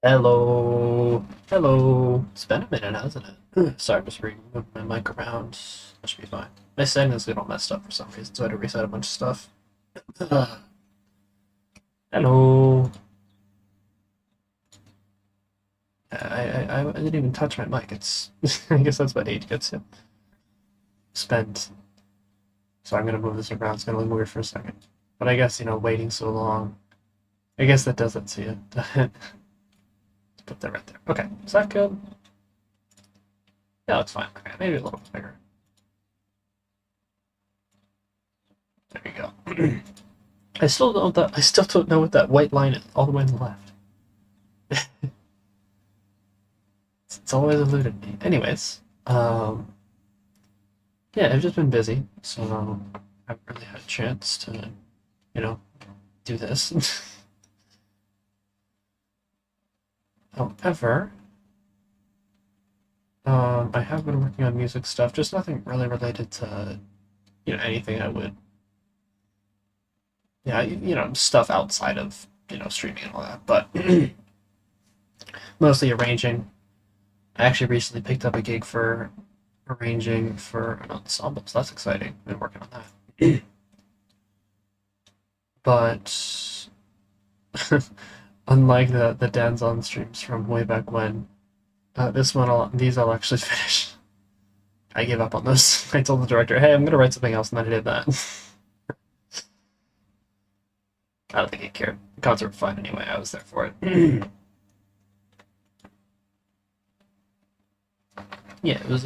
Hello. Hello. It's been a minute, hasn't it? Sorry, I'm just moving my mic around. That should be fine. My settings get all messed up for some reason, so I had to reset a bunch of stuff. Hello. I didn't even touch my mic. It's I guess that's what age gets you. Spent. So I'm gonna move this around. It's gonna look weird for a second. But I guess, waiting so long. I guess that does it to you. Put that right there. Okay, is that good? Yeah, it's fine. Okay, maybe a little bigger. There you go. I still don't know what that white line is all the way on the left. It's always eluded me. Anyways, yeah, I've just been busy, so I haven't really had a chance to, do this. However, I have been working on music stuff, just nothing really related to, anything I would, yeah, stuff outside of, streaming and all that, but mostly arranging. I actually recently picked up a gig for arranging for an ensemble, so that's exciting. I've been working on that. But unlike the Danzon streams from way back when, these I'll actually finish. I gave up on those. I told the director, hey, I'm gonna write something else, and then I did that. I don't think he cared. The concert was fine anyway. I was there for it. Yeah, it was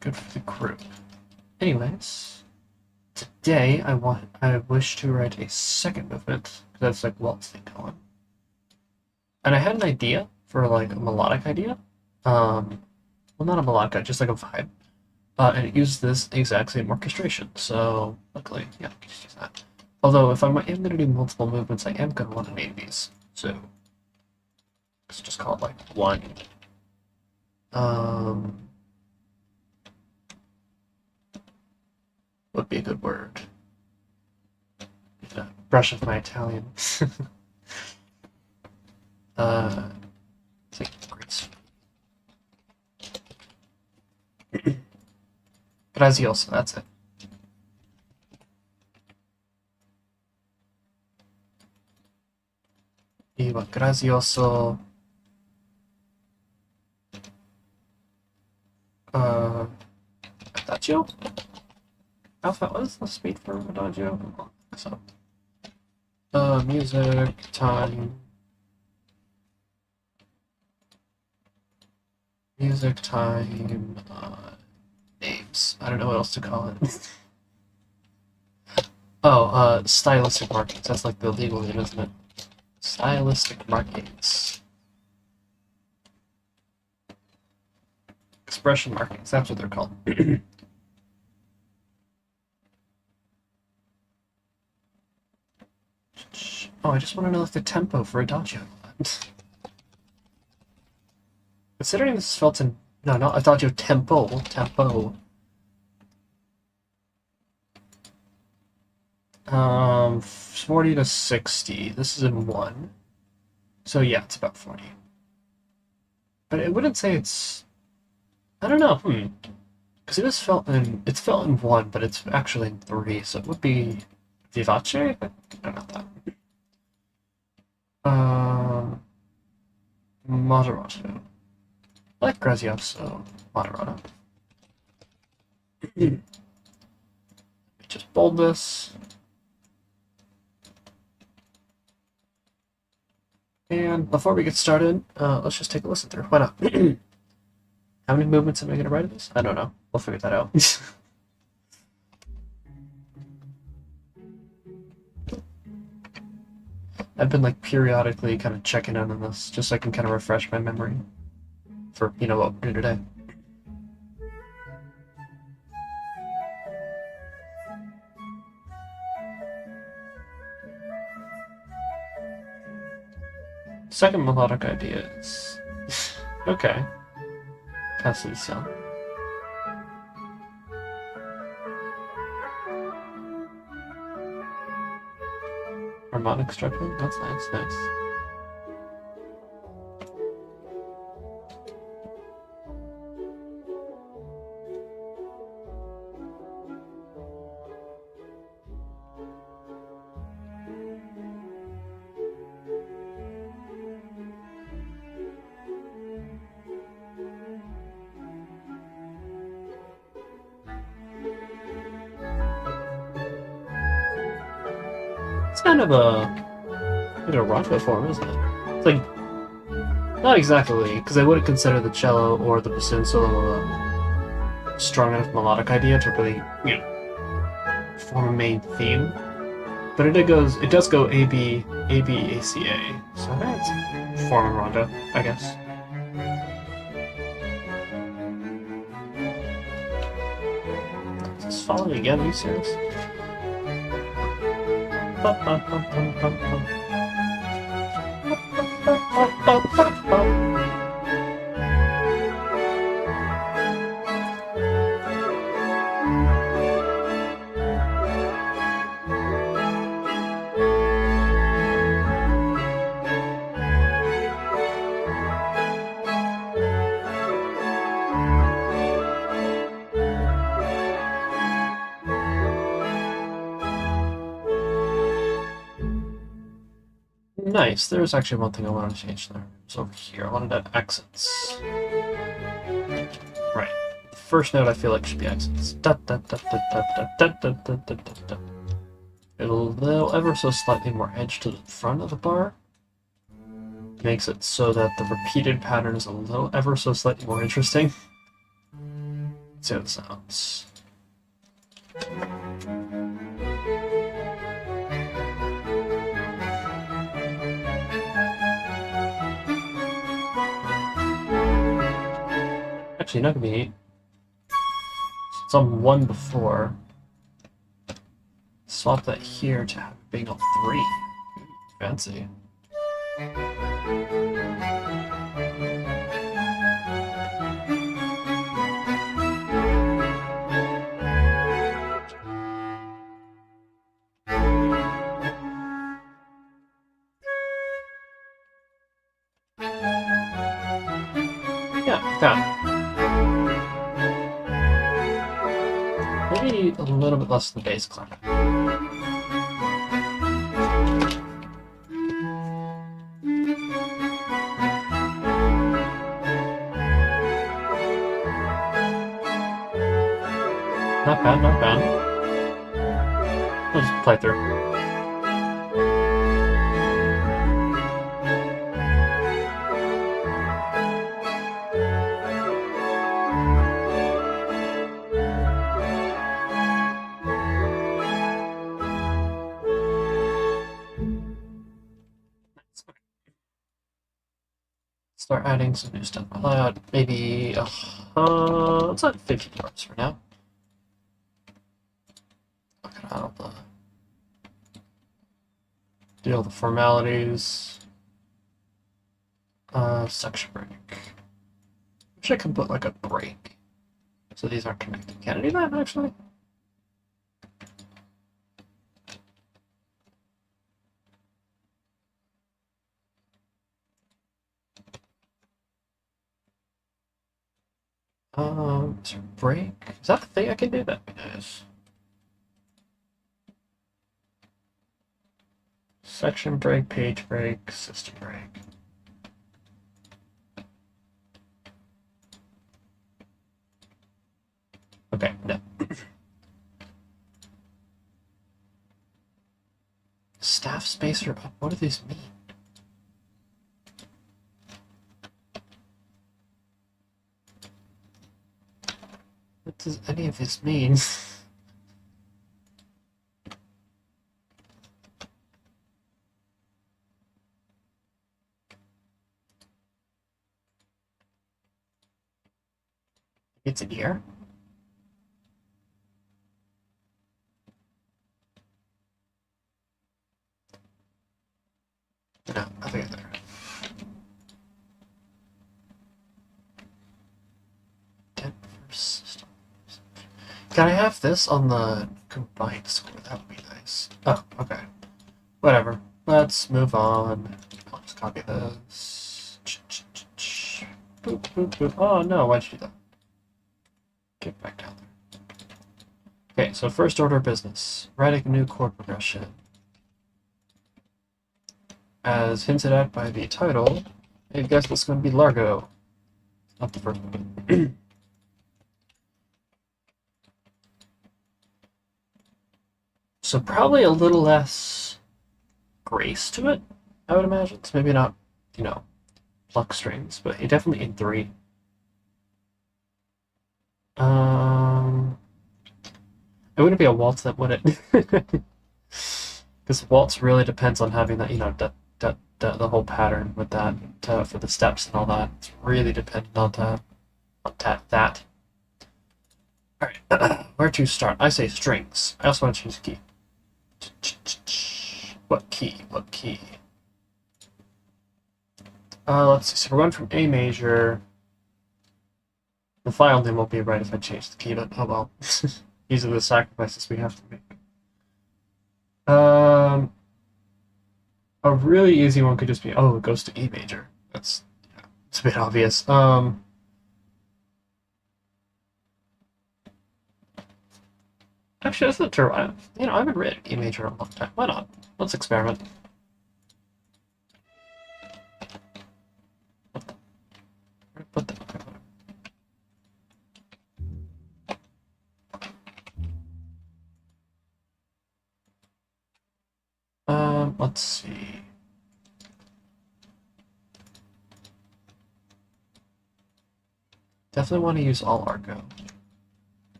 good for the group. Anyways, today I wish to write a second movement because that's like waltzing going, and I had an idea for like a melodic idea. Well, not a melodic, just like a vibe. And it used this exact same orchestration. So luckily, yeah, I can just use that. Although if am going to do multiple movements, I am going to want to name these. So let's just call it like one. Would be a good word. Brush with my Italian. It's like great. Grazioso, that's it. Iva Grazioso. Adagio? Alpha, what is the speed for Adagio? So, music, time. Music, time, names. markings. I don't know what else to call it. Oh, stylistic markings. That's like the legal name, isn't it? Stylistic markings. Expression markings, that's what they're called. Oh, I just want to know if the tempo for Adagio. Considering this is spelled in... No, not Adagio, tempo. Tempo. 40 to 60. This is in 1. So yeah, it's about 40. But I wouldn't say it's... I don't know, because it is felt in... It's felt in 1, but it's actually in 3, so it would be... Vivace? I don't know that. Moderato. I like Grazioso. Moderato. Just bold this. And before we get started, let's just take a listen through. Why not? How many movements am I going to write in this? I don't know. We'll figure that out. I've been like periodically kind of checking in on this, just so I can kind of refresh my memory for, you know, what we're doing today. Second melodic idea is... okay. Passation. Harmonic structure? That's nice, nice. It's kind of a rondo form, isn't it? It's like, not exactly, because I wouldn't consider the cello or the bassoon solo a strong enough melodic idea to really, you know, form a main theme. But it does go A B A B A C A, so that's form a rondo, I guess. Is this following again? Are you serious? Nice. There's actually one thing I wanted to change there. It's over here. I wanted to add accents. Right. The first note I feel like should be accents. It'll ever so slightly more edge to the front of the bar. Makes it so that the repeated pattern is a little ever so slightly more interesting. Let's see how it sounds. Actually, not gonna be 8. It's on 1 before. Swap that here to have it being on 3. Fancy. Yeah, found it. Maybe a little bit less than the bass clap. Not bad, not bad. I'll just play through. start adding some new stuff. Maybe let's add 50 parts for now. Do all the formalities. Section break. Wish I could put like a break, so these aren't connected. Can I do that actually? Is there a break? Is that the thing I can do? That'd be nice. Section break, page break, system break. Okay, no. Staff spacer up. What do these mean? What does any of this mean? It's an ear? No, I think it's there. System. Can I have this on the combined score? That would be nice. Oh, okay. Whatever. Let's move on. I'll just copy this. Boop, boop, boop. Oh no, why'd you do that? Get back down there. Okay, so first order of business. Writing a new chord progression. As hinted at by the title, I guess it's going to be Largo. Not the first one. So probably a little less grace to it, I would imagine. It's maybe not, you know, pluck strings, but definitely in 3. It wouldn't be a waltz that would it? Because waltz really depends on having that, you know, the whole pattern with that for the steps and all that. It's really dependent on that. All right, where to start? I say strings. I also want to change the key. What key? What key? Let's see. So we're going from A major. The file name won't be right if I change the key, but oh well. These are the sacrifices we have to make. A really easy one could just be, oh, it goes to E major. It's a bit obvious. Actually, that's not true. I haven't read E major in a long time. Why not? Let's experiment. What the? Let's see. Definitely want to use all Argo.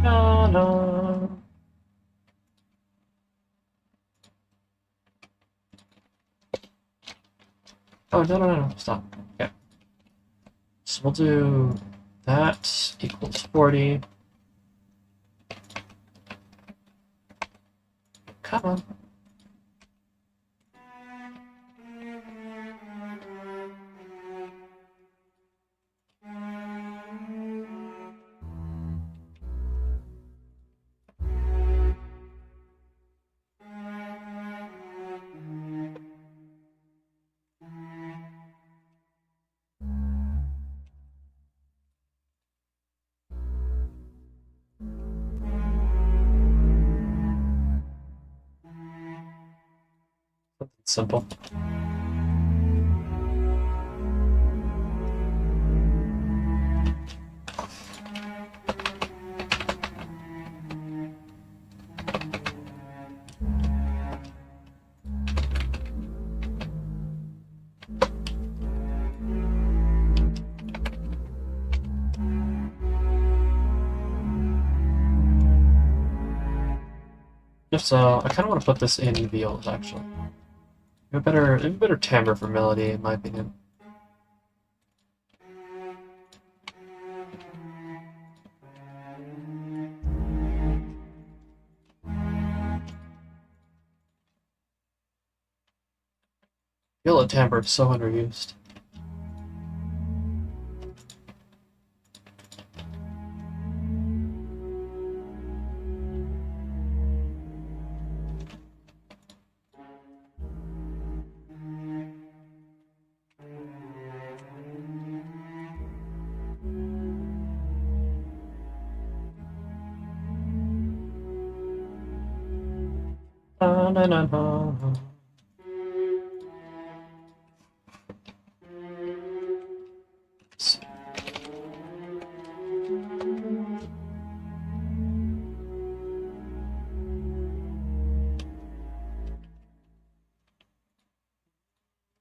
No. Oh, no, stop. Okay. So we'll do that equals 40. Come on. Simple. If so, I kind of want to put this in violas, actually. You have a better timbre for melody, in my opinion. Viola timbre is so underused. Na, na, na, na.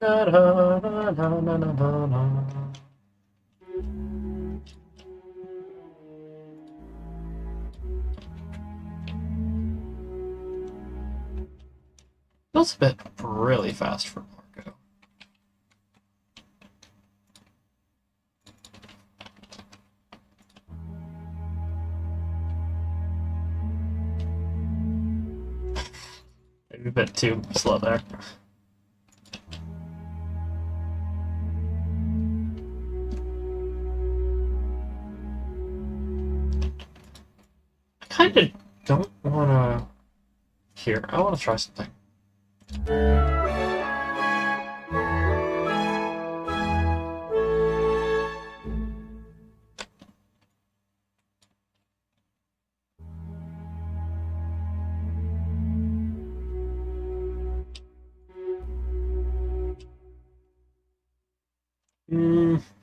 Na, na, na, na, na, na, na. Feels a bit really fast for Largo. Maybe a bit too slow there. I kind of don't want to... Here, I want to try something.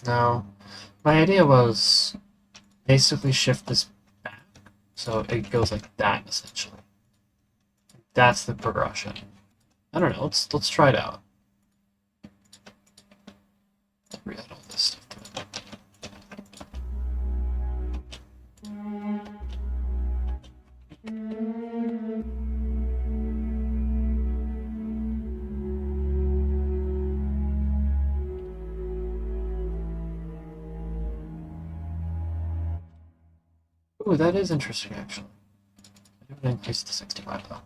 No. My idea was basically shift this back, so it goes like that, essentially. That's the progression. I don't know, let's try it out. Re-add all this stuff to it. Ooh, that is interesting, actually. I didn't increase the 65, though.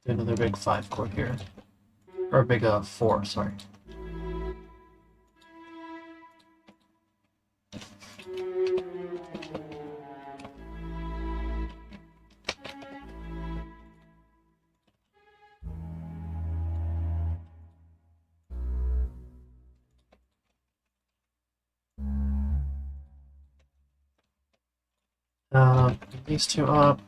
Do another big 5 chord here. Or a big 4, sorry. These two up.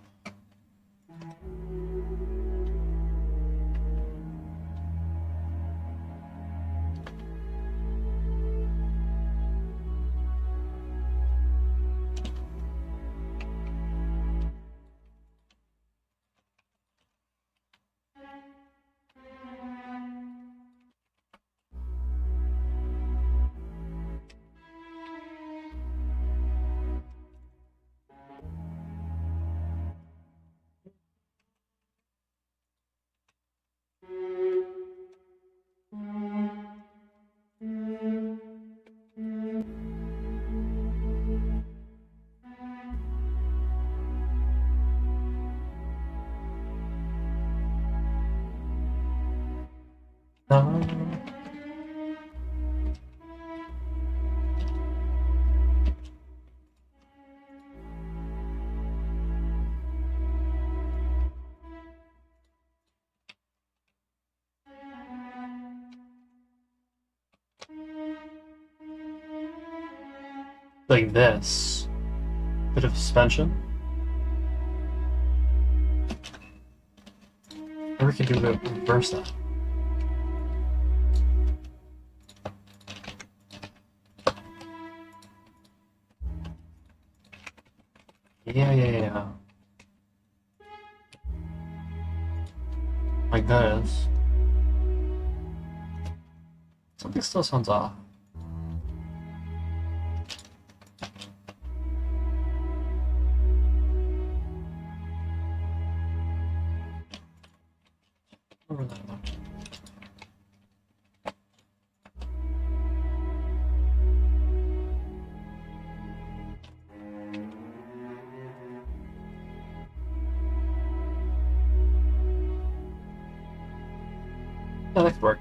like this. Bit of suspension. Or we can do it reverse that. Yeah. Like this. Something still sounds off. Over that much. Yeah, that could work.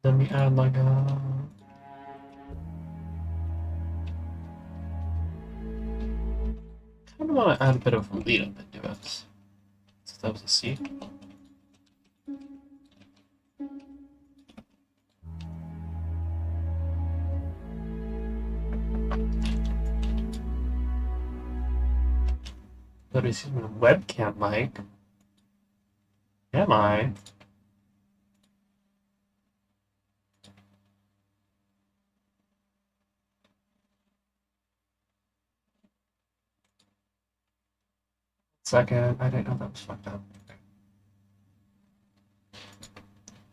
Then we add like a... kind of want to add a bit of lead up into it. So that was a C. That is a webcam mic. Am I? Second, I didn't know that was fucked up.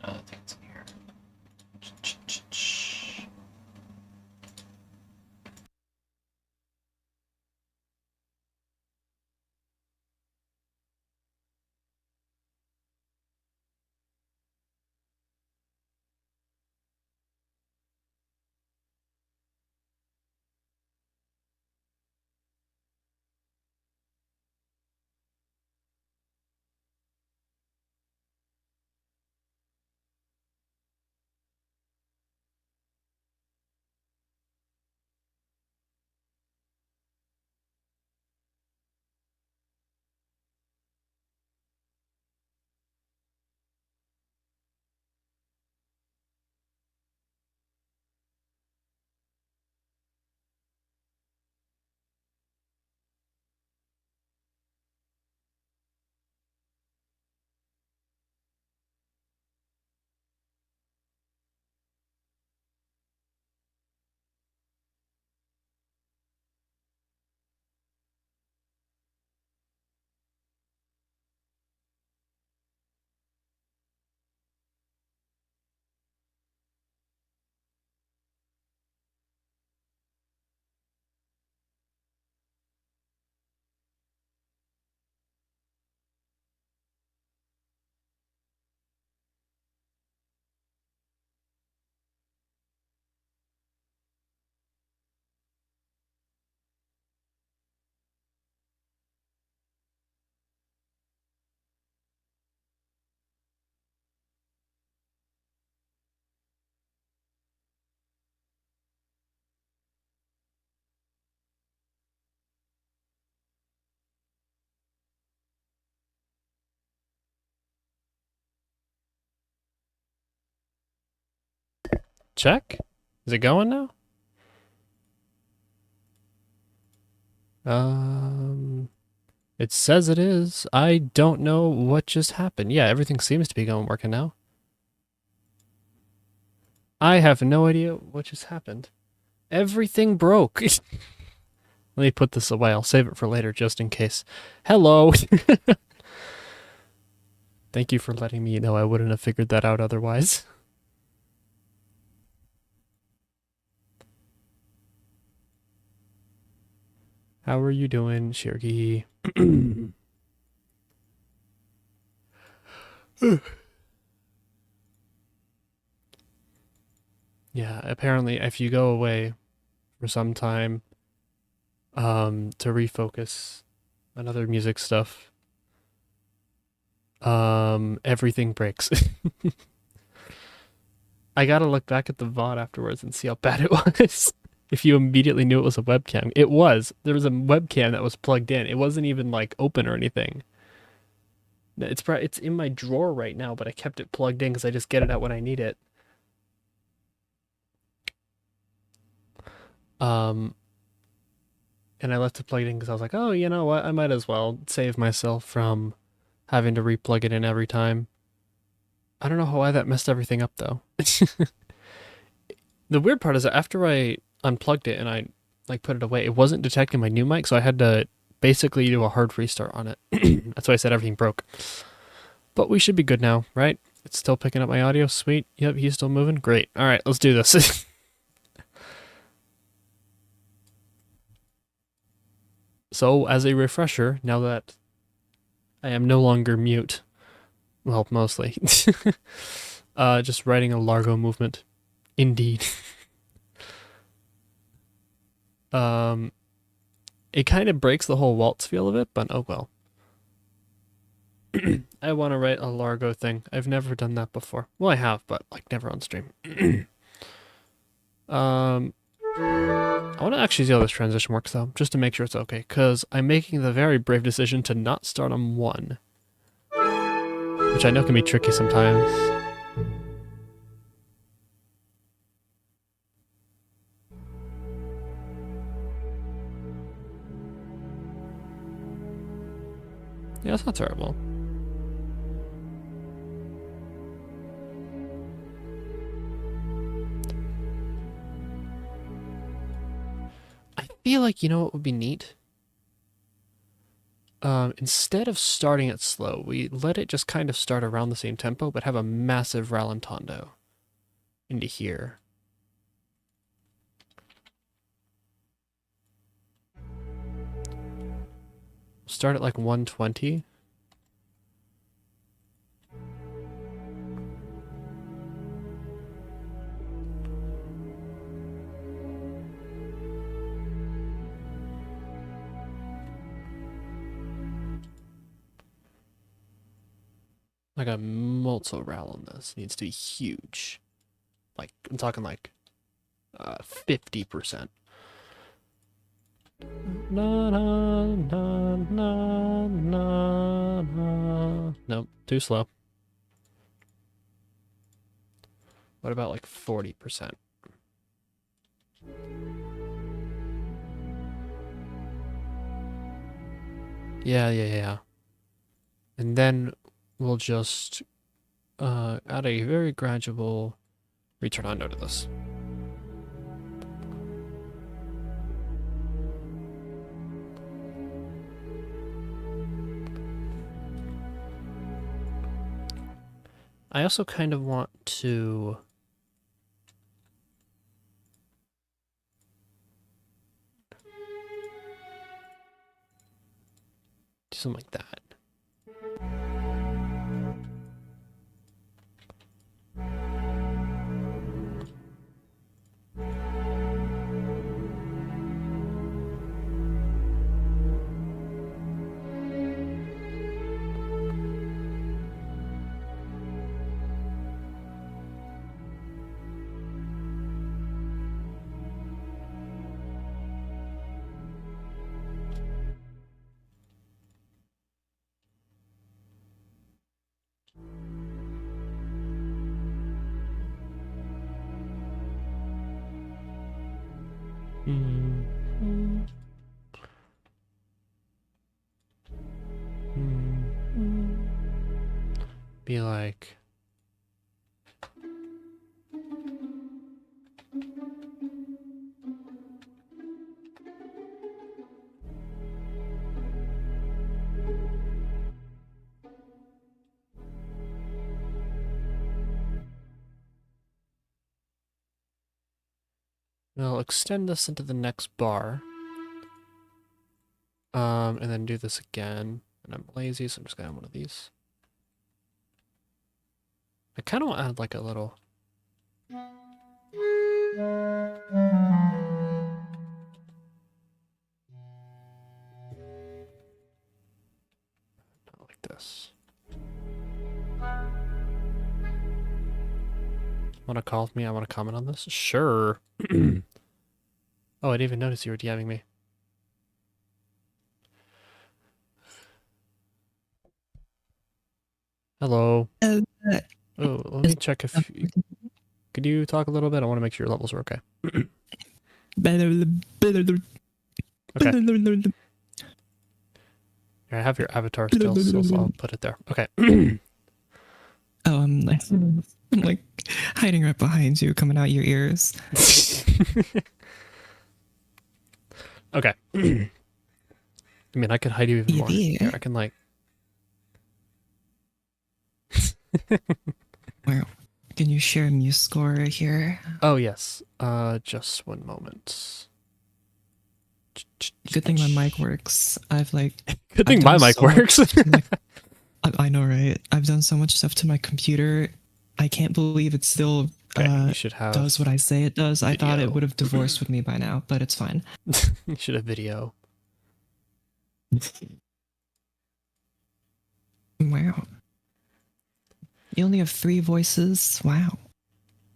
I think it's in here. Check? Is it going now? It says it is. I don't know what just happened. Yeah, everything seems to be working now. I have no idea what just happened. Everything broke. Let me put this away. I'll save it for later just in case. Hello. Thank you for letting me know. I wouldn't have figured that out otherwise. How are you doing, Shirgi? Yeah, apparently if you go away for some time to refocus on other music stuff, everything breaks. I gotta look back at the VOD afterwards and see how bad it was. if you immediately knew it was a webcam. It was. There was a webcam that was plugged in. It wasn't even like open or anything. It's in my drawer right now, but I kept it plugged in because I just get it out when I need it. And I left it plugged in because I was like, oh, you know what? I might as well save myself from having to replug it in every time. I don't know why that messed everything up though. The weird part is that after I unplugged it and I like put it away, it wasn't detecting my new mic, so I had to basically do a hard restart on it. That's why I said everything broke. But we should be good now, right? It's still picking up my audio. Sweet. Yep, he's still moving. Great. All right, let's do this. So, as a refresher, now that I am no longer mute, well, mostly, just writing a Largo movement. Indeed. It kind of breaks the whole waltz feel of it, but oh well. I want to write a Largo thing. I've never done that before. Well, I have, but like never on stream. I want to actually see how this transition works though, just to make sure it's okay, because I'm making the very brave decision to not start on 1, which I know can be tricky sometimes. Yeah, it's not terrible. I feel like, you know what would be neat? Instead of starting it slow, we let it just kind of start around the same tempo, but have a massive rallentando into here. Start at like 120. Like a multi ral on this needs to be huge. Like, I'm talking like 50%. Na, na, na, na, na, na. Nope, too slow. What about like 40%? Yeah. And then we'll just add a very gradual return on note to this. I also kind of want to do something like that. Be like, we'll extend this into the next bar. And then do this again. And I'm lazy, so I'm just gonna have one of these. I kind of want to add like a little. Not like this. Want to call with me? I want to comment on this? Sure. Oh, I didn't even notice you were DMing me. Hello. Oh, let me check if you... Could you talk a little bit? I want to make sure your levels are okay. Okay. I have your avatar still, so I'll put it there. Okay. Oh, I'm like hiding right behind you, coming out your ears. Okay. I mean, I could hide you even more. Here, I can like... Wow. Can you share MuseScore here? Oh, yes. Just one moment. Good thing my mic works. I've like... Good thing my mic works. I know, right? I've done so much stuff to my computer. I can't believe it still you should have does what I say it does. video. I thought it would have divorced with me by now, but it's fine. You should have video. Wow. You only have 3 voices? Wow.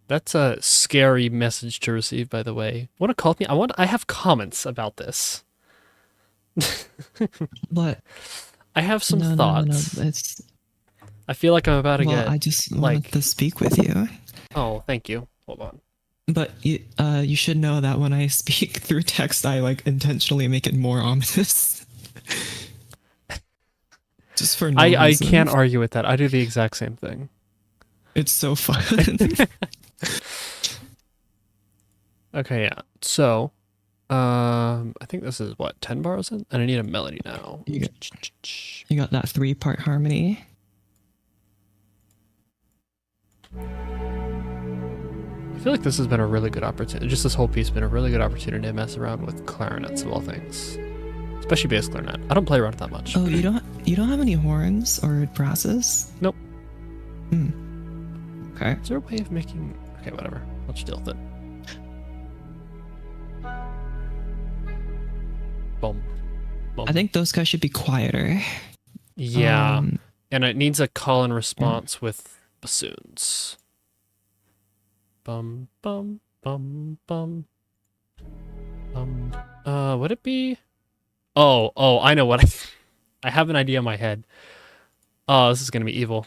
That's a scary message to receive, by the way. Want to call me? I have comments about this. What? I have some thoughts. No. It's... I feel like I'm about to get... I just like... wanted to speak with you. Oh, thank you. Hold on. But you should know that when I speak through text, I like intentionally make it more ominous. Just for no I reason. can't argue with that. I do the exact same thing. It's so fun. Okay, yeah. So, I think this is what, 10 bars in? And I need a melody now. You got that 3-part harmony. I feel like this has been a really good opportunity. Just this whole piece has been a really good opportunity to mess around with clarinets of all things. Especially bass clarinet. I don't play around that much. Oh, you don't have any horns or brasses? Nope. Okay. Is there a way of making... Okay, whatever. Let's deal with it. Boom. Boom. I think those guys should be quieter. Yeah. And it needs a call and response with bassoons. Bum, bum, bum, bum. Would it be... Oh, I know what I have an idea in my head. Oh, this is going to be evil.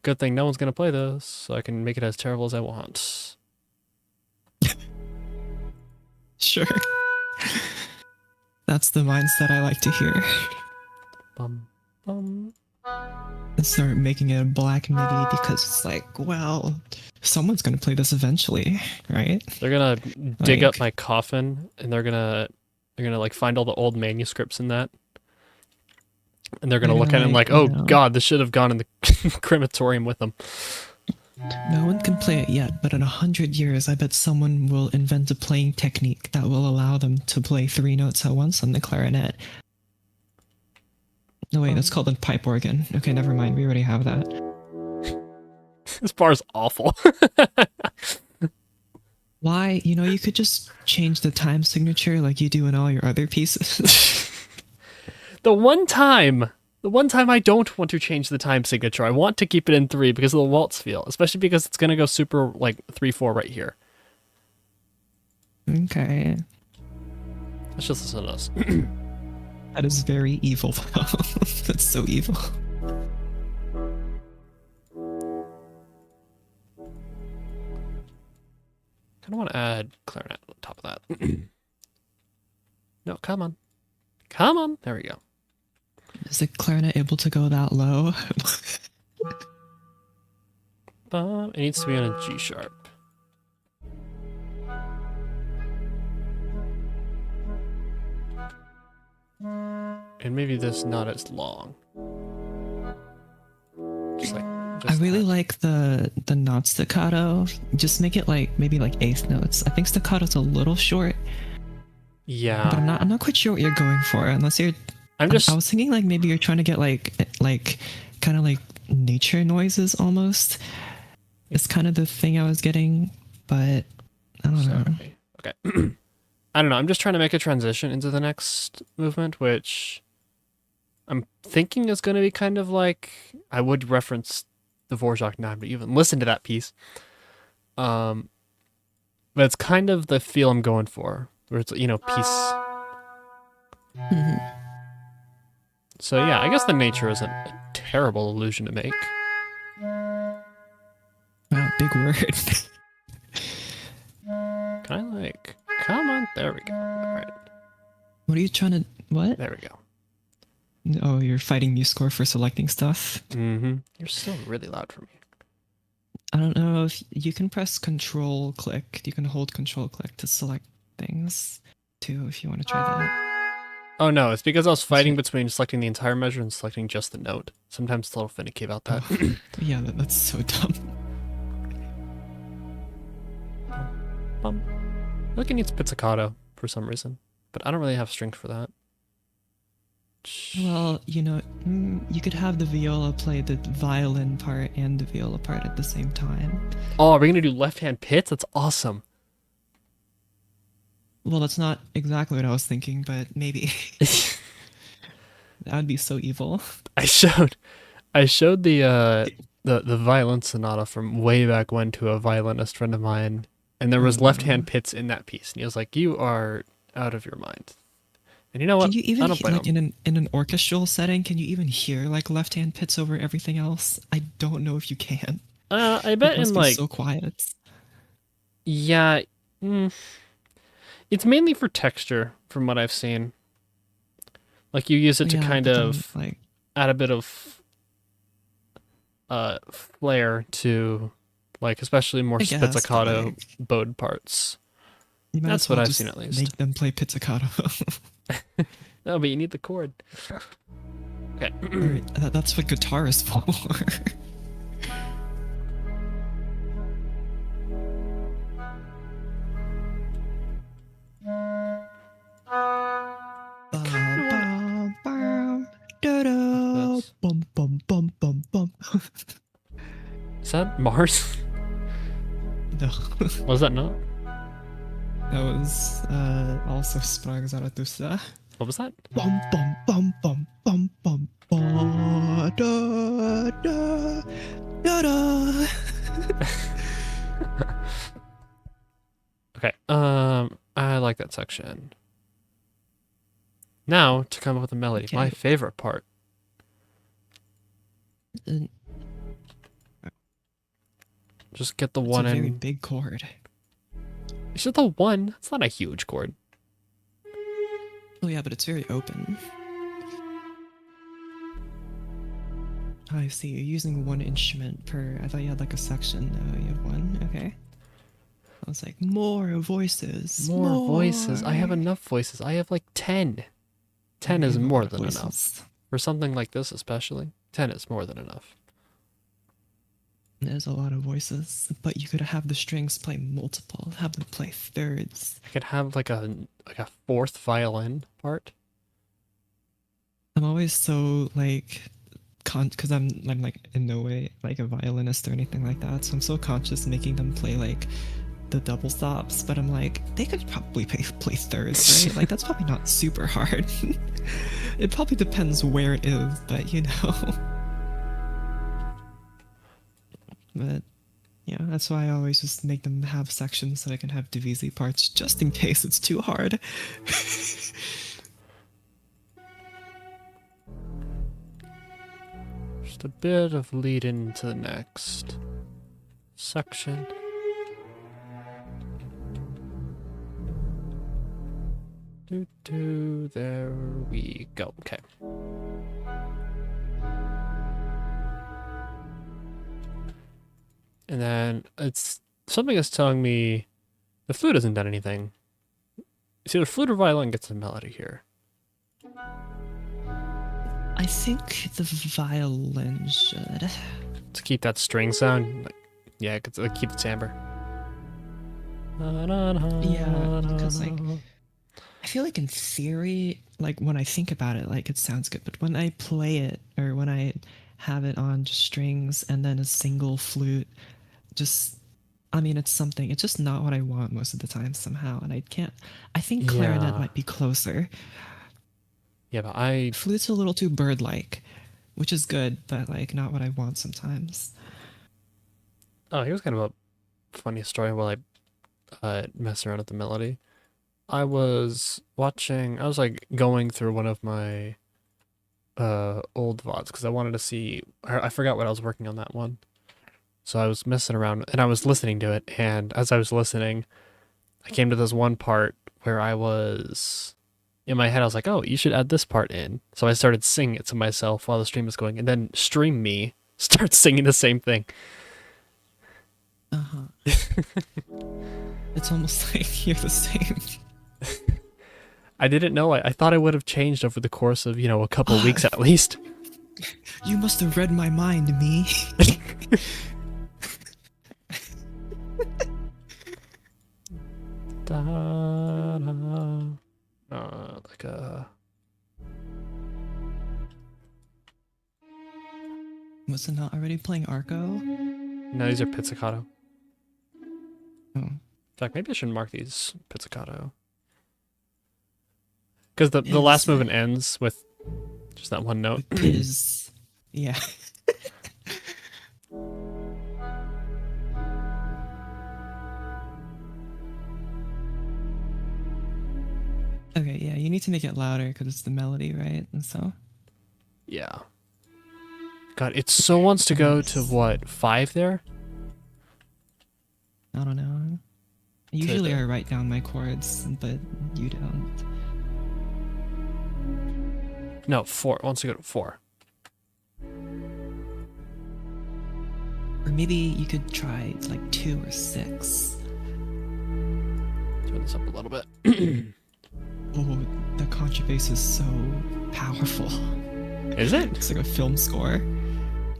Good thing no one's going to play this, so I can make it as terrible as I want. Sure. That's the mindset I like to hear. Bum, bum. And start making it a black MIDI because it's like, well, someone's going to play this eventually, right? They're going to dig up my coffin, and they're going to like find all the old manuscripts in that. And they're going to look at it and like, oh God, this should have gone in the crematorium with them. No one can play it yet, but in 100 years, I bet someone will invent a playing technique that will allow them to play 3 notes at once on the clarinet. No, wait, that's called a pipe organ. Okay, never mind. We already have that. This bar is awful. Why? You know, you could just change the time signature like you do in all your other pieces. The one time I don't want to change the time signature. I want to keep it in 3 because of the waltz feel, especially because it's going to go super like 3/4 right here. Okay. Let's just listen to this. That is very evil. That's so evil. I kind of want to add clarinet on top of that. No, come on. Come on. There we go. Is the clarinet able to go that low? It needs to be on a G sharp. And maybe this not as long. I really like the not staccato. Just make it like maybe like 8th notes. I think staccato's a little short. Yeah. But I'm not quite sure what you're going for unless you're... I was thinking like maybe you're trying to get like kind of like nature noises almost. It's kind of the thing I was getting, but I don't know. Okay. I don't know. I'm just trying to make a transition into the next movement, which I'm thinking is going to be kind of like, I would reference the Dvorak 9, but even listen to that piece. But it's kind of the feel I'm going for. where it's, you know, piece. Mhm. So yeah, I guess the nature isn't a terrible illusion to make. Wow, big word. Can I like, come on, there we go. All right, What are you trying to, what? there we go. Oh, you're fighting MuseScore for selecting stuff? Mm-hmm. You're still really loud for me. I don't know if you can press control click. You can hold control click to select things too if you want to try that. Oh no, it's because I was fighting between selecting the entire measure and selecting just the note. Sometimes it's a little finicky about that. Oh, yeah, that's so dumb. Bum. I think it needs pizzicato for some reason, but I don't really have strength for that. Well, you know, you could have the viola play the violin part and the viola part at the same time. Oh, are we gonna do left-hand pits? That's awesome. Well, that's not exactly what I was thinking, but maybe. That would be so evil. I showed the violin sonata from way back when to a violinist friend of mine, and there was left-hand pits in that piece, and he was like, "You are out of your mind." And you know what? Can you even I don't blame like him. in an orchestral setting? Can you even hear like left-hand pits over everything else? I don't know if you can. I bet It must in be like so quiet. yeah, it's mainly for texture from what I've seen. Like you use it to Yeah, kind but then, of like add a bit of flair to like especially more I guess, but, spizzicato like, bowed parts. you might That's as well what I've just seen at least. make them play pizzicato. No, but you need the chord. Okay. Alright, that's what guitar is for. That's- Bum bum bum bum bum. Is that Mars? No, Was that not? that was also Sprang Zarathustra. What was that? Bum bum bum bum bum bum ba da da da da. Okay. I like that section. Now to come up with a melody. Okay. My favorite part. Uh, Just get the It's one a very in. big chord. Is it the one? It's not a huge chord. Oh yeah, but it's very open. Oh, I see. You're using one instrument per. I thought you had like a section. No, you have one. Okay. I was like, more voices. More voices. I have enough voices. I have like 10. 10 You is have a more lot of than enough. voices. For something like this especially, 10 is more than enough. There's a lot of voices, but you could have the strings play multiple, have them play thirds. I could have like a fourth violin part. I'm always so like, because I'm like in no way like a violinist or anything like that, so I'm so conscious making them play like the double stops, but I'm like, they could probably play thirds, right? Like that's probably not super hard. It probably depends where it is, but you know. But yeah, that's why I always just make them have sections so I can have divisi parts just in case it's too hard. Just a bit of lead into the next section. There we go. Okay. And then it's something that's telling me the flute hasn't done anything. It's either flute or violin gets a melody here. I think the violin should. To keep that string sound, like, yeah, it could keep the timbre. Yeah, because like I feel like in theory, like when I think about it, like it sounds good, but when I play it or when I have it on just strings and then a single flute, just I mean it's something. It's just not what I want most of the time somehow, and I can't. I think clarinet Yeah. might be closer. Yeah, but Flute's a little too bird-like, which is good, but like not what I want sometimes. oh, here's kind of a funny story while I mess around with the melody. I was like going through one of my old VODs because I wanted to see, I forgot what I was working on that one. So I was messing around and I was listening to it, and as I was listening, I came to this one part where I was, in my head, I was like, oh, you should add this part in. So I started singing it to myself while the stream was going, and then Stream Me starts singing the same thing. It's almost like you're the same. I didn't know. I thought I would have changed over the course of, a couple weeks at least. You must have read my mind, me. Like a... Was it not already playing Arco? No, these are pizzicato. Oh. In fact, maybe I should mark these pizzicato. Because the last movement ends with just that one note. Is yeah. Okay, yeah, you need to make it louder because it's the melody, right? And so. Yeah. God, it so wants to go to what, 5 there? I don't know. Usually I write down my chords, but you don't. No, 4. It wants to go to 4. Or maybe you could try like 2 or 6. Turn this up a little bit. Oh, the contrabass is so powerful. Is it? It's like a film score.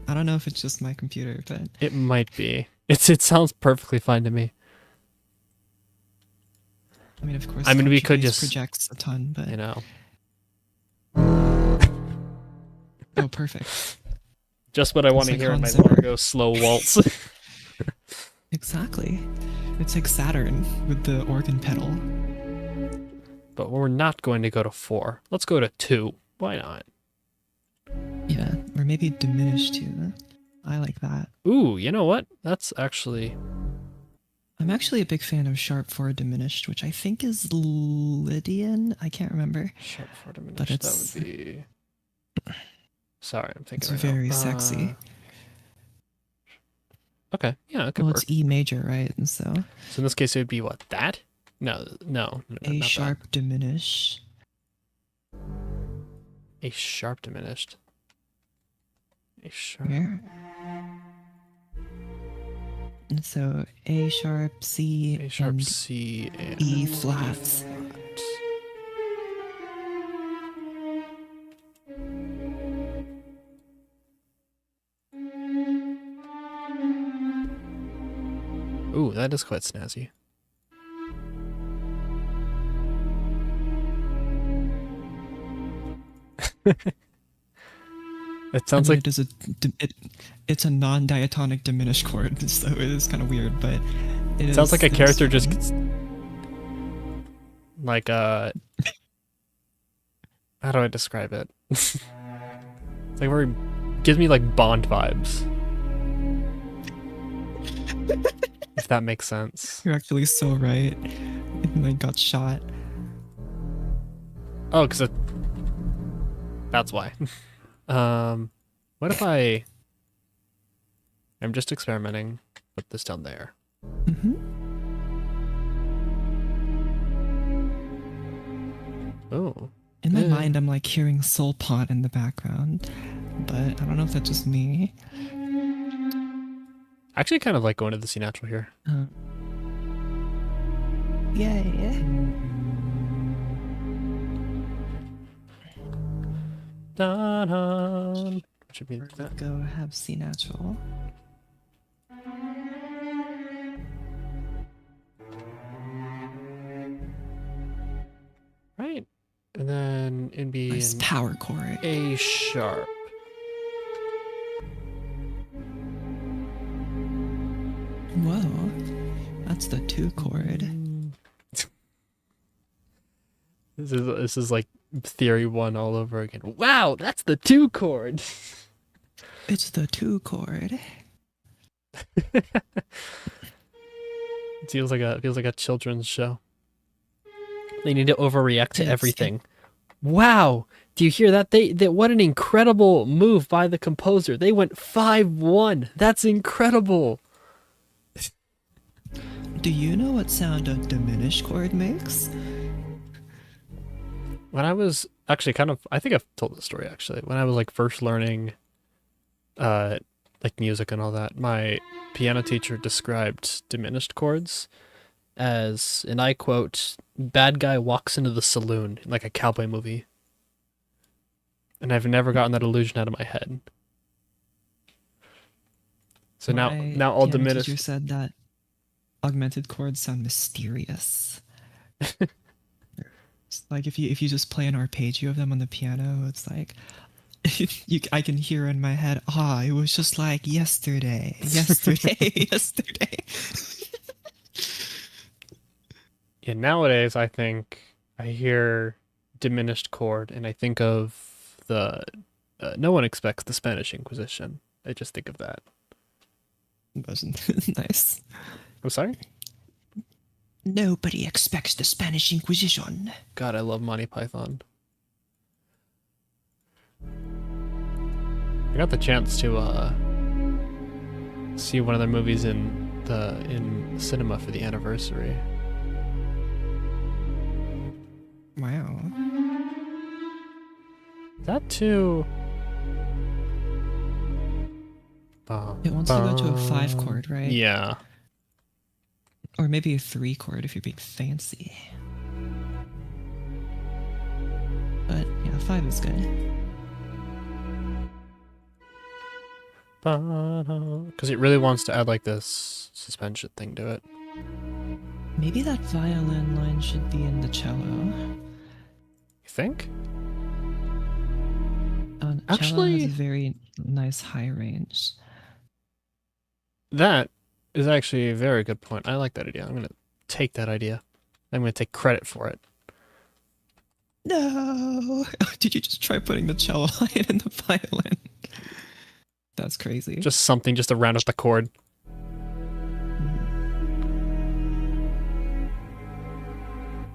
I don't know if it's just my computer, but It might be. It sounds perfectly fine to me. I mean, of course, I mean, we could contrabass just projects a ton, but oh, perfect. Just what I want to like hear in my Hans Zimmer. Largo slow waltz. Exactly. It's like Saturn with the organ pedal. But we're not going to go to 4. Let's go to 2. Why not? Yeah, or maybe diminished too. I like that. Ooh, you know what? That's actually... I'm actually a big fan of sharp 4 diminished, which I think is Lydian. I can't remember. Sharp 4 diminished, But it's, that would be... Sorry, I'm thinking it's right very now. sexy. Okay, yeah, it could Well, work. it's E major, right? And so So in this case, it would be what? That? No, A not sharp diminish. that. A sharp diminished. A sharp... Where? And so A sharp, C, A sharp, and C, and... E flats. Ooh, that is quite snazzy. It sounds like it's a non-diatonic diminished chord, so it is kind of weird, but it sounds like a character just gets like how do I describe it? It's like very gives me like Bond vibes. If that makes sense. You're actually so right. And I got shot. Oh, because that's why. What if I'm just experimenting. Put this down there. Mm-hmm. Oh. In my mind, I'm like hearing Soul Pod in the background, but I don't know if that's just me. I actually kind of like going to the C natural here. Yay. Da-da. Should be that. Go have C natural. Right. And then it'd be Nice an power chord. A sharp. Whoa. That's the 2 chord. This is like theory 1 all over again. Wow, that's the 2 chord. It's the 2 chord. It feels like a children's show. They need to overreact to It's- everything. Wow! Do you hear that? What an incredible move by the composer. They went 5-1. That's incredible. Do you know what sound a diminished chord makes? When I was actually I think I've told this story actually. When I was like first learning like music and all that, my piano teacher described diminished chords as, and I quote, "Bad guy walks into the saloon," in like a cowboy movie. And I've never gotten that illusion out of my head. So now all diminished. Teacher said that augmented chords sound mysterious. It's like if you just play an arpeggio of them on the piano, it's like I can hear in my head, it was just like yesterday, yesterday. Yeah, nowadays I think I hear diminished chord and I think of the no one expects the Spanish Inquisition. I just think of that. Wasn't nice. I'm sorry? Nobody expects the Spanish Inquisition. God, I love Monty Python. I got the chance to see one of their movies in cinema for the anniversary. Wow. That too. It wants to go to a 5 chord, right? Yeah. Or maybe a 3 chord if you're being fancy. But yeah, 5 is good. Because it really wants to add like this suspension thing to it. Maybe that violin line should be in the cello. You think? Cello Actually, has a very nice high range. that is actually a very good point. I like that idea. I'm going to take that idea. I'm going to take credit for it. No! Did you just try putting the cello line in the violin? That's crazy. Just something just to round up the chord.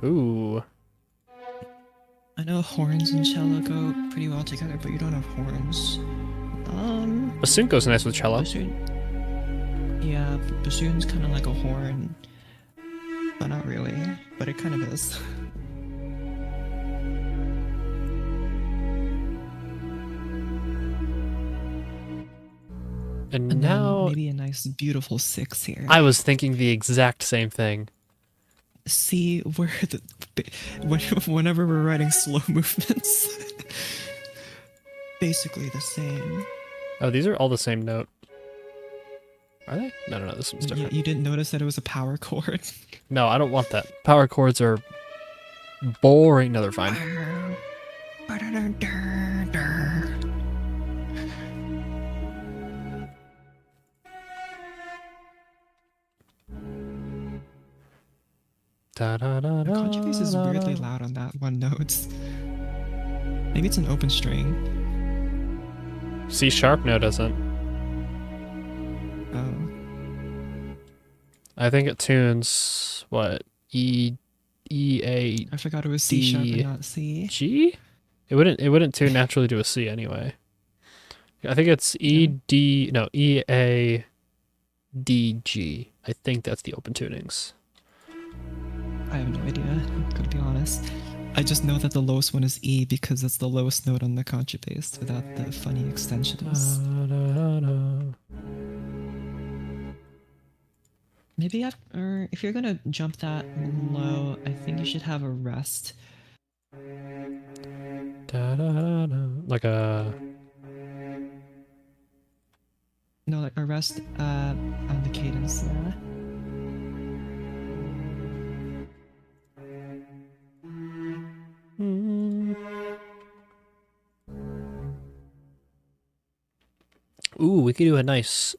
Ooh. I know horns and cello go pretty well together, but you don't have horns. Bassoon goes nice with cello. Bassoon. Yeah, bassoon's kind of like a horn, but not really. But it kind of is. And now maybe a nice, beautiful 6 here. I was thinking the exact same thing. See where whenever we're writing slow movements, basically the same. Oh, these are all the same note. Are they? No, this one's different. You didn't notice that it was a power chord? No, I don't want that. Power chords are boring. No, they're fine. The contrabass is weirdly loud on that one note. Maybe it's an open string. C sharp? No, it doesn't. Oh. I think it tunes what? E A I forgot it was C sharp and not C. G? It wouldn't tune naturally to a C anyway. I think it's E A D G. I think that's the open tunings. I have no idea, I'm gonna be honest. I just know that the lowest one is E because it's the lowest note on the contrabass without the funny extensions. Maybe if you're gonna jump that low, I think you should have a rest. Like a... No, like a rest on the cadence there. Ooh, we could do a nice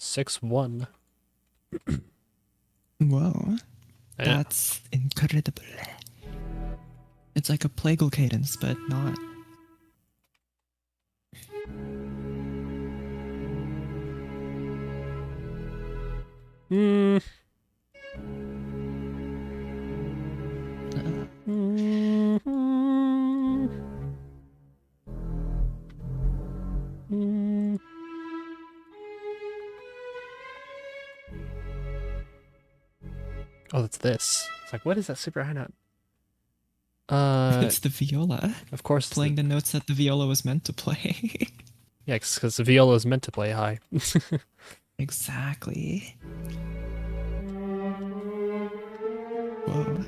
6-1. Whoa, that's incredible. It's like a plagal cadence, but not. Oh, that's this. It's like, what is that super high note? It's the viola. Of course. Playing the notes that the viola was meant to play. Yeah, because the viola is meant to play high. Exactly. Whoa.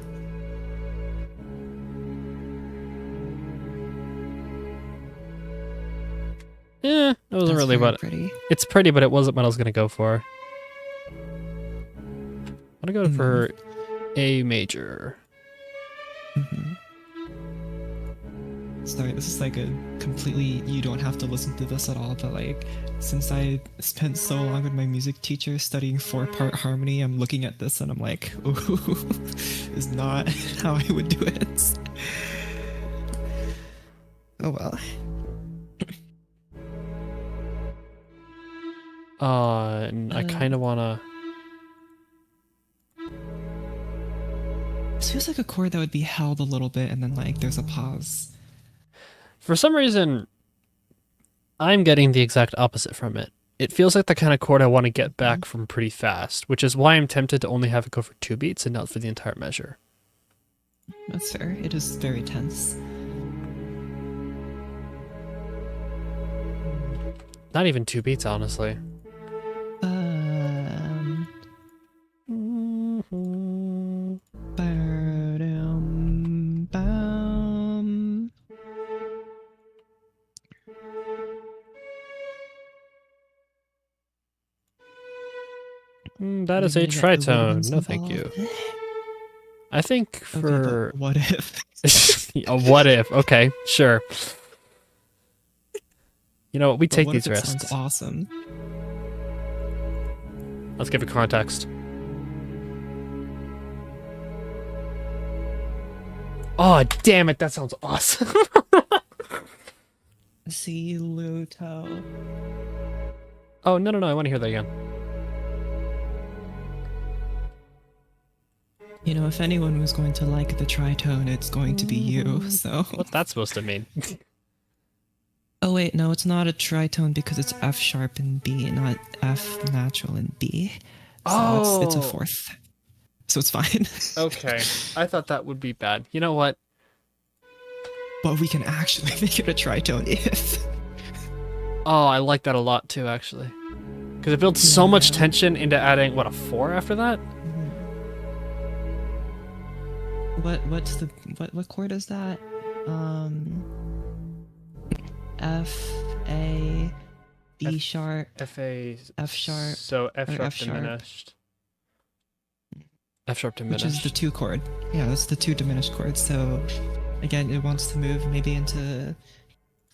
Yeah, it wasn't That's really very what... pretty. It's pretty, but it wasn't what I was going to go for. I'm going to go for A major. Sorry, this is like a completely, you don't have to listen to this at all, but like, since I spent so long with my music teacher studying 4-part harmony, I'm looking at this and I'm like, ooh, is not how I would do it. Oh well. And I kind of want to... This feels like a chord that would be held a little bit and then like there's a pause. For some reason, I'm getting the exact opposite from it. It feels like the kind of chord I want to get back from pretty fast, which is why I'm tempted to only have it go for 2 beats and not for the entire measure. That's fair. It is very tense. Not even 2 beats, honestly. That is a tritone. No, thank you. I think for... Okay, what if? A what if? Okay, sure. You know what? We take these risks. Sounds awesome. Let's give it context. Oh, damn it. That sounds awesome. See, LuTo. Oh, no. I want to hear that again. You know, if anyone was going to like the tritone, it's going to be you, so... What's that supposed to mean? Oh wait, no, it's not a tritone because it's F sharp and B, not F natural and B. So it's a fourth. So it's fine. Okay. I thought that would be bad. You know what? But we can actually make it a tritone if... Oh, I like that a lot too, actually. Because it builds so much tension into adding, what, a 4 after that? What chord is that? F, A, B sharp, F, A, F sharp. So F sharp F sharp. diminished. F sharp diminished. Which is the 2 chord. Yeah, that's the 2 diminished chords. So again, it wants to move maybe into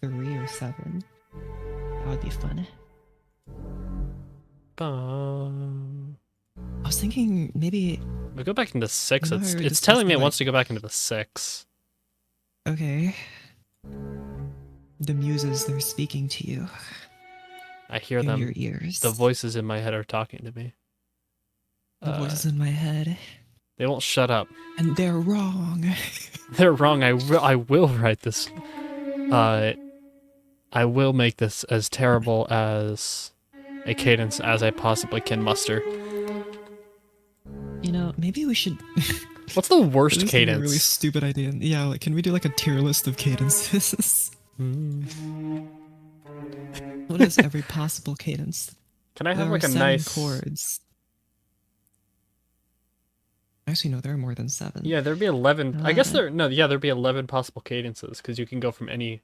3 or 7. That would be fun. I was thinking maybe... We go back into 6. You know, It's telling me it wants to go back into the 6. Okay. The muses, they're speaking to you. I hear in them. Your ears. The voices in my head are talking to me. The voices in my head. They won't shut up. And they're wrong. They're wrong. I will write this. I will make this as terrible as a cadence as I possibly can muster. You know, maybe we should... What's the worst this cadence? Is a really stupid idea. Yeah, like, can we do like a tier list of cadences? What is every possible cadence? Can I have there like are a 7 nice chords? Actually, no, there are more than 7. Yeah, there'd be 11. I guess there'd be 11 possible cadences because you can go from any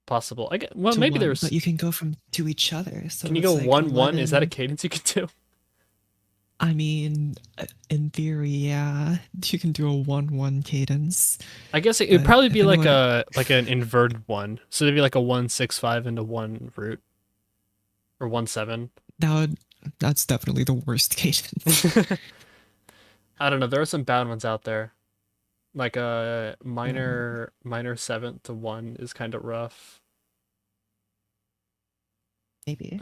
possible. Well, maybe there's. But you can go from to each other. So can you go like 1-1? Is that a cadence you can do? I mean, in theory, yeah, you can do a 1-1 cadence. I guess it would probably be like an inverted one. So it'd be like a 1-6-5 into 1 root, or 1-7. That's definitely the worst cadence. I don't know. There are some bad ones out there, like a minor 7th to 1 is kind of rough. Maybe.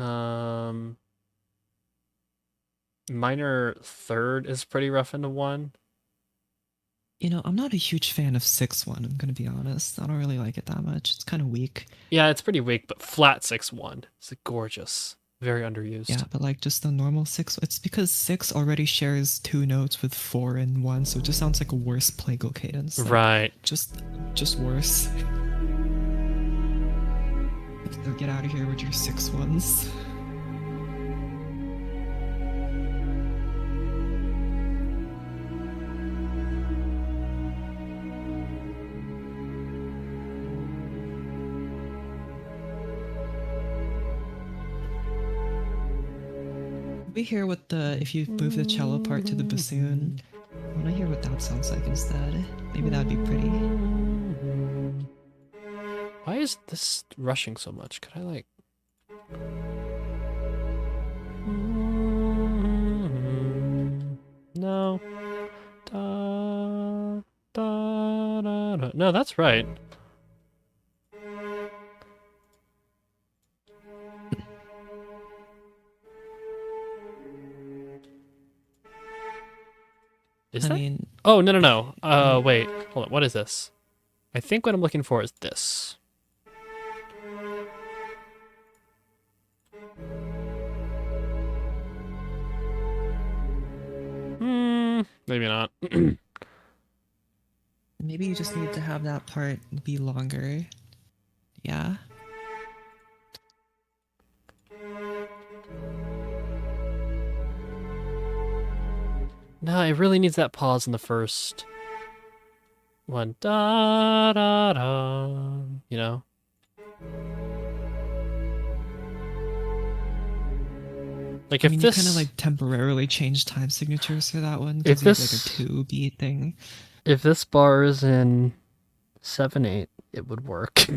Minor 3rd is pretty rough into 1. You know, I'm not a huge fan of 6-1, I'm gonna be honest. I don't really like it that much. It's kind of weak. Yeah, it's pretty weak, but flat 6-1. It's gorgeous. Very underused. Yeah, but like just the normal 6, it's because 6 already shares 2 notes with 4 and 1, so it just sounds like a worse plagal cadence. Like, right. Just worse. So get out of here with your 6-1s. We hear what if you move the cello part to the bassoon, I want to hear what that sounds like instead. Maybe that'd be pretty. Why is this rushing so much? Could I like... No. Da, da, da, da. No, that's right. Is that? Oh, no. Wait. Hold on. What is this? I think what I'm looking for is this. Maybe not. Maybe you just need to have that part be longer. Yeah. No, it really needs that pause in the first one. Da da da. You know? Like if this you kind of like temporarily change time signatures for that one. If this like a 2-beat thing. If this bar is in 7/8, it would work.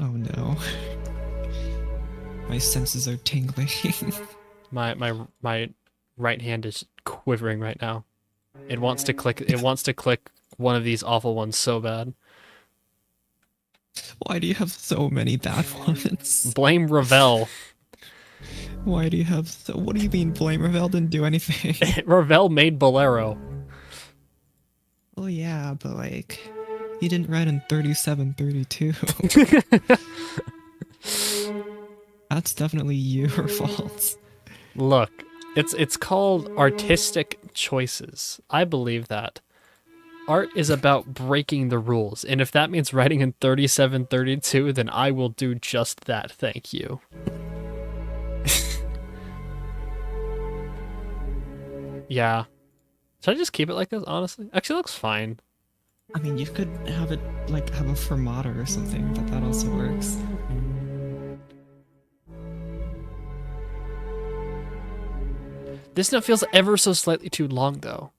Oh no. My senses are tingling. My right hand is quivering right now. It wants to click one of these awful ones so bad. Why do you have so many bad ones? Blame Ravel. Why do you have so... What do you mean blame Ravel didn't do anything? Ravel made Bolero. Oh yeah, but like... He didn't write in 37-32. That's definitely your fault. Look, it's called artistic choices. I believe that. Art is about breaking the rules, and if that means writing in 37-32, then I will do just that, thank you. Yeah. Should I just keep it like this, honestly? Actually, it looks fine. I mean, you could have it, like, have a fermata or something, but that also works. This note feels ever so slightly too long, though.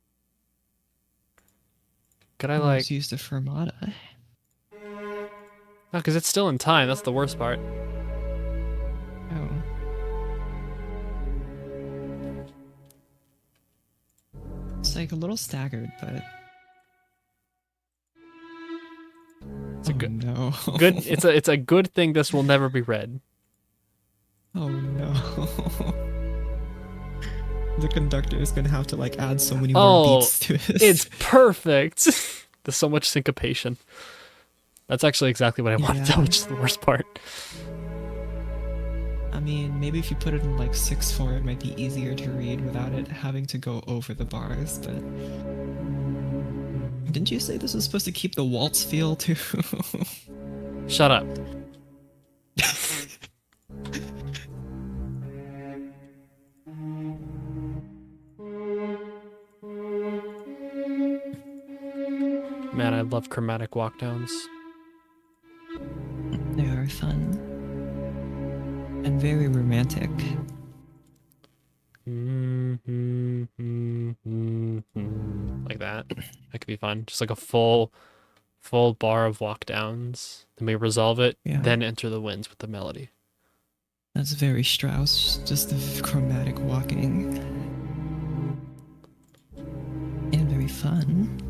Could I, like... Just use the fermata. No, because it's still in time. That's the worst part. Oh. It's, like, a little staggered, but... It's a good... No. good. It's a good thing this will never be read. Oh, no. The conductor is gonna have to like add so many more beats to this. It's perfect. There's so much syncopation. That's actually exactly what I wanted, though, which is the worst part. I mean, maybe if you put it in like 6/4, it might be easier to read without it having to go over the bars, but... Didn't you say this was supposed to keep the waltz feel, too? Shut up. Man, I love chromatic walkdowns. They are fun. And very romantic. Like that. That could be fun. Just like a full bar of walkdowns. Then we resolve it, then enter the winds with the melody. That's very Strauss, just the chromatic walking. And very fun.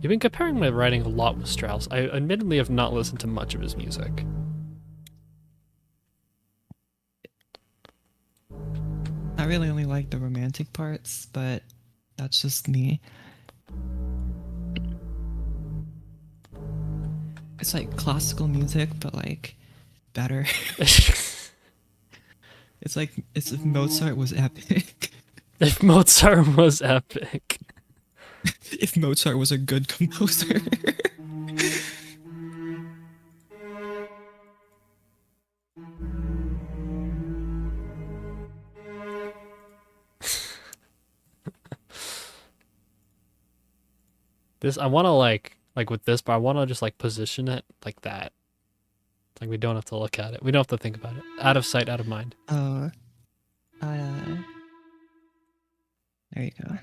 You've been comparing my writing a lot with Strauss. I admittedly have not listened to much of his music. I really only like the romantic parts, but that's just me. It's like classical music, but like better. It's like it's if Mozart was epic. If Mozart was epic. If Mozart was a good composer. This I want to like with this, but I want to just like position it like that. Like we don't have to look at it. We don't have to think about it. Out of sight, out of mind. Oh, there you go.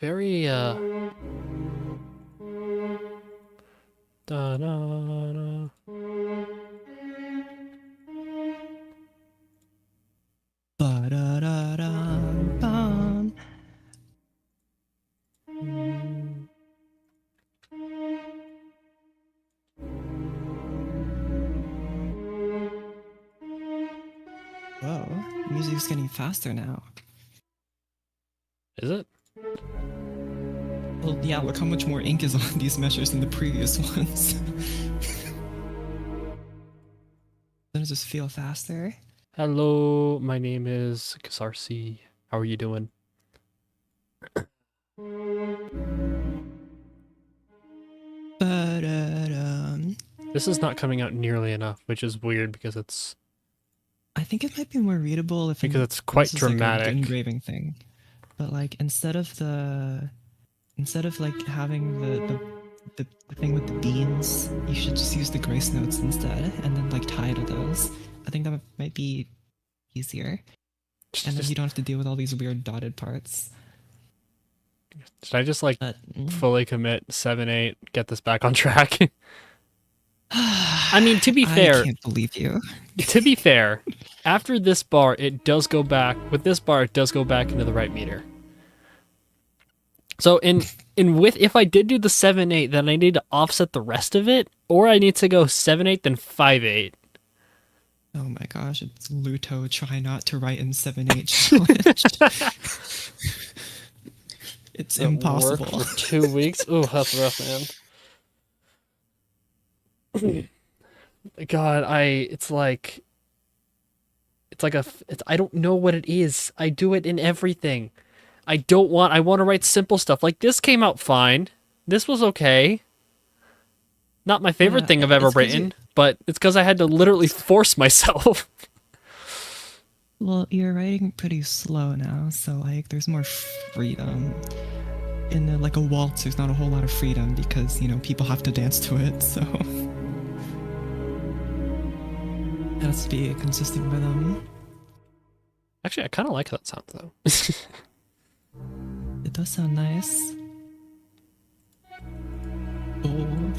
Very da da da. Ba-da-da-da-bum. Whoa, music's getting faster now. Is it? Well, yeah, look how much more ink is on these measures than the previous ones. Doesn't it just feel faster? Hello, my name is Kasarsi. How are you doing? Ba-da-dum. This is not coming out nearly enough, which is weird because it's I think it might be more readable if it's quite this is like dramatic. an engraving thing. But like instead of like having the thing with the beans, you should just use the grace notes instead, and then like tie to those. I think that might be easier, and then you don't have to deal with all these weird dotted parts. Should I just like fully commit 7/8, get this back on track? I mean, to be fair, I can't believe you. To be fair, after this bar, it does go back. With this bar, it does go back into the right meter. So if I did do the 7/8, then I need to offset the rest of it, or I need to go 7/8 then 5/8. Oh my gosh, it's LuTo. Try not to write in 7/8 challenge. It's impossible. Work for 2 weeks. Oh, that's rough, man. God, I don't know what it is. I do it in everything. I want to write simple stuff. Like this came out fine. This was okay. Not my favorite thing I've ever written, but it's because I had to literally force myself. Well, you're writing pretty slow now, so like there's more freedom. In like a waltz, there's not a whole lot of freedom because, you know, people have to dance to it, so it has to be a consistent rhythm. Actually, I kind of like that sound though. It does sound nice. Bold.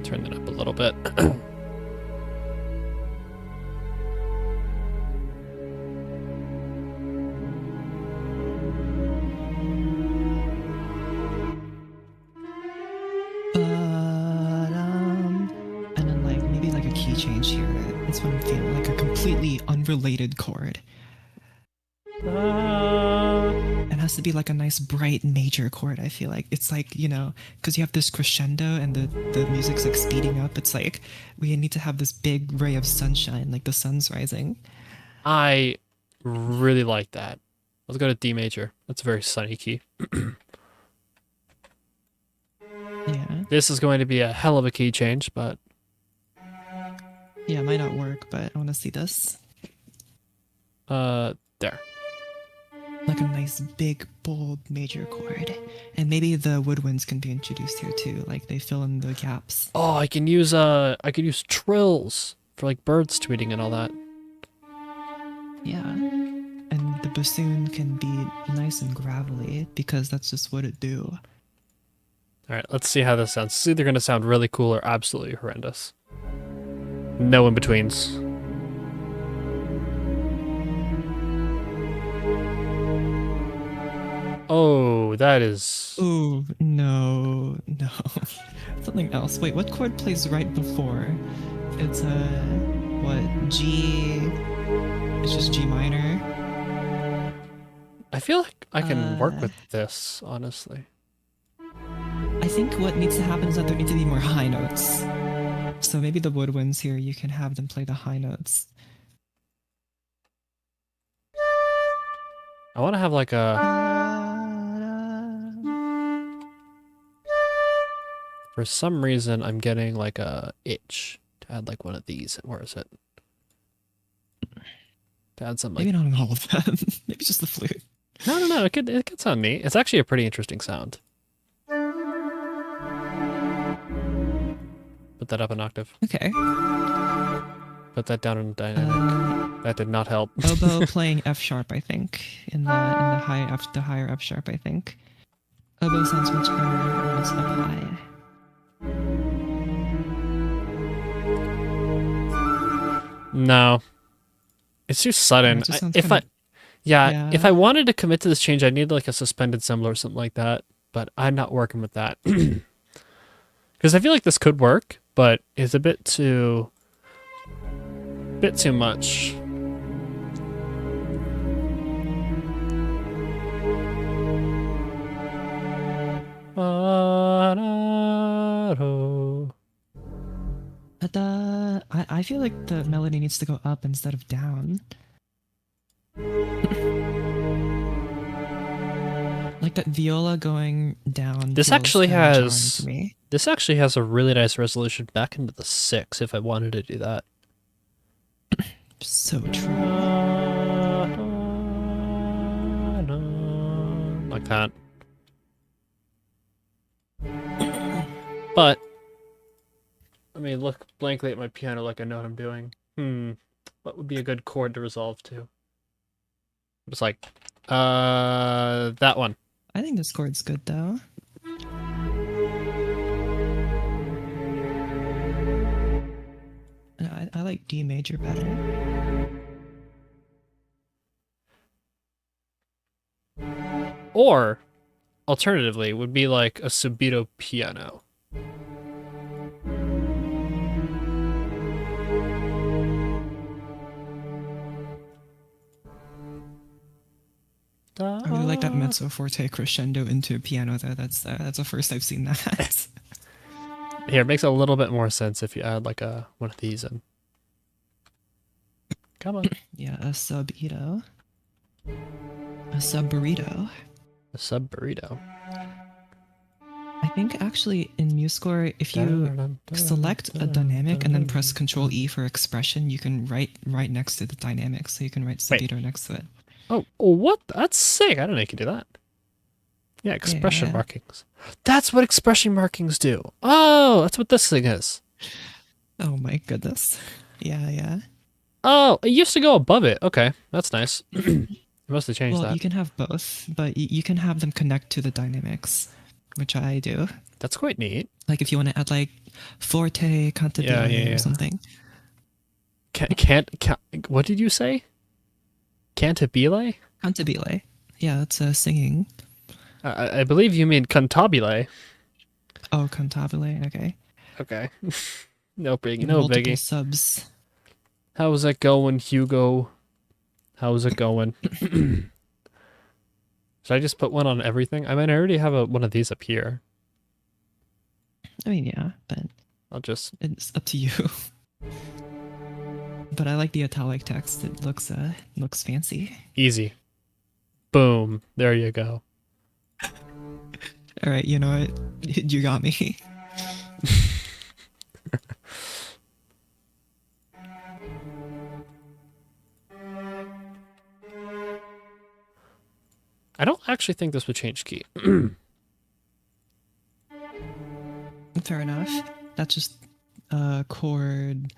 Turn that up a little bit. And then like maybe like a key change here. That's what I'm feeling, like a completely unrelated chord. It has to be like a nice bright major chord. I feel like it's like, you know, because you have this crescendo and the music's like speeding up. It's like we need to have this big ray of sunshine, like the sun's rising. I really like that. Let's go to D major. That's a very sunny key. Yeah. This is going to be a hell of a key change, but yeah, it might not work, but I want to see this. There. Like a nice big bold major chord, and maybe the woodwinds can be introduced here too, like they fill in the gaps. Oh, I could use trills for like birds tweeting and all that. Yeah, and the bassoon can be nice and gravelly because that's just what it do. All right, let's see how this sounds. It's either going to sound really cool or absolutely horrendous. No in-betweens. Oh, that is... Oh, no. Something else. Wait, what chord plays right before? It's what, G... It's just G minor? I feel like I can work with this, honestly. I think what needs to happen is that there need to be more high notes. So maybe the woodwinds here, you can have them play the high notes. I want to have like a... For some reason, I'm getting like a itch to add like one of these. Where is it? To add some like... Maybe not on all of them. Maybe just the flute. No. It could sound neat. It's actually a pretty interesting sound. Put that up an octave. Okay. Put that down in dynamic. That did not help. Oboe playing F sharp, I think, in the higher F sharp, I think. Oboe sounds much better when it's up high. No, it's too sudden. If I wanted to commit to this change, I need like a suspended cymbal or something like that. But I'm not working with that because I feel like this could work, but it's a bit too much. But I feel like the melody needs to go up instead of down. Like that viola going down. This actually has a really nice resolution back into the 6 if I wanted to do that. So true. Like that. But let me look blankly at my piano like I know what I'm doing. What would be a good chord to resolve to? It's like, that one. I think this chord's good though. I like D major better. Or, alternatively, would be like a subito piano. I really like that mezzo forte crescendo into a piano though. That's the first I've seen that. Here, it makes a little bit more sense if you add like one of these in. Come on. Yeah, a sub-ito. A sub-burrito. A sub-burrito. I think actually in MuseScore, if you select a dynamic and then press Control E for expression, you can write right next to the dynamic, so you can write sub-ito next to it. Oh, what? That's sick. I didn't know you could do that. Yeah, expression markings. That's what expression markings do. Oh, that's what this thing is. Oh my goodness. Yeah. Oh, it used to go above it. Okay, that's nice. You must have changed that. Well, you can have both, but you can have them connect to the dynamics, which I do. That's quite neat. Like if you want to add like forte, cantabile or something. What did you say? Cantabile? Cantabile. Yeah, that's singing. I believe you mean cantabile. Oh, cantabile. Okay. Okay. No biggie. Multiple subs. How's it going, Hugo? How's it going? Should I just put one on everything? I mean, I already have one of these up here. I mean, yeah, but it's up to you. But I like the italic text. It looks fancy. Easy. Boom. There you go. All right, you know what? You got me. I don't actually think this would change key. Fair enough. That's just chord.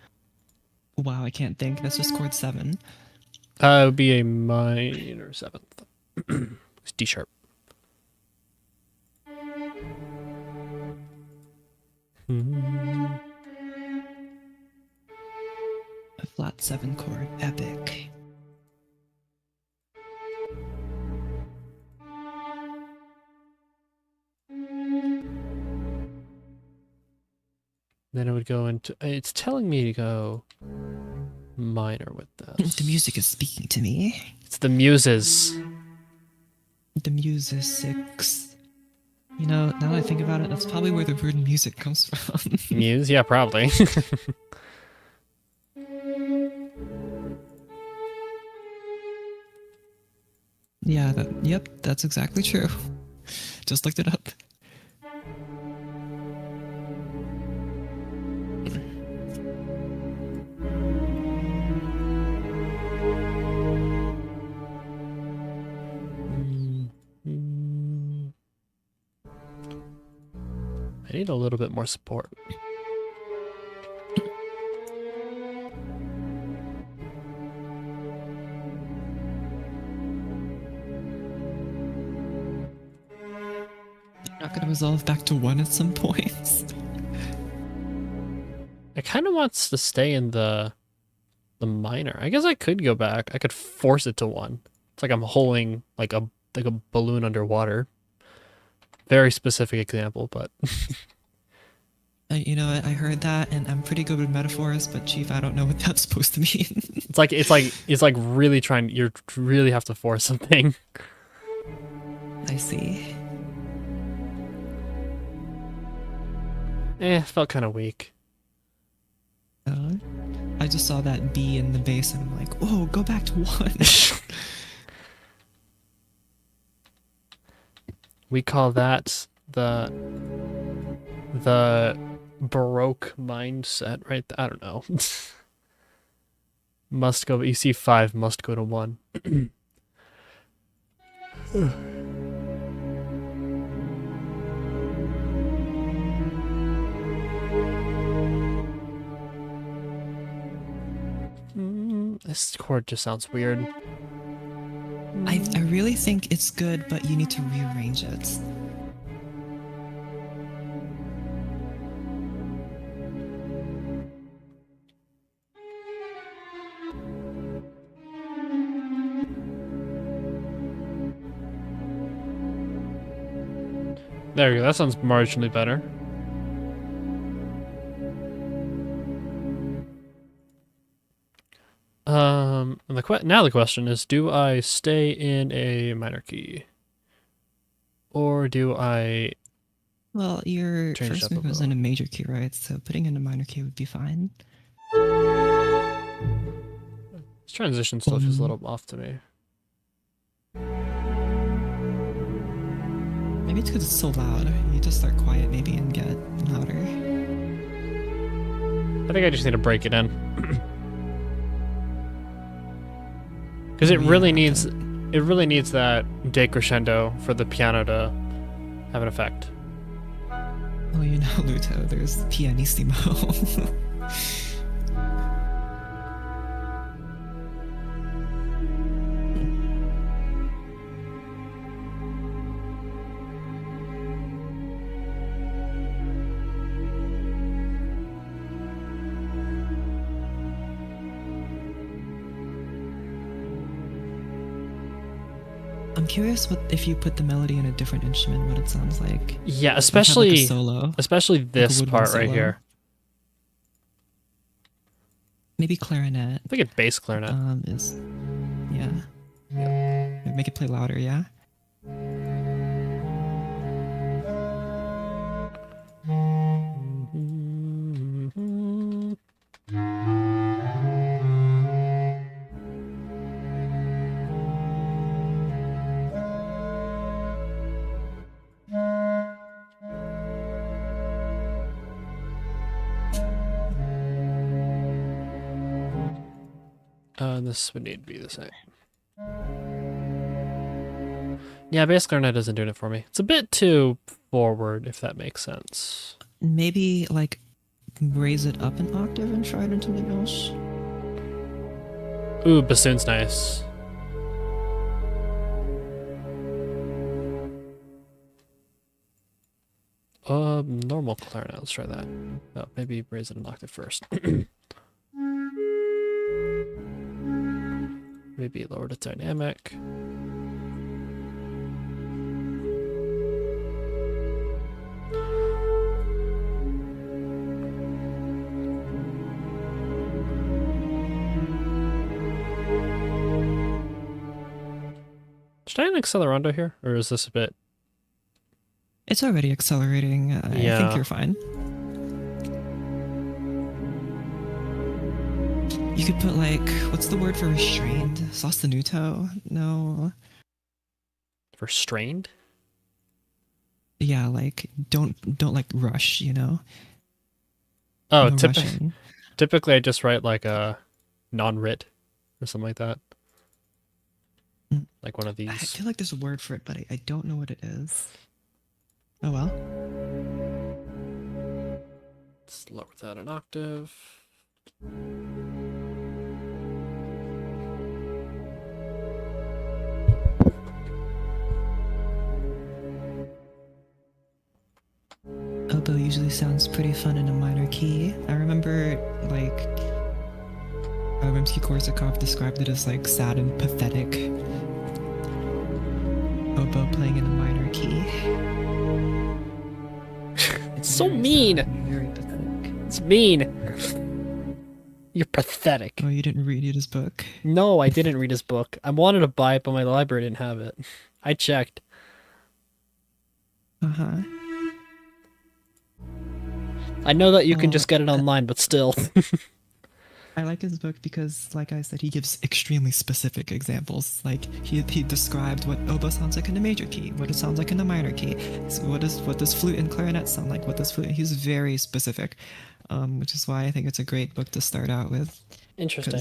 Wow, I can't think. That's just chord 7. It would be a minor 7th. It's D sharp. hot 7-chord epic. Then it would go into. It's telling me to go minor with this. The music is speaking to me. It's the muses. The Muses 6. You know, now that I think about it, that's probably where the word music comes from. Muse? Yeah, probably. Yeah, yep, that's exactly true. Just looked it up. I need a little bit more support. Not gonna resolve back to 1 at some points. It kind of wants to stay in the minor. I guess I could go back. I could force it to 1. It's like I'm holding like a balloon underwater. Very specific example, but You know, I heard that, and I'm pretty good with metaphors, but Chief, I don't know what that's supposed to mean. it's like really trying. You really have to force something. I see. Felt kind of weak. I just saw that B in the bass, and I'm like, whoa, go back to 1. We call that the Baroque mindset, right? I don't know. Must go. EC5 must go to 1. This chord just sounds weird. I really think it's good, but you need to rearrange it. There you go. That sounds marginally better. And now the question is, do I stay in a minor key? Or do I... Well, your change first up a move was little? in a major key, right? So putting in a minor key would be fine. This transition still feels a little off to me. Maybe it's because it's so loud. You just start quiet maybe and get louder. I think I just need to break it in. Because it really needs that decrescendo for the piano to have an effect. Oh, you know, Luto, there's pianissimo. I'm curious what if you put the melody in a different instrument, what it sounds like. Yeah, Like especially a solo, especially this woodwind part right solo. here. Maybe clarinet. I think it's bass clarinet. Is yeah. Make it play louder, yeah. This would need to be the same. Yeah, bass clarinet isn't doing it for me. It's a bit too forward, if that makes sense. Maybe like raise it up an octave and try it into something else. Ooh, bassoon's nice. Normal clarinet. Let's try that. Oh, maybe raise it an octave first. Maybe lower the dynamic. Should I have an accelerando here, or is this a bit? It's already accelerating. I think you're fine. You could put like, what's the word for restrained? Sostenuto? No. For strained? Yeah, like don't like rush, you know? Oh, No rushing. typically I just write like a non-writ or something like that. Like one of these. I feel like there's a word for it, but I don't know what it is. Oh well. Let's lower that an octave. Oboe usually sounds pretty fun in a minor key. I remember, like, Rimsky-Korsakov described it as, like, sad and pathetic. Oboe playing in a minor key. It's so mean! Very pathetic. It's mean! You're pathetic. Oh, you didn't read his book? No, I didn't read his book. I wanted to buy it, but my library didn't have it. I checked. Uh-huh. I know that you can just get it online, but still. I like his book because, like I said, he gives extremely specific examples. Like, he described what oboe sounds like in a major key, what it sounds like in a minor key, so what does flute and clarinet sound like, what does flute... He's very specific, which is why I think it's a great book to start out with. Interesting.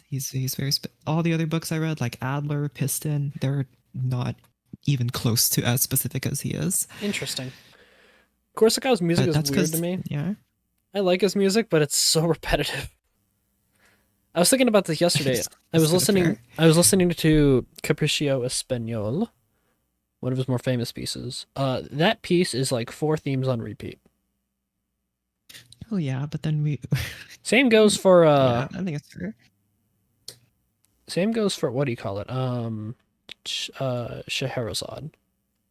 He's very... All the other books I read, like Adler, Piston, they're not even close to as specific as he is. Interesting. Korsakov's music is weird to me. Yeah. I like his music, but it's so repetitive. I was thinking about this yesterday. I was listening to Capriccio Español, one of his more famous pieces. That piece is like 4 themes on repeat. Oh yeah, but then Same goes for yeah, I think it's fair. Same goes for, what do you call it? Scheherazade.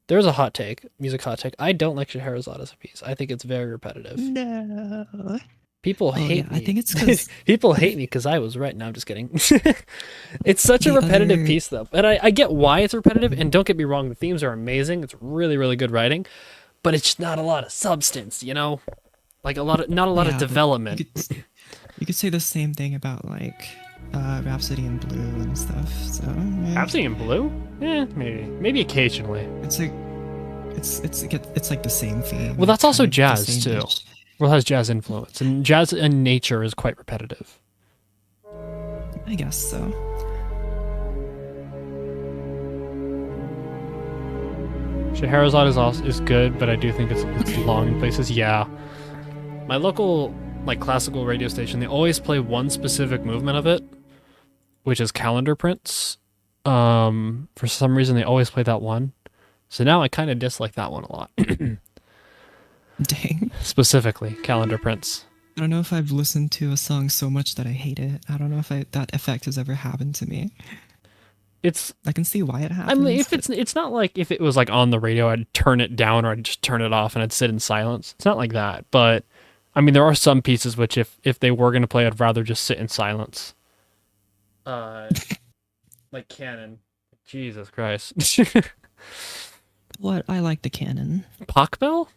There's a hot take, music hot take. I don't like Scheherazade as a piece. I think it's very repetitive. No. People hate me. I think it's because... People hate me because I was right. No, I'm just kidding. It's such a repetitive piece, though. And I get why it's repetitive, and don't get me wrong, the themes are amazing. It's really, really good writing. But it's just not a lot of substance, you know? Like, not a lot of development. You could say the same thing about, like... Rhapsody in Blue and stuff. So yeah. Rhapsody in Blue? Yeah, maybe occasionally. It's like it's like the same theme. Well, that's also jazz too. Well, it has jazz influence, and jazz in nature is quite repetitive. I guess so. Scheherazade is good, but I do think it's long in places. Yeah, my local classical radio station, they always play one specific movement of it, which is calendar prints. For some reason, they always play that one. So now I kind of dislike that one a lot. Dang. Specifically, calendar prints. I don't know if I've listened to a song so much that I hate it. I don't know if that effect has ever happened to me. I can see why it happens. I mean, if it's not like if it was like on the radio, I'd turn it down or I'd just turn it off and I'd sit in silence. It's not like that, but I mean, there are some pieces which, if they were going to play, I'd rather just sit in silence. Like Canon. Jesus Christ. What? I like the Canon. Pockbell?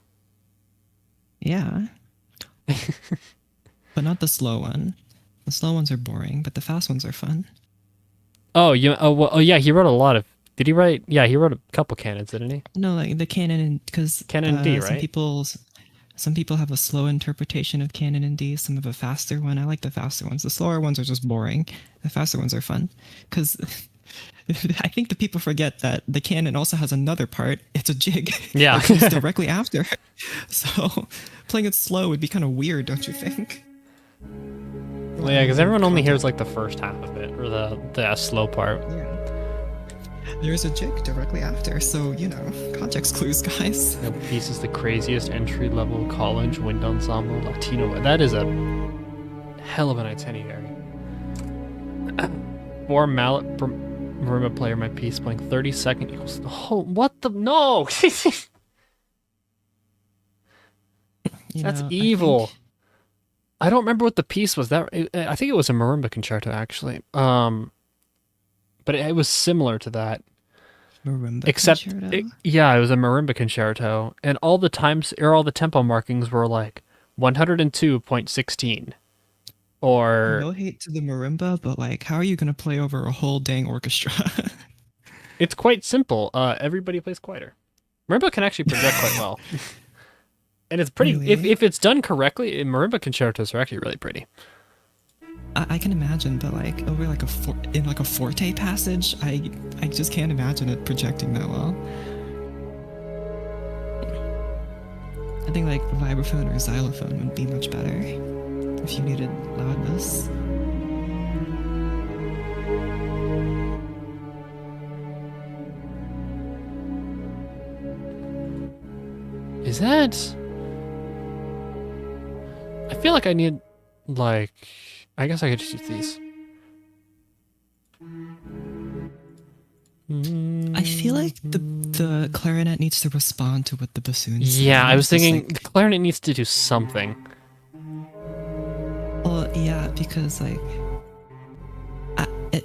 Yeah. But not the slow one. The slow ones are boring, but the fast ones are fun. Oh, yeah, he wrote a lot of... Did he write... Yeah, he wrote a couple canons, didn't he? No, like the Canon, because... Canon D, right? Some people have a slow interpretation of Canon in D, some have a faster one. I like the faster ones. The slower ones are just boring. The faster ones are fun. Because I think the people forget that the Canon also has another part. It's a jig. Yeah. It comes directly after. So playing it slow would be kind of weird, don't you think? Well, yeah, because everyone only hears like the first half of it, or the slow part. Yeah. There's a jig directly after, so, you know, context clues, guys. The piece is the craziest entry-level college wind ensemble Latino. That is a hell of an itinerary. 4 mallet per marimba player. My piece playing 30-second equals. Oh, what the no! That's evil. I don't remember what the piece was. I think it was a marimba concerto actually. But it was similar to that. Marimba Except, concerto? yeah, it was a marimba concerto, and all the times or all the tempo markings were like 102.16, or no hate to the marimba, but like, how are you gonna play over a whole dang orchestra? it's quite simple. Everybody plays quieter. Marimba can actually project quite well, and it's pretty. Really? If it's done correctly, marimba concertos are actually really pretty. I can imagine, but like over like in like a forte passage, I just can't imagine it projecting that well. I think like vibraphone or xylophone would be much better if you needed loudness. Is that? I feel like I need like. I guess I could just use these. I feel like the clarinet needs to respond to what the bassoon is saying. Yeah, I was thinking like, the clarinet needs to do something. Well, yeah, because like it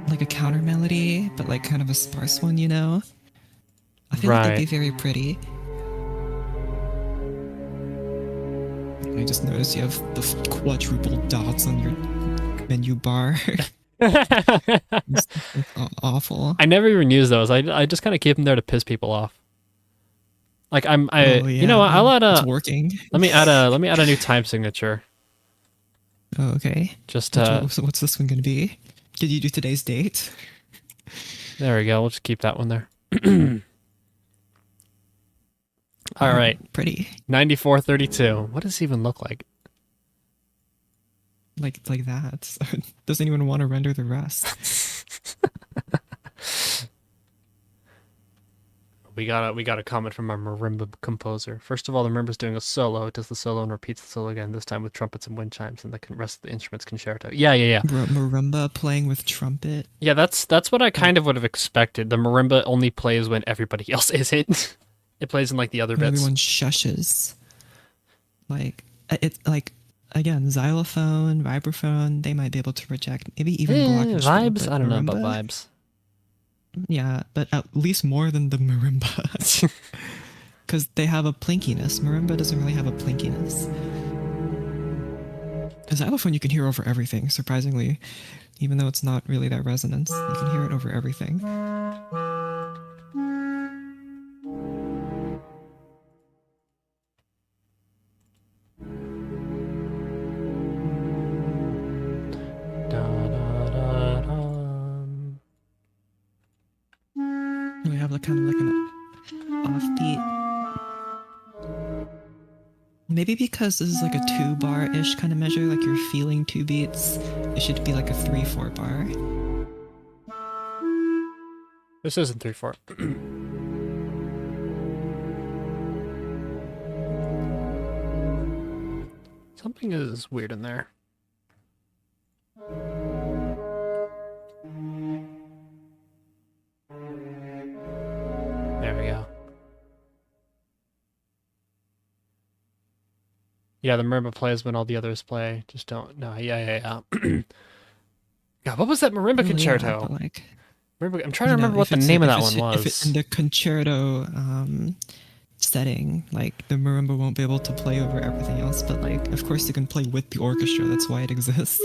like a counter melody, but like kind of a sparse one, you know. I feel like it'd be very pretty. I just noticed you have the quadruple dots on your menu bar. It's awful. I never even use those. I just kind of keep them there to piss people off. Like you know what? I'll add it's working. Let me add a new time signature. Oh, okay. Just so what's this one gonna be? Did you do today's date? There we go. We'll just keep that one there. All right. Pretty. 9432. What does this even look like? Like that. Doesn't anyone want to render the rest? We got a comment from our marimba composer. First of all, the marimba's doing a solo. It does the solo and repeats the solo again, this time with trumpets and wind chimes, and the rest of the instruments concerto. Yeah. Marimba playing with trumpet. Yeah, that's what I kind of would have expected. The marimba only plays when everybody else isn't. It plays in like the other bits. Everyone shushes. Like it's like again, xylophone, vibraphone. They might be able to project. Maybe even glockenspiel, vibes. I don't know about vibes. Yeah, but at least more than the marimba. Because they have a plinkiness. Marimba doesn't really have a plinkiness. A xylophone you can hear over everything, surprisingly. Even though it's not really that resonance, you can hear it over everything. We have like kind of like an offbeat. Maybe because this is like a 2-bar-ish kind of measure, like you're feeling 2 beats, it should be like a 3/4 bar. This isn't 3/4. Something is weird in there. There we go. Yeah, the marimba plays when all the others play. Just don't. No, yeah. God, what was that marimba concerto? Yeah, like, marimba, I'm trying to remember what the name of that one was. If it's in the concerto setting, like the marimba won't be able to play over everything else, but like, of course, you can play with the orchestra. That's why it exists.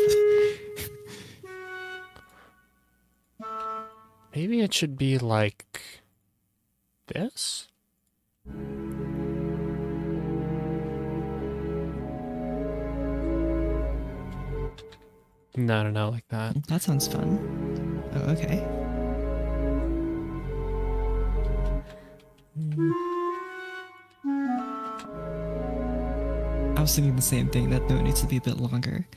Maybe it should be like this? No, like that. That sounds fun. Oh, okay. I was thinking the same thing. That note needs to be a bit longer.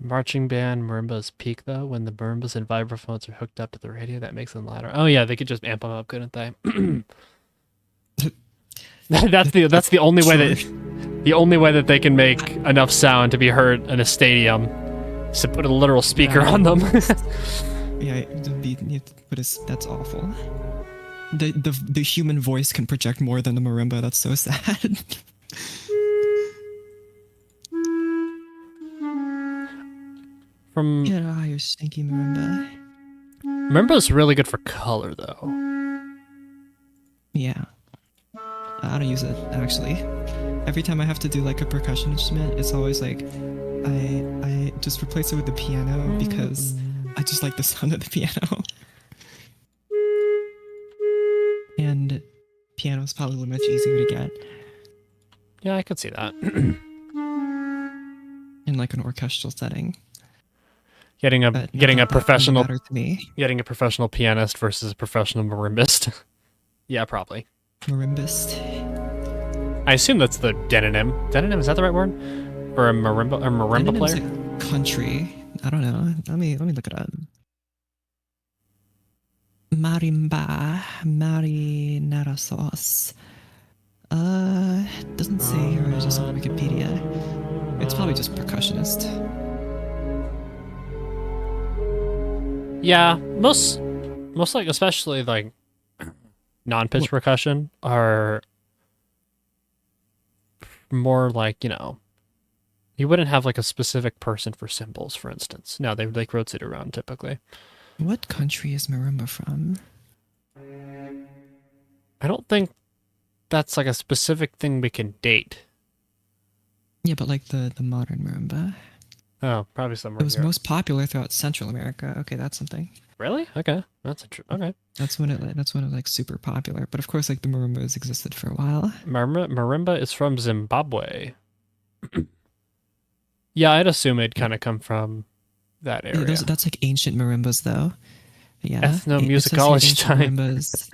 Marching band marimbas peak though when the marimbas and vibraphones are hooked up to the radio. That makes them louder. Oh yeah, they could just amp them up, couldn't they? that's the only way that The only way that they can make enough sound to be heard in a stadium is to put a literal speaker on them. Yeah, that's awful. The human voice can project more than the marimba. That's so sad. Get out of your stinky marimba. Marimba is really good for color, though. Yeah. I don't use it, actually. Every time I have to do like a percussion instrument, it's always like I just replace it with the piano because I just like the sound of the piano. And piano is probably much easier to get. Yeah, I could see that. In like an orchestral setting. Getting a professional getting a professional pianist versus a professional marimbist. Yeah, probably. Marimbist. I assume that's the demonym. Demonym, is that the right word? For a marimba player? Like country. I don't know. Let me look it up. Marimba, marinara sauce. Doesn't say here, it's just on Wikipedia. It's probably just percussionist. Yeah, most like, especially like non-pitch percussion are more like, you know, you wouldn't have like a specific person for cymbals, for instance. No, they would like rotate around typically. What country is marimba from? I don't think that's like a specific thing we can date. Yeah, but like the modern marimba. Oh, probably somewhere. It was most popular throughout Central America. Okay, that's something. Really? Okay, that's okay. That's when it like super popular. But of course, like the marimbas existed for a while. Marimba is from Zimbabwe. Yeah, I'd assume it'd kind of come from that area. Yeah, that's like ancient marimbas, though. Yeah. Ethnomusicology time. Marimbas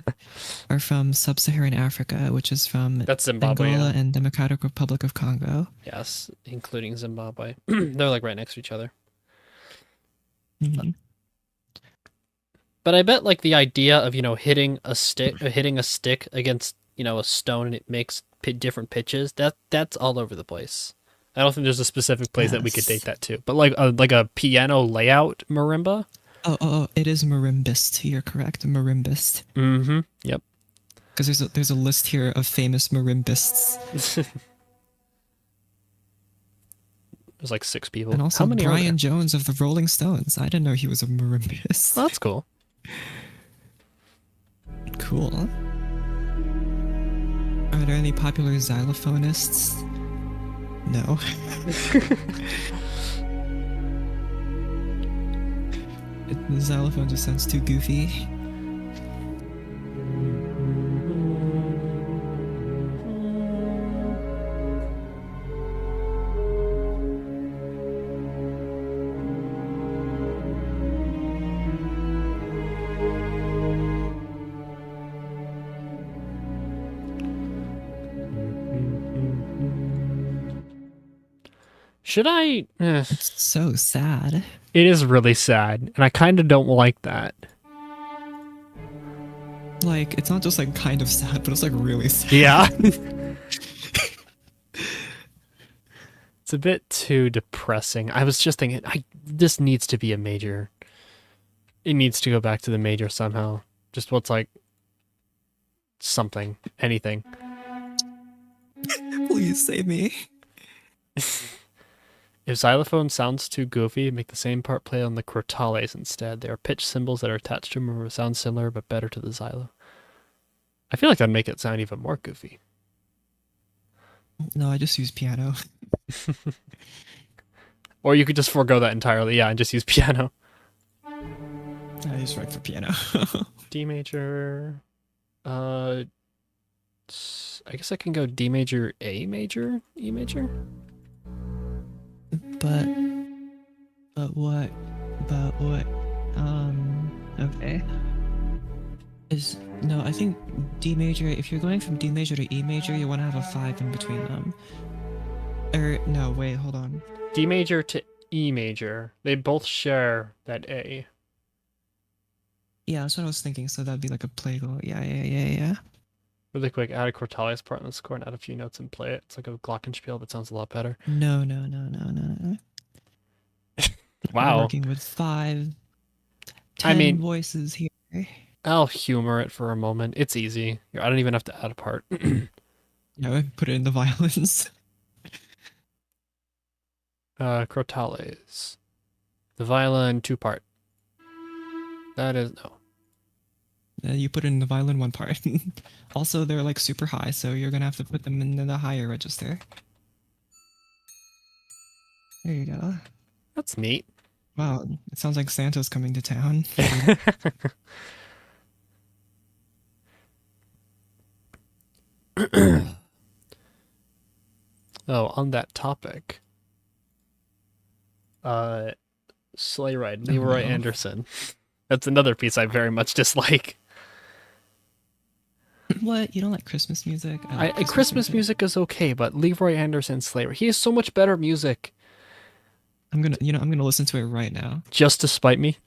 are from sub-Saharan Africa, which is from that's Zimbabwe, Angola and Democratic Republic of Congo. Yes, including Zimbabwe. They're like right next to each other. Mm-hmm. But I bet like the idea of, you know, hitting a stick against, you know, a stone and it makes different pitches, that's all over the place. I don't think there's a specific place that we could date that to. But like a piano layout marimba. Oh, it is marimbist. You're correct, a marimbist. Mm-hmm. Yep. Because there's a list here of famous marimbists. There's like 6 people. And also Brian Jones of the Rolling Stones. I didn't know he was a marimbist. Oh, that's cool. Cool. Are there any popular xylophonists? No. The xylophone just sounds too goofy. Should I? It's so sad. It is really sad, and I kind of don't like that. Like, it's not just like kind of sad, but it's like really sad. Yeah. It's a bit too depressing. I was just thinking, this needs to be a major. It needs to go back to the major somehow. Just what's like something, anything. Please save me. If xylophone sounds too goofy, make the same part play on the crotales instead. They are pitch cymbals that are attached to them or sound similar but better to the xylo. I feel like that'd make it sound even more goofy. No, I just use piano. Or you could just forego that entirely, yeah, and just use piano. I just write for piano. D major. I guess I can go D major, A major, E major. But what? Okay. No, I think D major, if you're going from D major to E major, you want to have a 5 in between them. No, wait, hold on. D major to E major. They both share that A. Yeah, that's what I was thinking. So that'd be like a plagal. Yeah. Really quick, add a Cortales part in the score and add a few notes and play it. It's like a glockenspiel, but sounds a lot better. No. We're Wow. working with 10 voices here. I'll humor it for a moment. It's easy. I don't even have to add a part. Yeah, put it in the violins. Crotales. The violin 2-part. That is no. You put it in the violin 1 part. Also, they're like super high, so you're gonna have to put them in the higher register. There you go. That's neat. Wow, it sounds like Santa's coming to town. Oh, on that topic. Sleigh Ride, Leroy Anderson. That's another piece I very much dislike. What? You don't like Christmas music? I like Christmas music is okay, but Leroy Anderson Sleigh Ride, he has so much better music. I'm gonna listen to it right now. Just to spite me.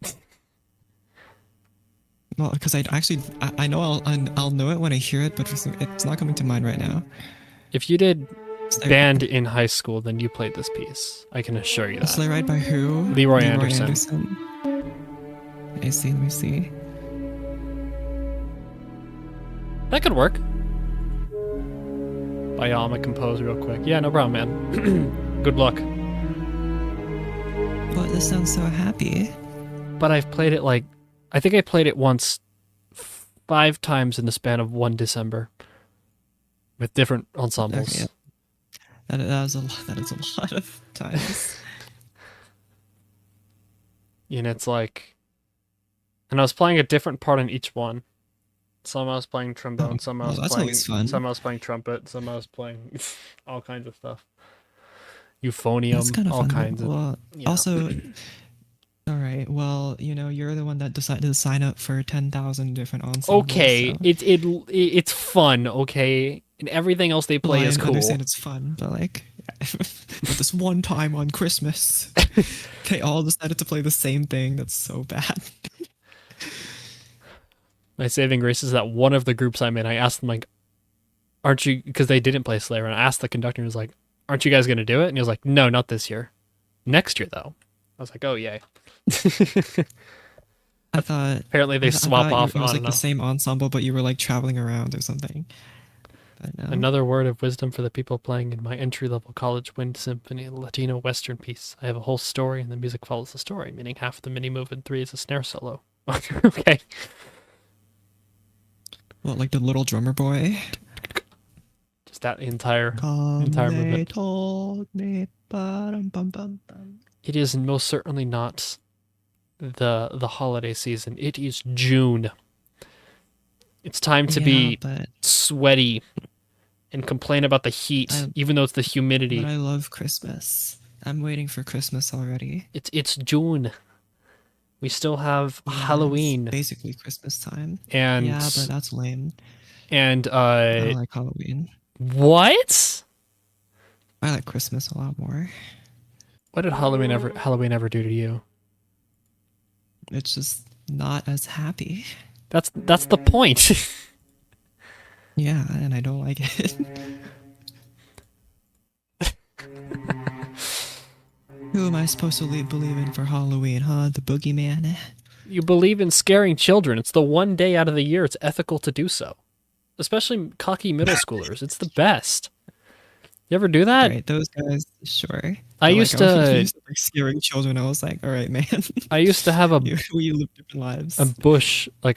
Well, because I know I'll know it when I hear it, but it's not coming to mind right now. If you did band in high school, then you played this piece. I can assure you that. Sleigh Ride by who? Leroy Anderson. I see. Let me see. That could work. I'm gonna compose real quick. Yeah, no problem, man. Good luck. But this sounds so happy. But I've played it I think I played it once 5 times in the span of one December. With different ensembles. Okay, yeah. That is a lot of times. And it's like... And I was playing a different part in each one. Some I was playing trombone, some I was playing trumpet, some I was playing all kinds of stuff. Euphonium, all kinds of... Yeah. Also, all right, well, you're the one that decided to sign up for 10,000 different ensembles. Okay, so. It's fun, okay? And everything else they play is cool. I understand it's fun, but but this one time on Christmas, they all decided to play the same thing. That's so bad. My saving grace is that one of the groups I'm in, I asked them, aren't you, because they didn't play Slayer, and I asked the conductor, and he was like, aren't you guys going to do it? And he was like, no, not this year. Next year, though. I was like, oh, yay. I thought... Apparently they swap off. It was the same ensemble, but you were traveling around or something. But no. Another word of wisdom for the people playing in my entry-level college wind symphony, Latino Western piece. I have a whole story, and the music follows the story, meaning half the mini move in 3 is a snare solo. Okay. What, like the little drummer boy? Just that entire movement. Told me, It is most certainly not the holiday season. It is June. It's time to be sweaty and complain about the heat, even though it's the humidity. But I love Christmas. I'm waiting for Christmas already. It's June. We still have Halloween. It's basically Christmas time. And yeah, but that's lame. And I don't like Halloween. What? I like Christmas a lot more. What did Halloween ever do to you? It's just not as happy. That's the point. Yeah, and I don't like it. Who am I supposed to believe in for Halloween, huh? The boogeyman? You believe in scaring children. It's the one day out of the year it's ethical to do so. Especially cocky middle schoolers. It's the best. You ever do that? Right, those guys, sure. I used to scaring children. I was like, all right, man. I used to have you live different lives. A bush on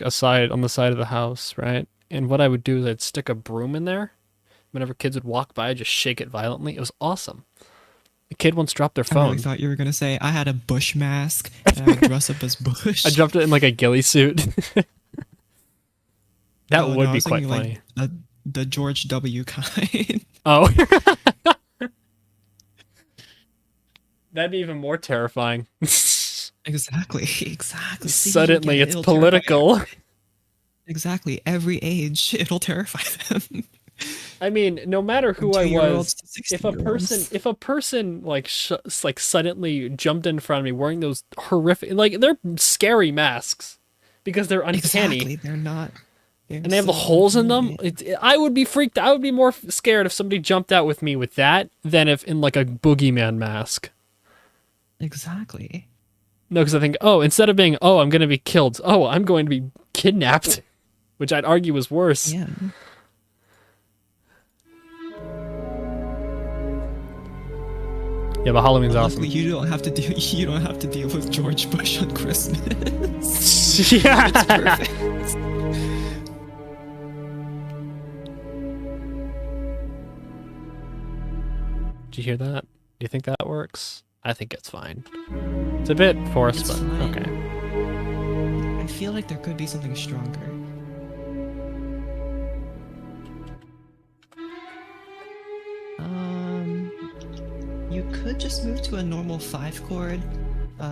the side of the house, right? And what I would do is I'd stick a broom in there. Whenever kids would walk by, I'd just shake it violently. It was awesome. A kid once dropped their phone. I really thought you were going to say, I had a bush mask, and I would dress up as Bush. I dropped it in like a ghillie suit. That would be quite funny. Like the George W. kind. Oh. That'd be even more terrifying. Exactly. Suddenly it's political. Exactly. Every age, it'll terrify them. I mean, no matter who I was, if a person like suddenly jumped in front of me wearing those horrific, they're scary masks because they're uncanny. Exactly, they're not. And they have the holes in them. I would be freaked. I would be more scared if somebody jumped out with me with that than if in like a boogeyman mask. Exactly. No, because I think, oh, instead of being, oh, I'm going to be killed, oh, I'm going to be kidnapped, which I'd argue was worse. Yeah. Yeah, but Halloween's awesome. You don't have to deal with George Bush on Christmas. Yeah. It's perfect. Did you hear that? Do you think that works? I think it's fine. It's a bit forced, but fine. okay. I feel like there could be something stronger. You could just move to a normal 5 chord,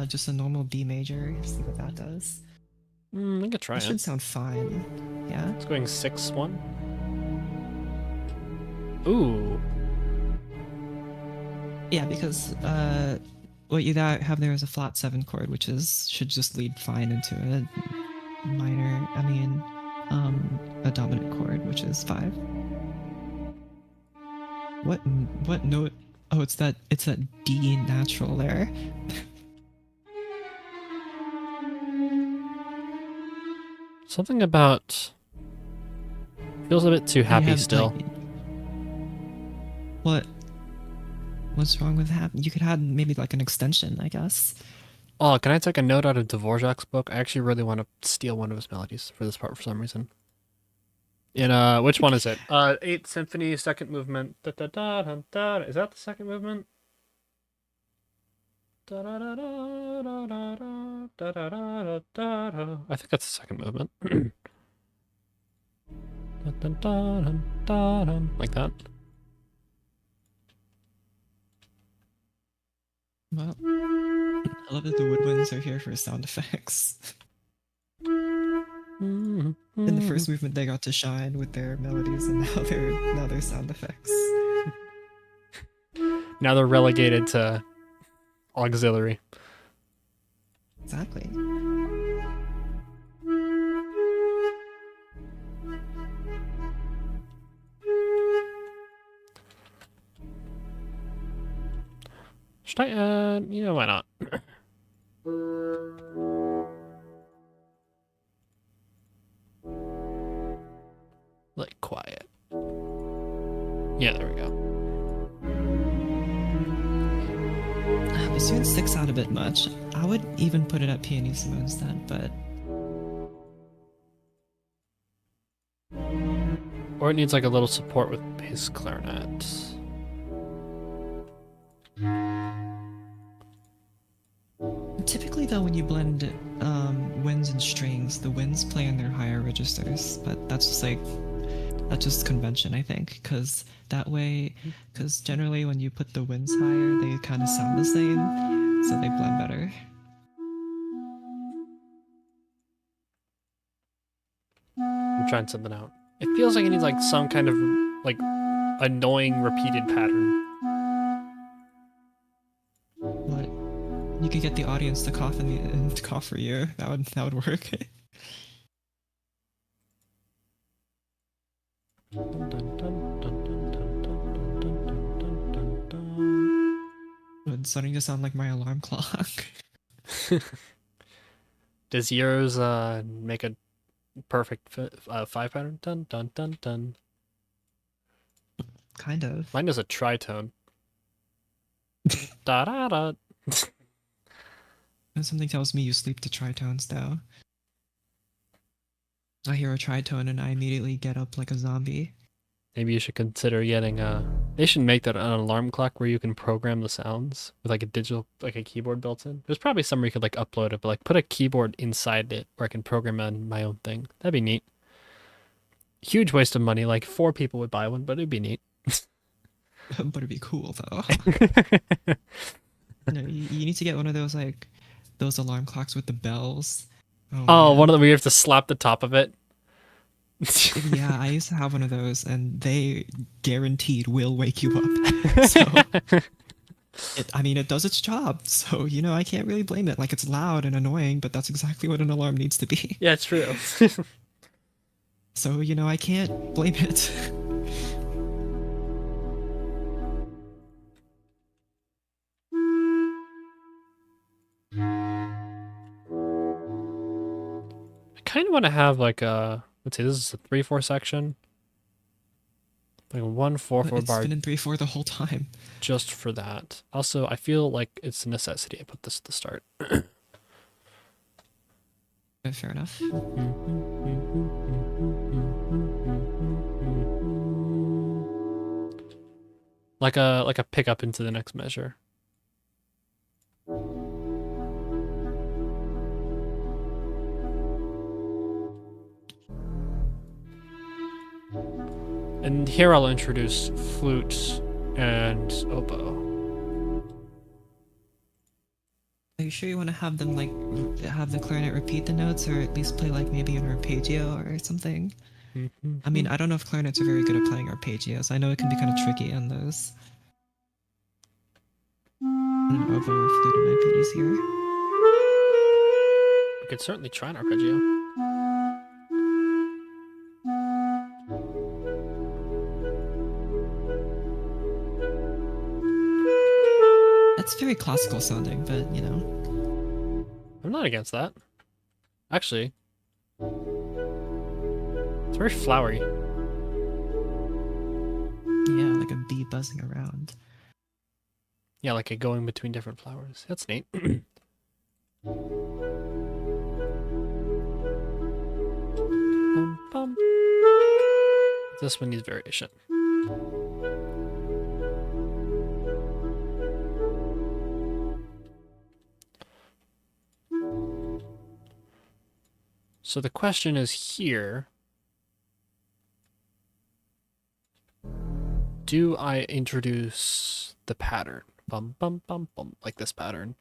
just a normal B major. See what that does. I could try That it. should sound fine. Yeah. It's going 6-1. Ooh. Yeah, because what you have there is a flat 7 chord, which should just lead fine into a minor. A dominant chord, which is 5. What note? Oh, it's that D natural there. Something about feels a bit too happy still. What's wrong with happy? You could have maybe like an extension, I guess. Oh, can I take a note out of Dvorak's book? I actually really want to steal one of his melodies for this part for some reason. In which one is it? 8th Symphony, 2nd movement. Da, da, da, da, da. Is that the 2nd movement? Da, da, da, da, da, da, da, da, da, da, da. I think that's the 2nd movement. Da, da, da, da, da, da. Like that. Well, I love that the woodwinds are here for sound effects. In the first movement, they got to shine with their melodies, and now they're sound effects. Now they're relegated to auxiliary. Exactly. Should I, yeah, why not? Like quiet. Yeah, there we go. Bassoon sticks out a bit much. I would even put it at pianissimo instead, but... Or it needs like a little support with bass clarinet. Typically though, when you blend winds and strings, the winds play in their higher registers, but that's just convention, I think, because generally when you put the winds higher, they kind of sound the same, so they blend better. I'm trying something out. It feels like it needs like some kind of like annoying repeated pattern. What? You could get the audience to cough and cough for you. That would work. It's starting to sound like my alarm clock. Does yours make a perfect 5 pattern? Dun dun dun dun. Kind of. Mine does a tritone. Da da da. And something tells me you sleep to tritones now. I hear a tritone and I immediately get up like a zombie. Maybe you should consider getting they should make that an alarm clock where you can program the sounds with like a digital, like a keyboard built in. There's probably somewhere you could like upload it, but like put a keyboard inside it where I can program on my own thing. That'd be neat. Huge waste of money, like 4 people would buy one, but it'd be neat. But it'd be cool though. No, you need to get one of those like those alarm clocks with the bells. Oh, one of them where you have to slap the top of it. Yeah, I used to have one of those, and they guaranteed will wake you up. So, it does its job. So, I can't really blame it. Like, it's loud and annoying, but that's exactly what an alarm needs to be. Yeah, it's true. So, you know, I can't blame it. I kind of want to have like a, let's see, this is a 3/4 section. Like a 1/4/4 bar. It's been in 3/4 the whole time. Just for that. Also, I feel like it's a necessity. I put this at the start. Fair enough. Like a pickup into the next measure. And here I'll introduce flute and oboe. Are you sure you want to have them like have the clarinet repeat the notes, or at least play like maybe an arpeggio or something? I mean, I don't know if clarinets are very good at playing arpeggios. I know it can be kind of tricky on those. An oboe or flute might be easier. We could certainly try an arpeggio. That's very classical sounding, but you know. I'm not against that. Actually, it's very flowery. Yeah, like a bee buzzing around. Yeah, like a going between different flowers. That's neat. Bum, bum. This one needs variation. So the question is here, do I introduce the pattern? Bum, bum, bum, bum, like this pattern.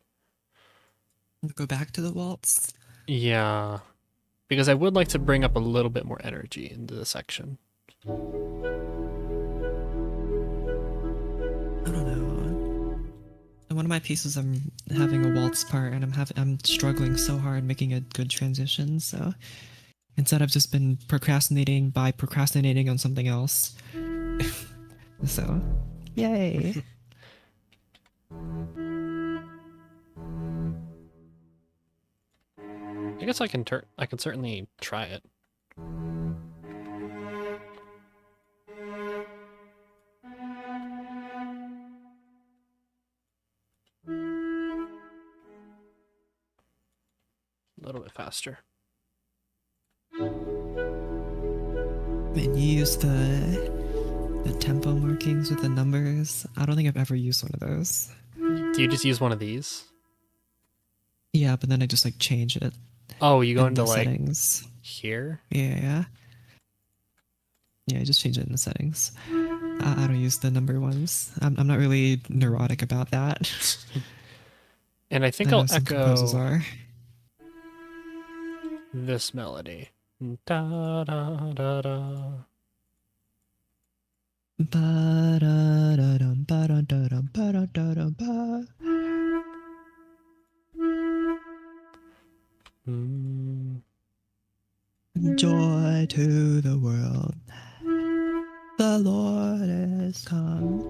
Go back to the waltz. Yeah, because I would like to bring up a little bit more energy into the section. I don't know. In one of my pieces, I'm having a waltz part, and I'm struggling so hard making a good transition. So instead, I've just been procrastinating by procrastinating on something else. So, yay! I guess I can certainly try it. A little bit faster. And you use the tempo markings with the numbers. I don't think I've ever used one of those. Do you just use one of these? Yeah, but then I just like change it. Oh, you go into the like settings. here? Yeah. Yeah, I just change it in the settings. I don't use the number ones. I'm not really neurotic about that. And I think I know I'll some composers echo are. this melody. Da da da da. Ba-da-da-dum, ba-da-da-dum, ba-da-da-dum, ba. Joy to the world, the Lord is come.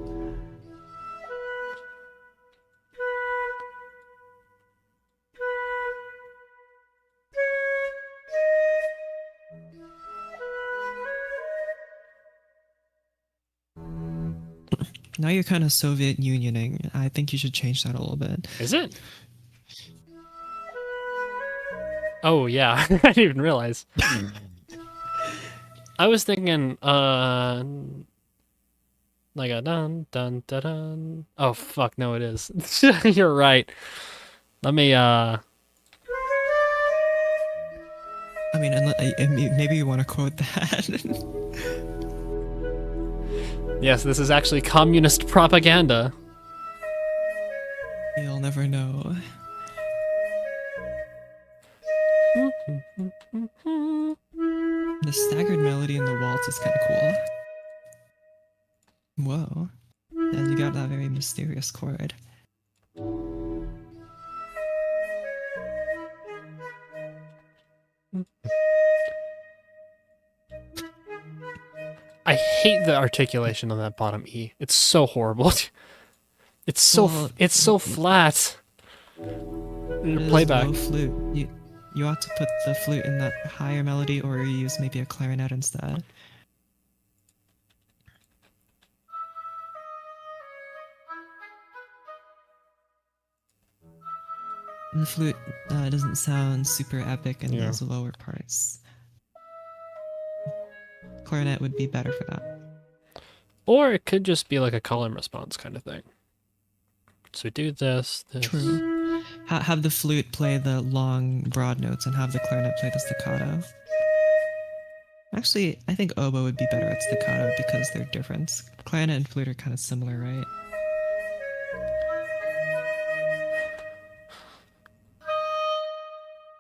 Now you're kind of Soviet Unioning. I think you should change that a little bit. Is it? Oh yeah, I didn't even realize. I was thinking, like a dun dun dun dun. Oh fuck, no, it is. You're right. Let me I mean, maybe you want to quote that. Yes, this is actually communist propaganda. You'll never know. The staggered melody in the waltz is kind of cool. Whoa. And you got that very mysterious chord. I hate the articulation on that bottom E. It's so horrible. It's so flat. Playback. Low flute. You ought to put the flute in that higher melody, or use maybe a clarinet instead. And the flute doesn't sound super epic in those lower parts. Clarinet would be better for that. Or it could just be like a call and response kind of thing. So we do this. True. Have the flute play the long, broad notes and have the clarinet play the staccato. Actually, I think oboe would be better at staccato because they're different. Clarinet and flute are kind of similar, right?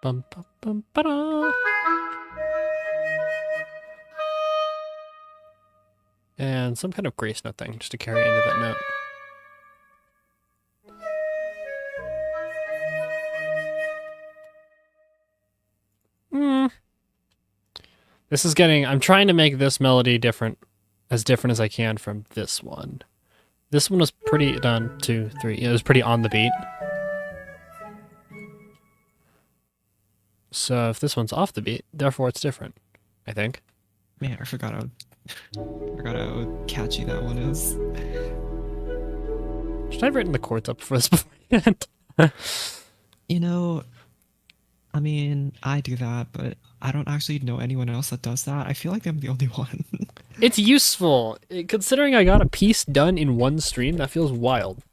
Bum, bum, bum, ba-da. And some kind of grace note thing just to carry into that note. This is getting... I'm trying to make this melody different as I can from this one. This one was pretty done, 2, 3. It was pretty on the beat. So if this one's off the beat, therefore it's different, I think. Man, I forgot how catchy that one is. Should I have written the chords up for this beforehand? You know, I mean, I do that, but I don't actually know anyone else that does that. I feel like I'm the only one. It's useful. Considering I got a piece done in one stream, that feels wild.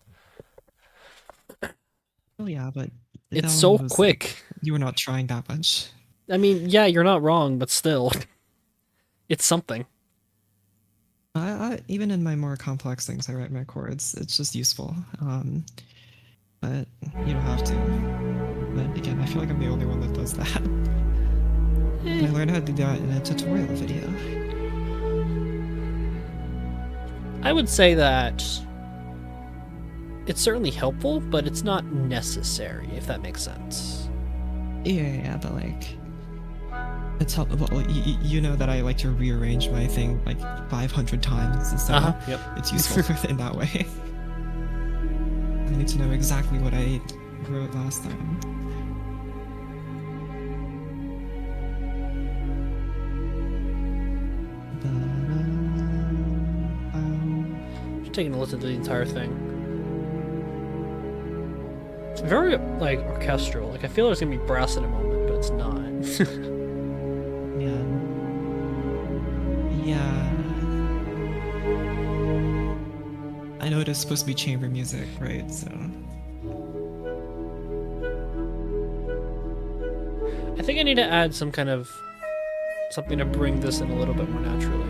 Oh yeah, but... It's so quick. Like, you were not trying that much. I mean, yeah, you're not wrong, but still. It's something. Even in my more complex things, I write my chords. It's just useful. But you don't have to. But again, I feel like I'm the only one that does that. And I learned how to do that in a tutorial video. I would say that it's certainly helpful, but it's not necessary, if that makes sense. Yeah, but like, it's helpful. You know that I like to rearrange my thing like 500 times, so yep. It's useful in that way. I need to know exactly what I wrote last time. Just taking a listen to the entire thing. It's very, like, orchestral. Like, I feel there's gonna be brass in a moment, but it's not. Yeah. I know it is supposed to be chamber music, right? So. I think I need to add some kind of something to bring this in a little bit more naturally.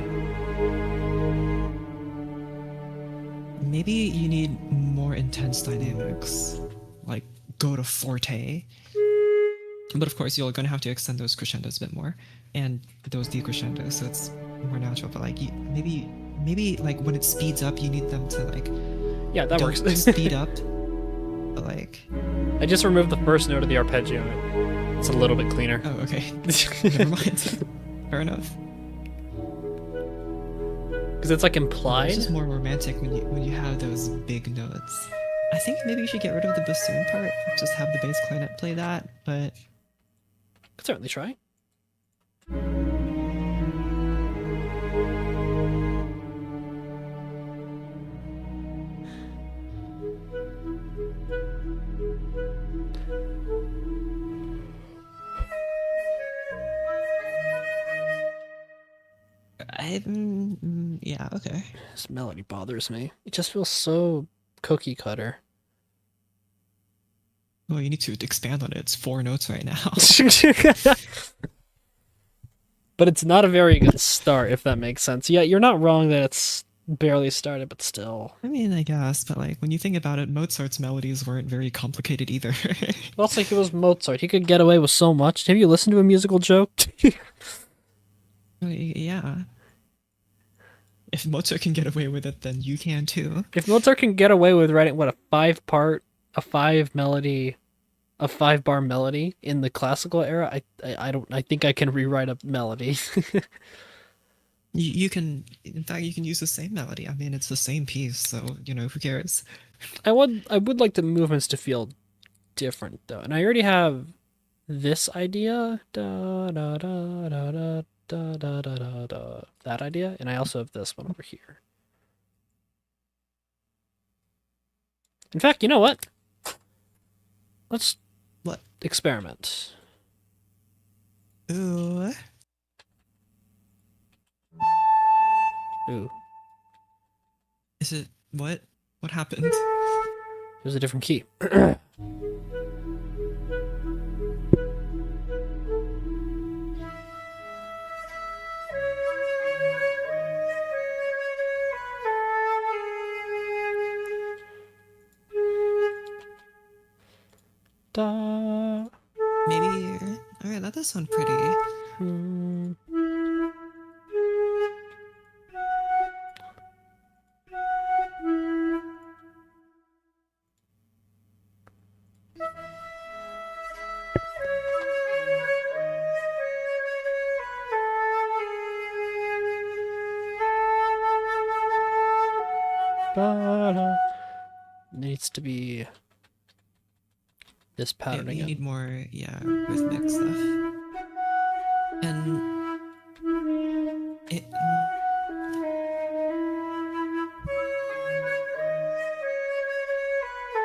Maybe you need more intense dynamics. Like, go to forte. But of course, you're going to have to extend those crescendos a bit more. And those decrescendos, so it's more natural. But like, maybe like when it speeds up, you need them to like... Yeah, that works. Speed up. But like... I just removed the first note of the arpeggio. It's a little bit cleaner. Oh, okay. Never mind. Fair enough. Because it's like implied. It's just more romantic when you have those big notes. I think maybe you should get rid of the bassoon part. Just have the bass clarinet play that, but... Could certainly try. Yeah, okay. This melody bothers me. It just feels so cookie cutter. Well, you need to expand on it. It's 4 notes right now. But it's not a very good start, if that makes sense. Yeah, you're not wrong that it's barely started, but still. I mean, I guess, but like, when you think about it, Mozart's melodies weren't very complicated either. Well, it's like it was Mozart. He could get away with so much. Have you listened to a musical joke? Yeah. If Mozart can get away with it, then you can too. If Mozart can get away with writing, what, a 5-bar melody in the classical era, I think I can rewrite a melody. You can, in fact, you can use the same melody. I mean, it's the same piece, so you know, who cares? I would like the movements to feel different though, and I already have this idea, da da da da da da da da da da, that idea, and I also have this one over here. In fact, you know what? Let's experiment. Ooh. Ooh. Is it what? What happened? It was a different key. Da. Maybe. All right, that does sound pretty. Needs to be this pattern Yeah, you again. need more, yeah, rhythmic stuff. And it.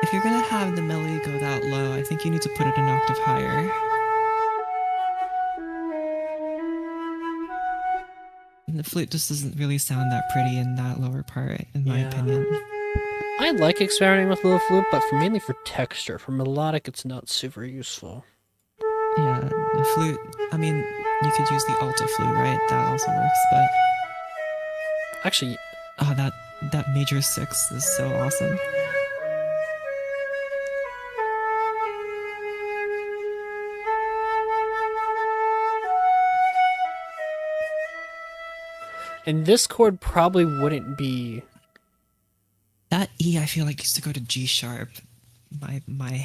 If you're gonna have the melody go that low, I think you need to put it an octave higher. And the flute just doesn't really sound that pretty in that lower part, in my opinion. I like experimenting with little flute, but mainly for texture. For melodic, it's not super useful. Yeah, the flute, I mean, you could use the alto flute, right? That also works, but... Actually... Oh, that major 6 is so awesome. And this chord probably wouldn't be... That E, I feel like, used to go to G sharp. My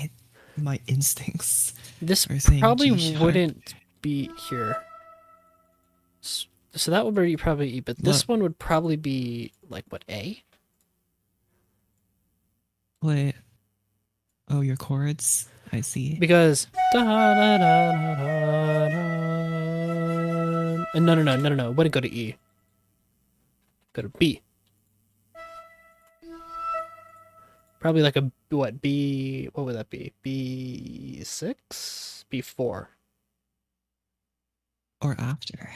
instincts. This probably wouldn't be here. So that would be probably E, but this one would probably be, like, what, A? Wait. Oh, your chords? I see. Because... No. Wouldn't go to E. Go to B. Probably like a, what, B... What would that be? B6? B4. Or after.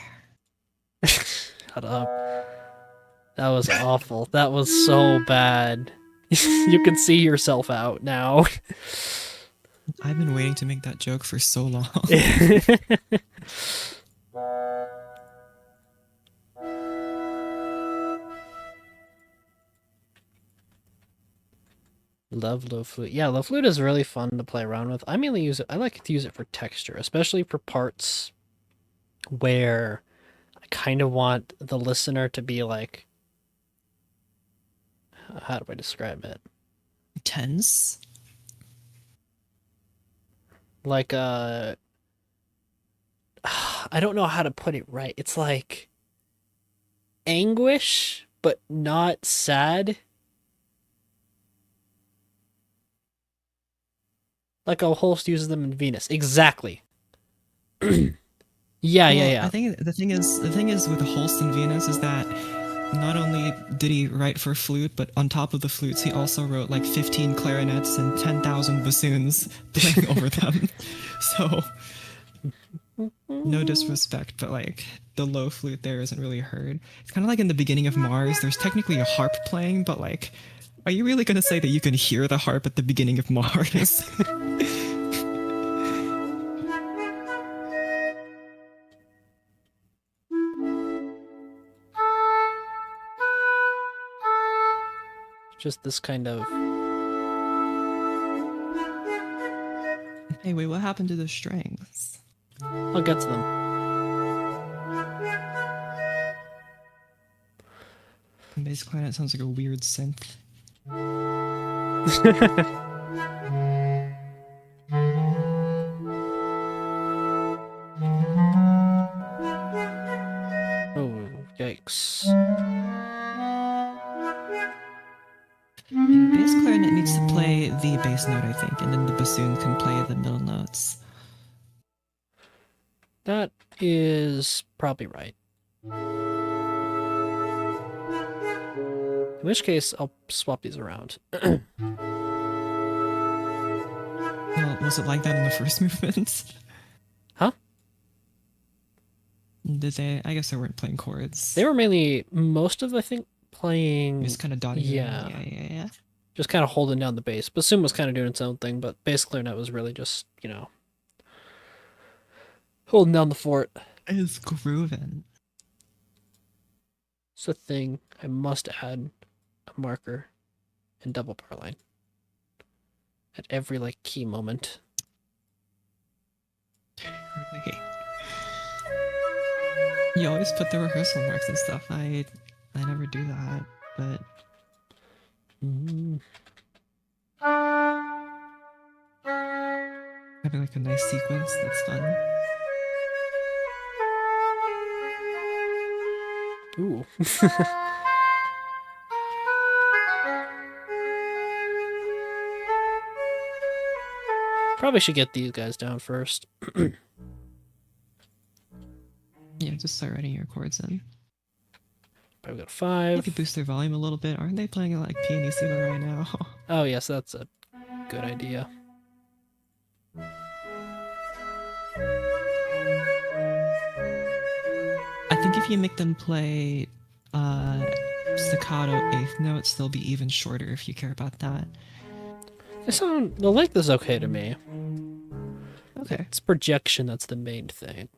Shut up. That was awful. That was so bad. You can see yourself out now. I've been waiting to make that joke for so long. Love low flute. Yeah, low flute is really fun to play around with. I mainly use it. I like to use it for texture, especially for parts where I kind of want the listener to be like, how do I describe it? Tense? Like, I don't know how to put it right. It's like anguish, but not sad. Like a Holst uses them in Venus. Exactly. Yeah. I think the thing is with Holst and Venus is that not only did he write for flute, but on top of the flutes, he also wrote like 15 clarinets and 10,000 bassoons playing over them. So, no disrespect, but like the low flute there isn't really heard. It's kind of like in the beginning of Mars. There's technically a harp playing, but like, are you really gonna say that you can hear the harp at the beginning of Mars? Just this kind of... Hey, wait, what happened to the strings? I'll get to them. Bass clarinet sounds like a weird synth. Oh, yikes. bass clarinet needs to play the bass note, I think, and then the bassoon can play the middle notes. That is probably right. In which case, I'll swap these around. Well, was it like that in the first movement? Huh? Did they? I guess they weren't playing chords. They were mainly, most of, I think, playing... Just kind of dotting yeah. Yeah. Just kind of holding down the bass. Bassoon was kind of doing its own thing, but bass clarinet was really just, you know, holding down the fort. It's grooving. It's the thing. I must add a marker and double bar line at every, like, key moment. Okay. You always put the rehearsal marks and stuff. I never do that, but... Having like a nice sequence, that's fun. Ooh. Probably should get these guys down first. Yeah, just start writing your chords in. Probably got a 5. Maybe boost their volume a little bit. Aren't they playing like pianissimo right now? Oh yes, that's a good idea. I think if you make them play staccato eighth notes, they'll be even shorter if you care about that. The length is okay to me. Okay. It's projection that's the main thing.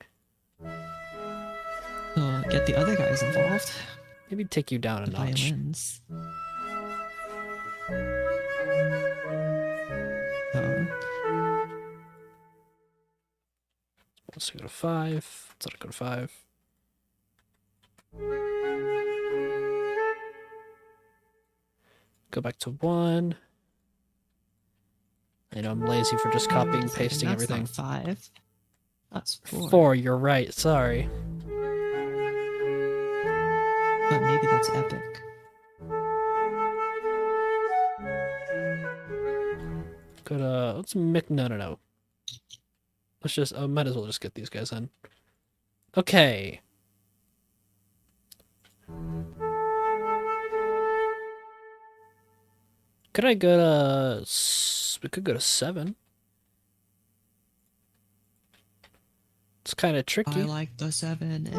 So get the other guys involved. Maybe take you down a The notch. violins. Let's go to 5. Let's go to 5. Go back to 1. I know I'm lazy for just copying and pasting that's everything. Not 5. That's 4. 4, you're right. Sorry. But maybe that's epic. Go to, let's make, no. Let's just, might as well just get these guys in. Okay. Could I go to, we could go to 7. It's kind of tricky. I like the 7.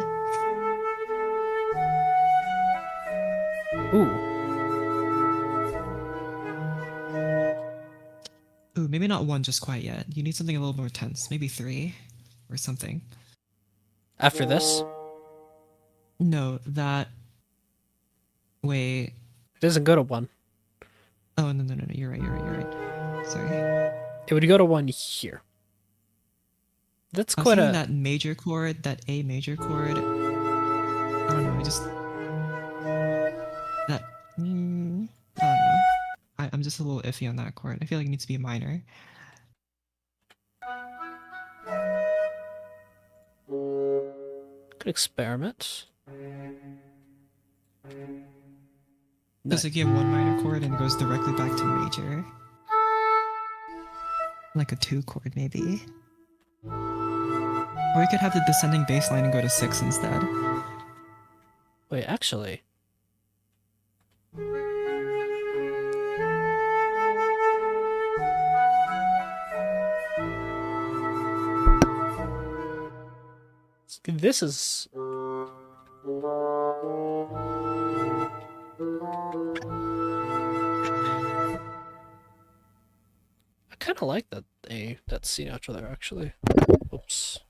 Ooh, maybe not 1 just quite yet. You need something a little more tense. Maybe 3 or something. After this? No, that... Wait. It doesn't go to 1. Oh, no. You're right. Sorry. It would go to 1 here. That's quite a... that major chord, that A major chord. I don't know, that... I don't know. I'm just a little iffy on that chord. I feel like it needs to be minor. Could experiment. It's like you have 1 minor chord and it goes directly back to major. Like a 2 chord, maybe. Or you could have the descending bass line and go to 6 instead. Wait, actually... This is... I kind of like that that C natural there, actually. Oops.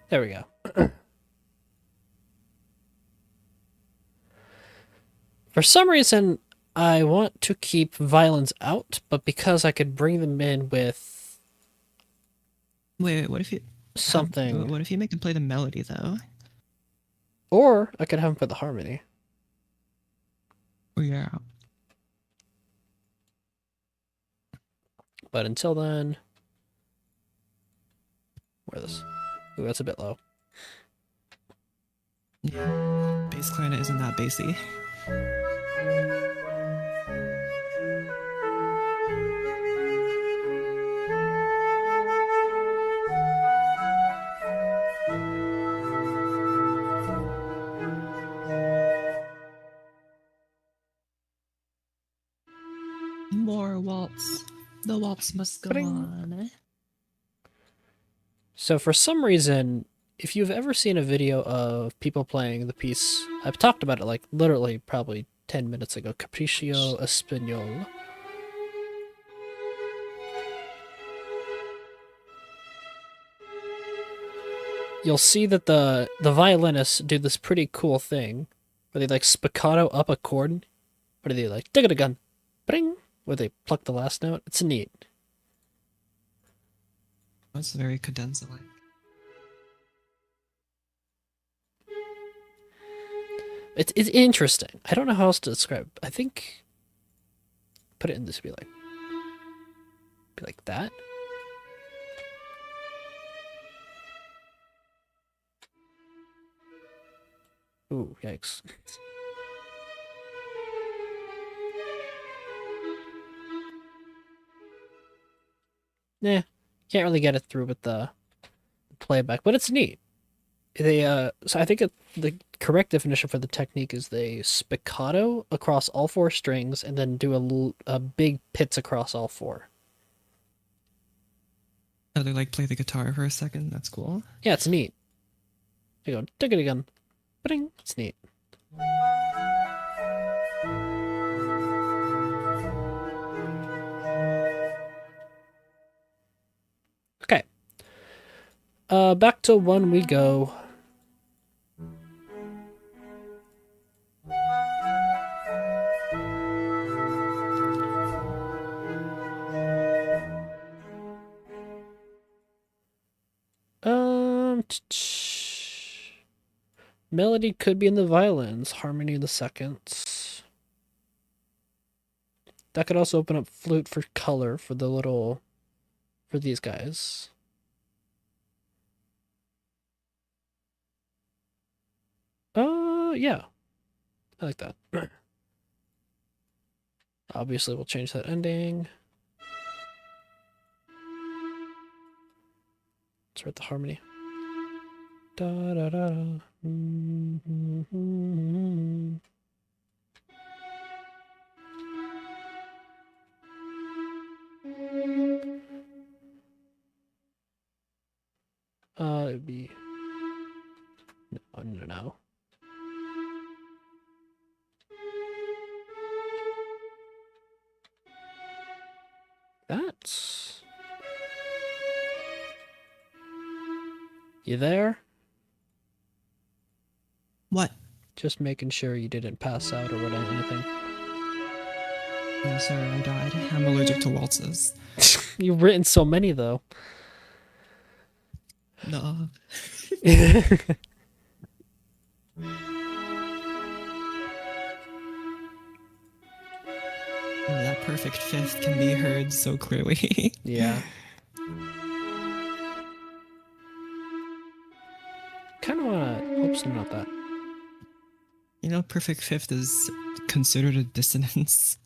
There we go. For some reason, I want to keep violins out, but because I could bring them in with... Wait, what if you... something... What if you make them play the melody, though? Or I could have them play the harmony. Oh, yeah. But until then, where this? Ooh, that's a bit low. Yeah, bass clarinet isn't that bassy. More waltz. The waltz must go on. So for some reason, if you've ever seen a video of people playing the piece, I've talked about it like literally probably 10 minutes ago, Capriccio Espagnol. You'll see that the violinists do this pretty cool thing where they like spiccato up a chord, where they like dig it a gun, bring, where they pluck the last note. It's neat. That's very cadenza-like. It's interesting. I don't know how else to describe. I think put it in this be like that. Ooh, yikes. Nah, can't really get it through with the playback, but it's neat. They so I think the correct definition for the technique is they spiccato across all four strings and then do a big pitch across all four. Oh, they like play the guitar for a second. That's cool. Yeah, it's neat. They go dig it again, bing. It's neat. Okay. Back to one we go. Melody could be in the violins, harmony in the seconds. That could also open up flute for color for these guys. Yeah. I like that. Obviously, we'll change that ending. Let's write the harmony. Da da da da. It'd be no. That's you there? What? Just making sure you didn't pass out or anything. Yeah, sorry, I died. I'm allergic to waltzes. You've written so many though. No. That perfect fifth can be heard so clearly. Yeah. Kind of want to hope so not that. You know, perfect fifth is considered a dissonance.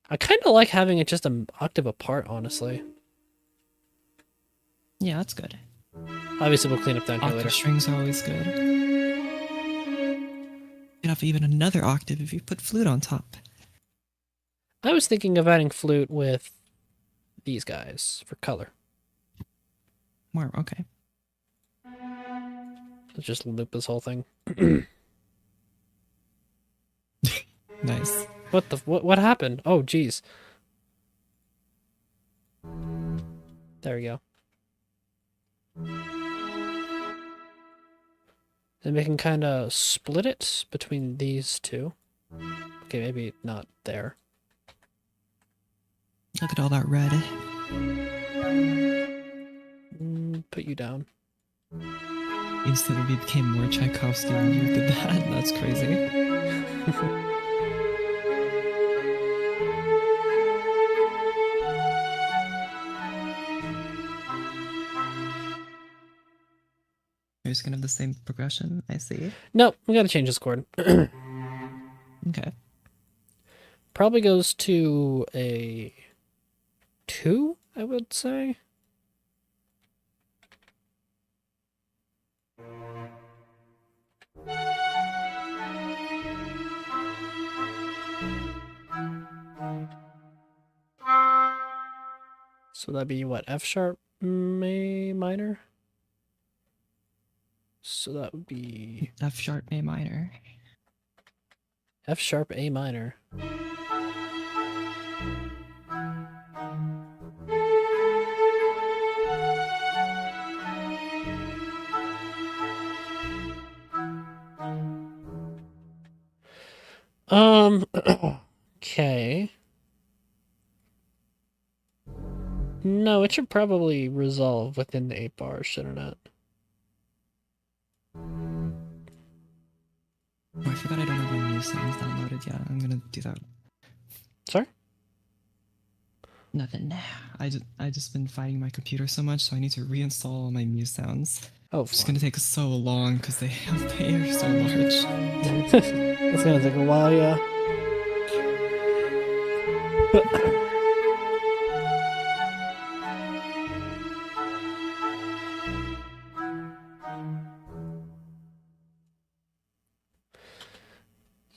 I kind of like having it just an octave apart, honestly. Yeah, that's good. Obviously, we'll clean up down here Octave later. strings are always good. You'd have even another octave if you put flute on top. I was thinking of adding flute with these guys for color. More, okay. Let's just loop this whole thing. Nice. What happened? Oh, geez. There we go. Then we can kind of split it between these two. Okay, maybe not there. Look at all that red. Put you down. Instantly became more Tchaikovsky when you did that. That's crazy. just gonna have the same progression. I see. No, we gotta change this chord. Okay. Probably goes to a 2, I would say. So that'd be what, F sharp, A minor? So that would be F sharp, A minor. F sharp, A minor. Okay. No, it should probably resolve within the 8 bars, shouldn't it? Oh, I forgot I don't have my new sounds downloaded yet. I'm gonna do that. Sorry? Nothing. I just been fighting my computer so much, so I need to reinstall all my Muse sounds. Oh, It's gonna take so long because they are so large. It's gonna take a while, yeah.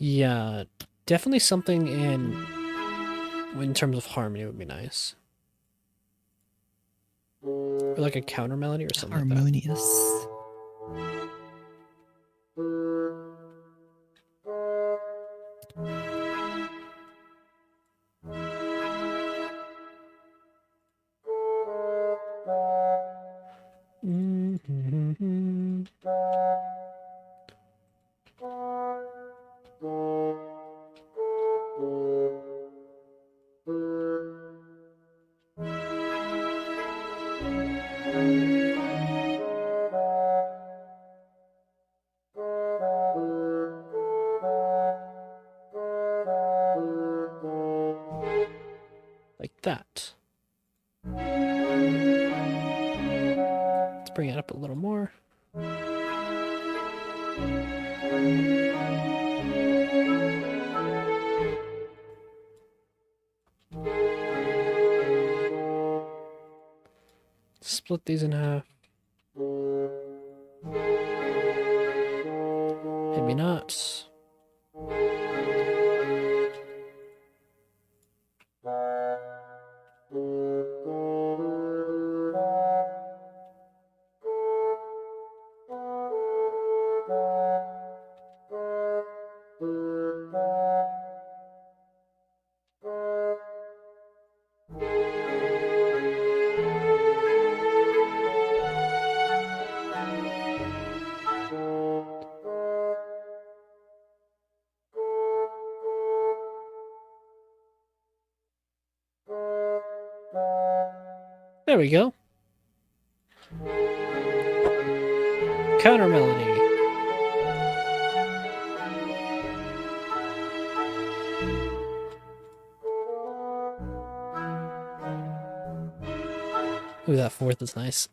Yeah, definitely something in terms of harmony would be nice. Or like a counter melody or something Harmonious. like that. Like that. Let's bring it up a little more. Split these in half. Maybe not. There we go. Counter melody. Ooh, that fourth is nice.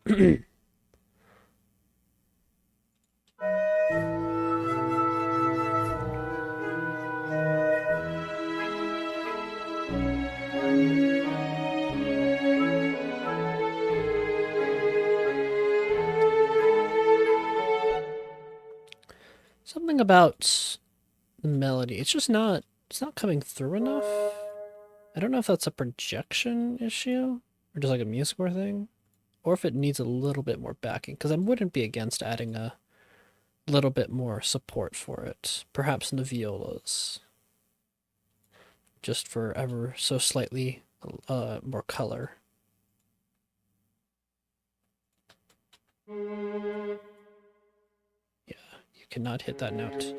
Something about the melody. It's not coming through enough. I don't know if that's a projection issue or just like a MuseScore thing, or if it needs a little bit more backing, because I wouldn't be against adding a little bit more support for it, perhaps in the violas, just for ever so slightly more color. Yeah, you cannot hit that note.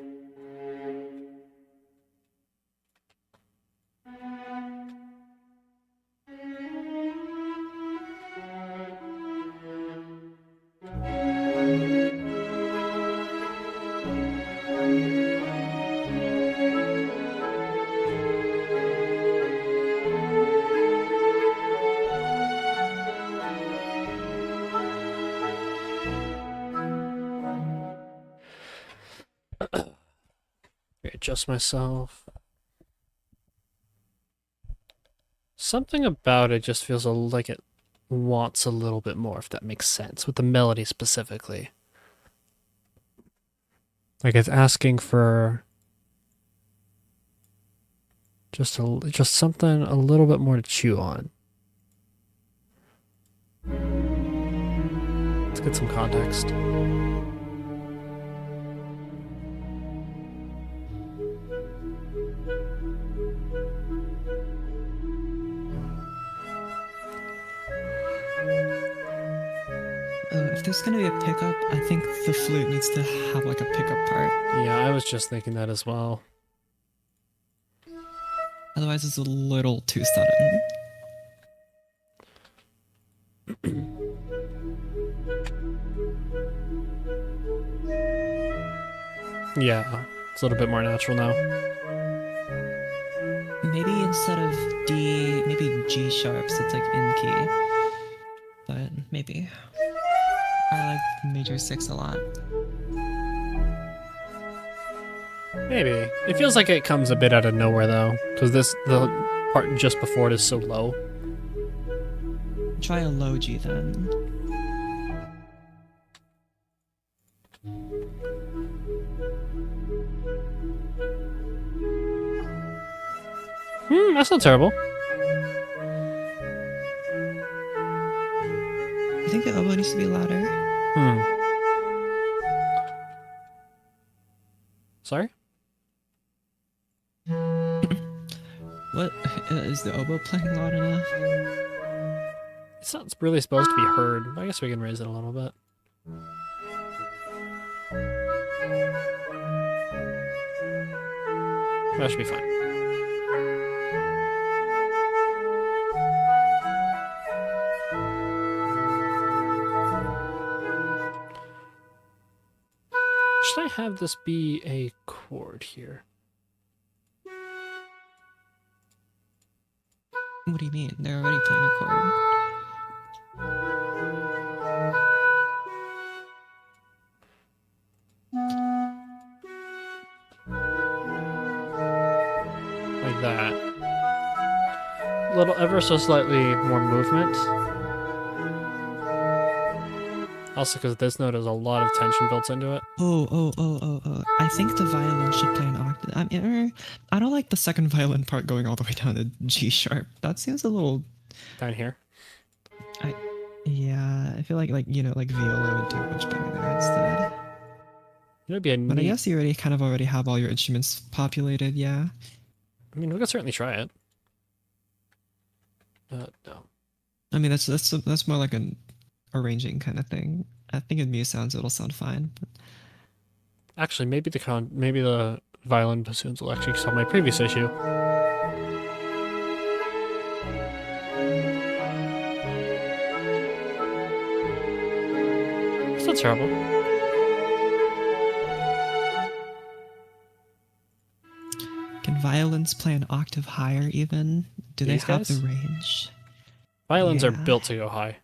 adjust myself. Something about it just feels like it wants a little bit more, if that makes sense, with the melody specifically. Like it's asking for just something a little bit more to chew on. Let's get some context. If there's gonna be a pickup, I think the flute needs to have like a pickup part. Yeah, I was just thinking that as well. Otherwise, it's a little too sudden. Yeah, it's a little bit more natural now. Maybe instead of D, maybe G sharp, so it's like in key. But maybe. I like major 6 a lot. Maybe. It feels like it comes a bit out of nowhere though, because the part just before it is so low. Try a low G then. That's not terrible. I think the oboe needs to be louder. Sorry? What? Is the oboe playing loud enough? It's not really supposed to be heard. I guess we can raise it a little bit. That should be fine. Should I have this be a chord here? What do you mean? They're already playing a chord. Like that. A little, ever so slightly more movement. Also, because this note has a lot of tension built into it. Oh. I think the violin should play an octave. I mean, I don't like the second violin part going all the way down to G sharp. That seems a little... Down here? Yeah, I feel like viola would do much better there instead. It'd be a But I neat... guess you already have all your instruments populated, yeah. I mean, we could certainly try it. No. I mean, that's more like an arranging kind of thing. I think in Muse Sounds it'll sound fine. But... Actually, maybe the violin bassoons will actually solve my previous issue. It's not terrible. Can violins play an octave higher even? Do These they have guys? the range? Violins are Yeah. built to go high.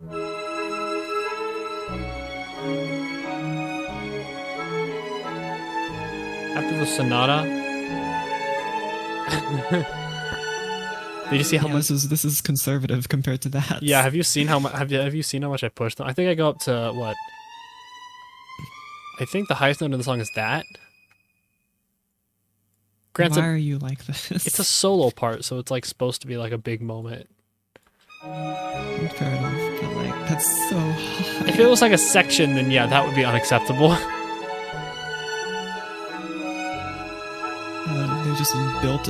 After the sonata. Did you see how Yeah, much? this is conservative compared to that. Yeah, have you seen how much? Have you seen how much I pushed them? I think I go up to what? I think the highest note in the song is that. Granted, Why are you like this? it's a solo part, so it's like supposed to be like a big moment. Fair enough, but like that's so high. If it was like a section, then yeah, that would be unacceptable. They just built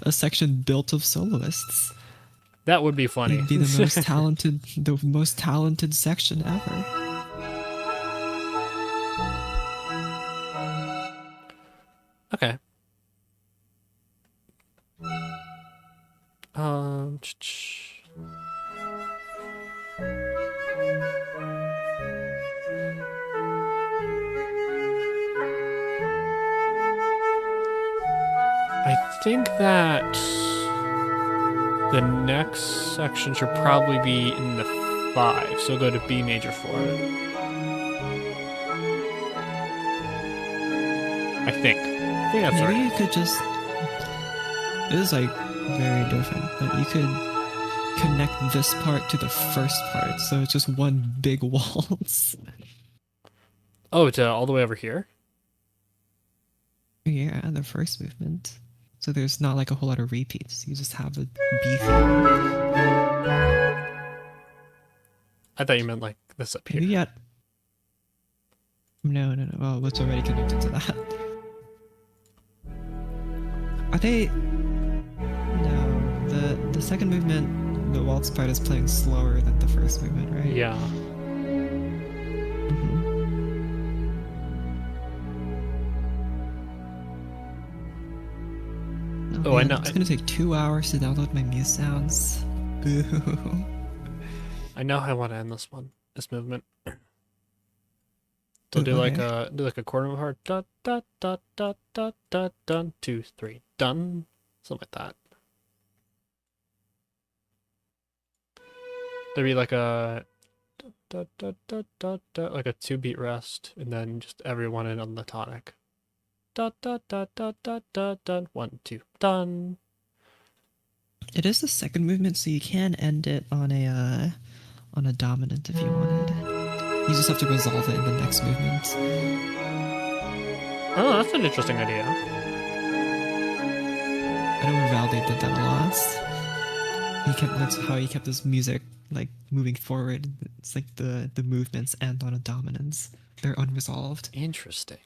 a section built of soloists. That would be funny. It'd be the most talented section ever. Okay. I think that the next section should probably be in the 5, so go to B major for it. I think. think that's Maybe right. you could just. It is like very different, but you could connect this part to the first part, so it's just one big waltz. Oh, to all the way over here? Yeah, the first movement. So there's not like a whole lot of repeats. You just have a B theme. I thought you meant like this up here. Maybe yet. No. Well, it's already connected to that. Are they? No. The second movement, the waltz part is playing slower than the first movement, right? Yeah. Mhm. Oh, I man, know. It's gonna take 2 hours to download my Muse sounds. Boo. I know how I want to end this movement. So Ooh, do like okay. a quarter of a heart. Da da da da da da dun 2 3 done. Something like that. There'd be like a da da da da da like a 2-beat rest, and then just everyone in on the tonic. Da da da da da da dun 1 2 done. It is the second movement, so you can end it on a dominant if you wanted. You just have to resolve it in the next movement. Oh, that's an interesting idea. I know Valde did that a lot. That's how he kept his music like moving forward. It's like the movements end on a dominance. They're unresolved. Interesting.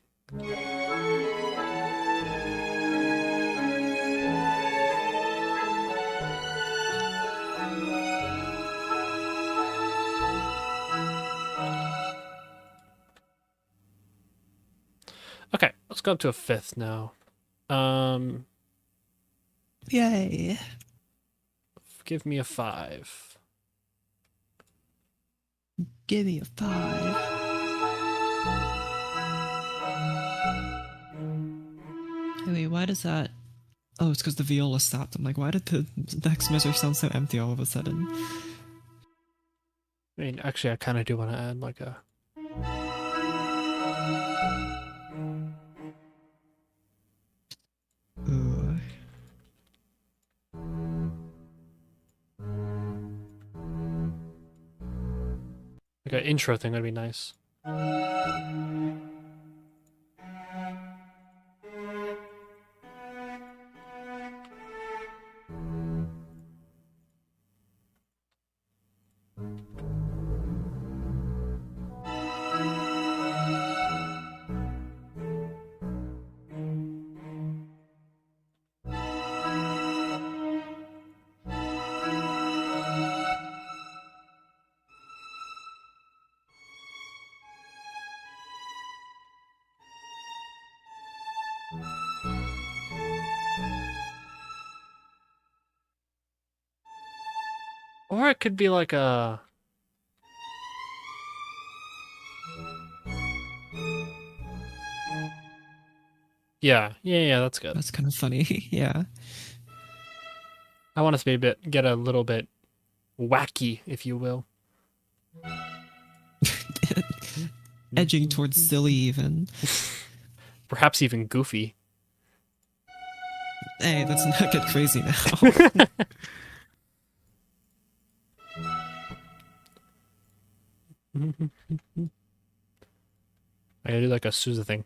Okay, let's go up to a 5th now. Yay. Give me a 5. Give me a 5. Hey, wait, why does that... Oh, it's because the viola stopped. I'm like, why did the next measure sound so empty all of a sudden? I mean, actually, I kind of do want to add like a... Ooh. Like an intro thing would be nice. Or it could be like a... Yeah, that's good. That's kind of funny. Yeah. I want us to be get a little bit wacky, if you will. Edging towards silly even. Perhaps even goofy. Hey, let's not get crazy now. I gotta do like a Sousa thing.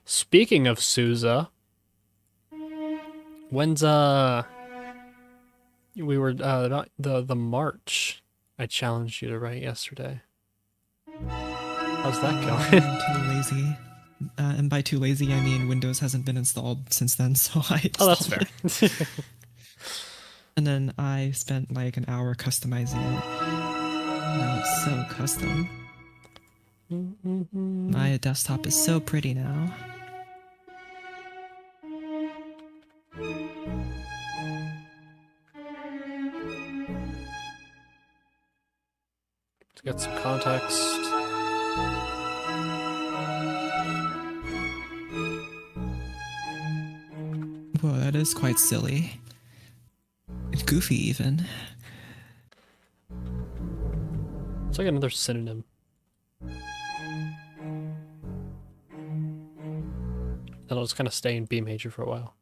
Speaking of Sousa, when's we were about the march I challenged you to write yesterday. How's that going? I'm too lazy. And by too lazy, I mean Windows hasn't been installed since then, so I Oh, that's installed fair. it. And then I spent like an hour customizing it. Now it's so custom. My desktop is so pretty now. To get some context. Whoa, that is quite silly. It's goofy even. It's like another synonym. And I'll just kind of stay in B major for a while.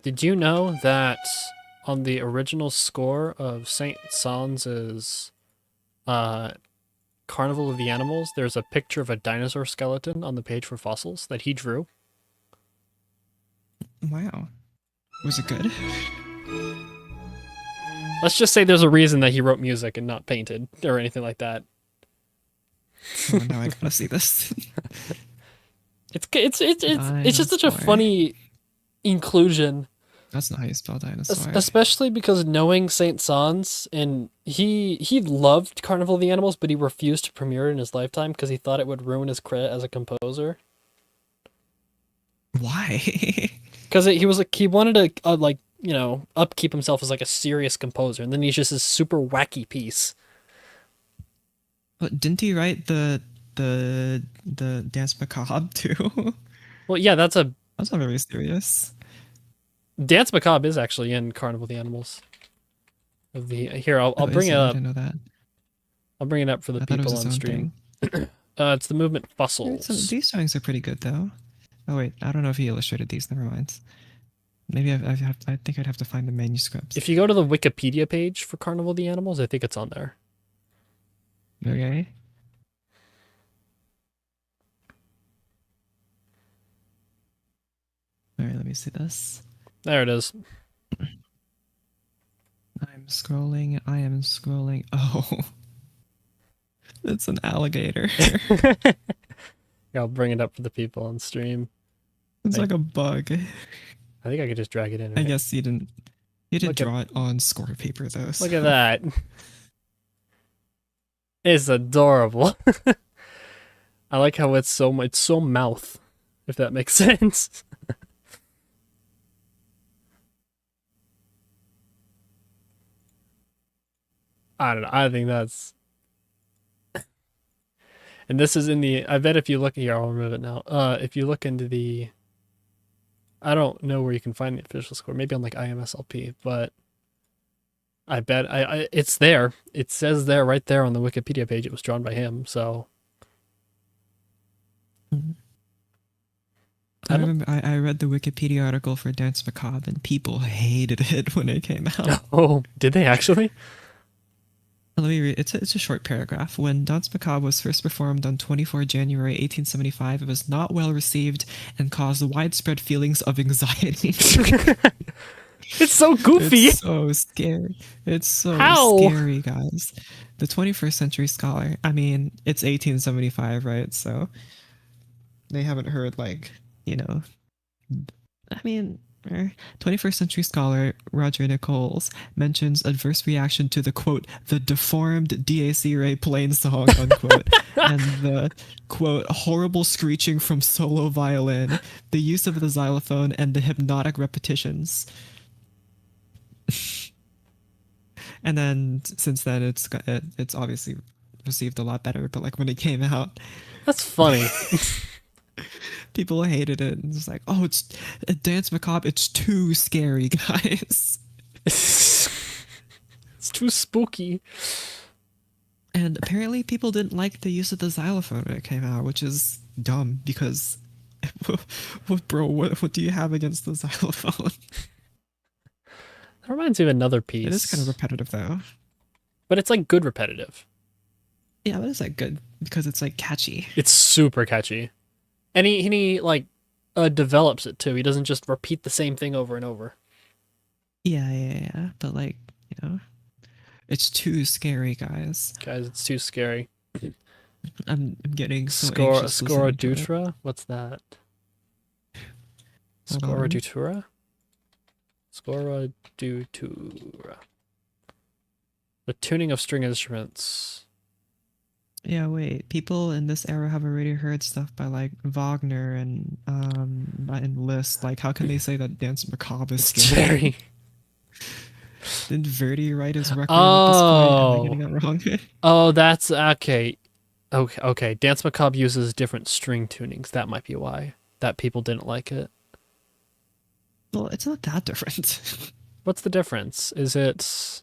Did you know that on the original score of Saint Saëns's Carnival of the Animals, there's a picture of a dinosaur skeleton on the page for fossils that he drew? Wow. Was it good? Let's just say there's a reason that he wrote music and not painted or anything like that. Oh, now I gotta see this. It's just such a funny inclusion. That's not how you spell dinosaur. Especially because knowing Saint Saëns, and he loved Carnival of the Animals, but he refused to premiere it in his lifetime because he thought it would ruin his credit as a composer. Why? Because he wanted to upkeep himself as like a serious composer, and then he's just this super wacky piece. But didn't he write the Dance Macabre too? Well, yeah, that's not very serious. Dance Macabre is actually in Carnival of the Animals. I'll bring it up. I didn't know that. I'll bring it up for the people on stream. It's the movement Fossils. These songs are pretty good though. Oh wait, I don't know if he illustrated these. Never mind. Maybe I think I'd have to find the manuscripts. If you go to the Wikipedia page for Carnival of the Animals, I think it's on there. Okay. All right, let me see this. There it is. I'm scrolling. I am scrolling. Oh, it's an alligator. Yeah, I'll bring it up for the people on stream. It's like a bug. I think I could just drag it in. Right? I guess you didn't draw it on score paper though. So. Look at that. It's adorable. I like how it's so mouth, if that makes sense. I don't know. I think that's... And this is in the... I bet if you look here, I'll remove it now. If you look into the... I don't know where you can find the official score. Maybe on like IMSLP, but I bet it's there. It says there, right there on the Wikipedia page. It was drawn by him, so... I remember I read the Wikipedia article for Dance Macabre and people hated it when it came out. Oh, did they actually? Let me read. It's a short paragraph. When Danse Macabre was first performed on 24 January 1875, it was not well received and caused widespread feelings of anxiety. It's so goofy. It's so scary. It's so scary, guys. The 21st Century Scholar. I mean, it's 1875, right? So they haven't heard I mean... 21st Century Scholar Roger Nichols mentions adverse reaction to the quote, the deformed DAC Ray Plain song, unquote, and the quote, horrible screeching from solo violin, the use of the xylophone, and the hypnotic repetitions. And then since then it's obviously received a lot better, but when it came out, that's funny. People hated it and it's like, oh, it's a Dance Macabre. It's too scary, guys. It's too spooky. And apparently people didn't like the use of the xylophone when it came out, which is dumb because, what do you have against the xylophone? That reminds me of another piece. It is kind of repetitive though. But it's good repetitive. Yeah, but it's good because it's catchy. It's super catchy. And he develops it too. He doesn't just repeat the same thing over and over. Yeah. But it's too scary, guys. Guys, it's too scary. I'm getting so anxious. Scorodutra? What's that? Scorodutura? Scorodutura. The tuning of string instruments. Yeah, wait. People in this era have already heard stuff by Wagner and Liszt. How can they say that Dance Macabre is scary? Did Verdi write his record at this point? Am I getting that wrong? Oh, that's okay. Okay. Dance Macabre uses different string tunings. That might be why that people didn't like it. Well, it's not that different. What's the difference? Is it?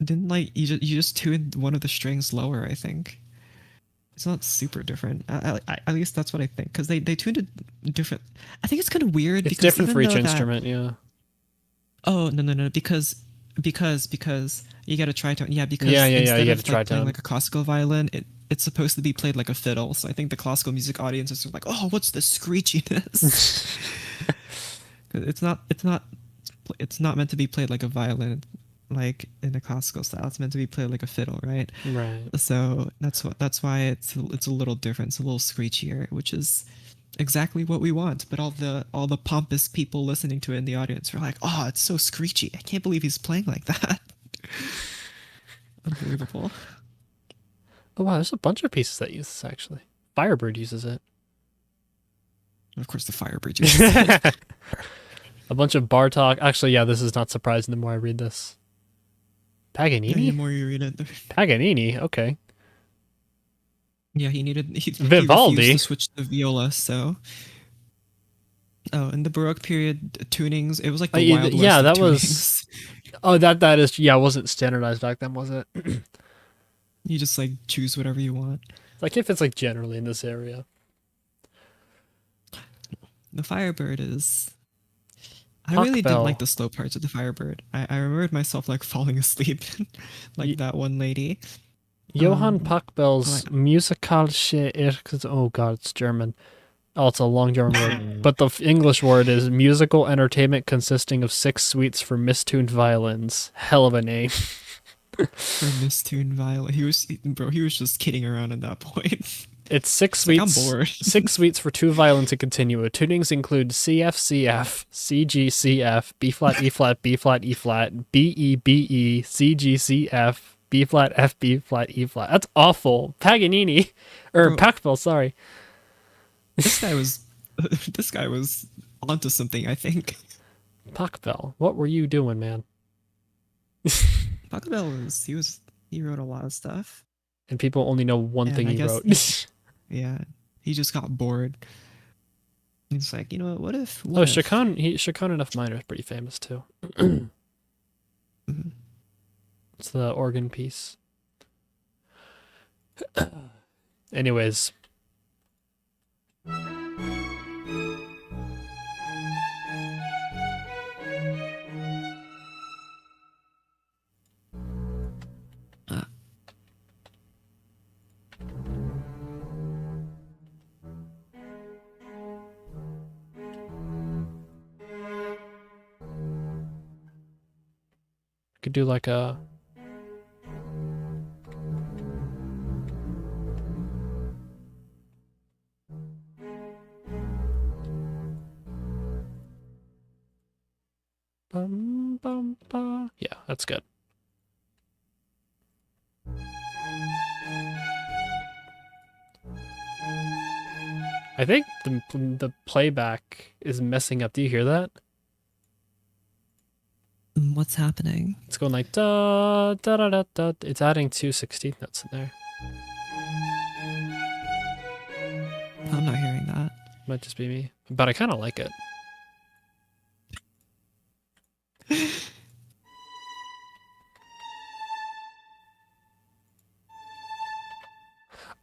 Didn't like you just tuned one of the strings lower? I think it's not super different. At least that's what I think, because they tuned it different. I think it's kind of weird. It's because different for each instrument. Yeah. Oh no, because you got to tritone. Yeah, because Yeah. instead You of have to tritone. playing like a classical violin, it's supposed to be played like a fiddle. So I think the classical music audience is like, oh, what's this screechiness? It's not meant to be played like a violin, like in a classical style. It's meant to be played like a fiddle, right? Right. So that's why it's a little different. It's a little screechier, which is exactly what we want. But all the pompous people listening to it in the audience are like, oh, it's so screechy. I can't believe he's playing like that. Unbelievable. Oh wow, there's a bunch of pieces that use this actually. Firebird uses it. Of course, the Firebird uses it. A bunch of Bartok. Actually, yeah, this is not surprising the more I read this. Paganini? Yeah, the more you read it. Paganini, okay. Yeah, he Vivaldi. refused to switch to viola, so. Oh, in the Baroque period tunings, it was like the Wild West yeah, of that tunings. was. Oh, that is. Yeah, it wasn't standardized back then, was it? You just like choose whatever you want. Like if it's like generally in this area. The Firebird is. I Puck really Bell. didn't like the slow parts of the Firebird. I remembered myself like falling asleep, like that one lady. Johann Puckbell's Musikalische Irks. Oh god, it's German. Oh, it's a long German word. But the English word is musical entertainment consisting of 6 suites for mistuned violins. Hell of a name. For mistuned violin. He was just kidding around at that point. It's 6 It's suites. like, I'm bored. 6 suites for 2 violins in continua. Tunings include CF, CG, B flat, E flat, B flat, E flat, BE, CG, B flat, F, B flat, E flat. That's awful. Paganini, or Puckbell, sorry. This guy was onto something, I think. Puckbell, what were you doing, man? Puckbell he wrote a lot of stuff. And people only know one thing he wrote. Yeah, he just got bored. He's like, you know what if? Chaconne and F minor is pretty famous too. Mm-hmm. It's the organ piece. Anyways. Could do like a bum, bum, bum. Yeah, that's good. I think the playback is messing up. Do you hear that? What's happening? It's going like da da da da da. It's adding 2 16th notes in there. I'm not hearing that. Might just be me, but I kind of like it.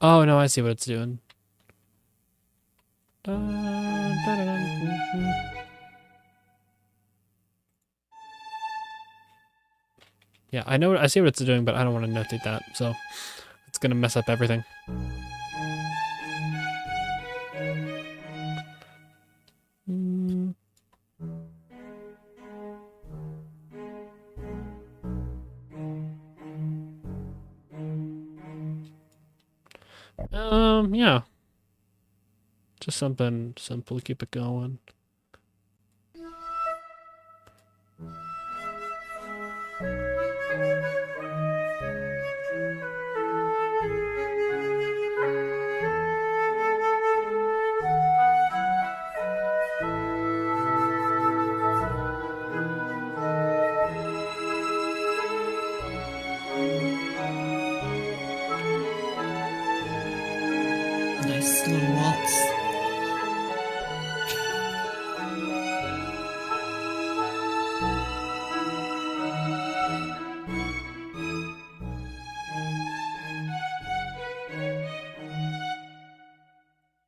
Oh no, I see what it's doing. Da, da, da, da, Yeah, I see what it's doing, but I don't want to notate that, so it's gonna mess up everything. Yeah. Just something simple to keep it going. notes.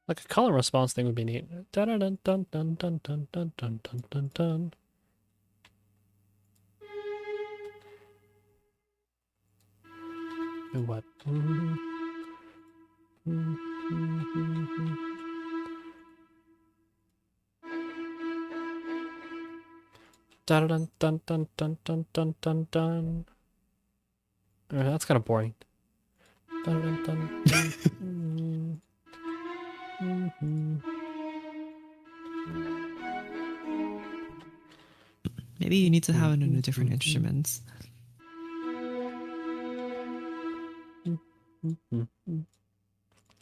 Like a color response thing would be neat. Dun dun dun dun dun dun dun dun dun dun dun dun. And what? Dun dun dun dun dun dun dun dun dun. That's kind of boring. Dun dun dun dun. Maybe you need to have it in a different instruments.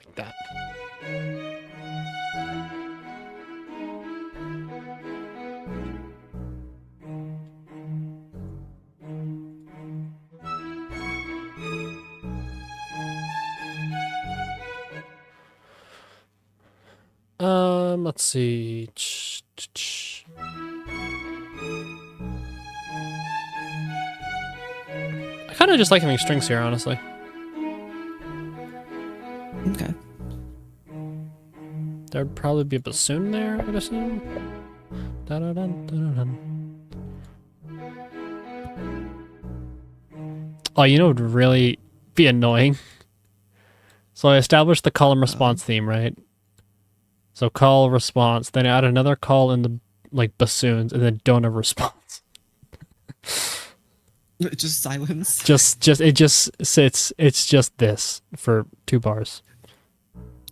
Like that. Let's see. I kind of just like having strings here, honestly. Okay. There'd probably be a bassoon there, I'd assume. Dun-dun-dun, dun-dun-dun. Oh, you know what would really be annoying? So I established the call and response theme, right? So call, response, then add another call in the like bassoons, and then don't have response. Just silence. It's just this for 2 bars.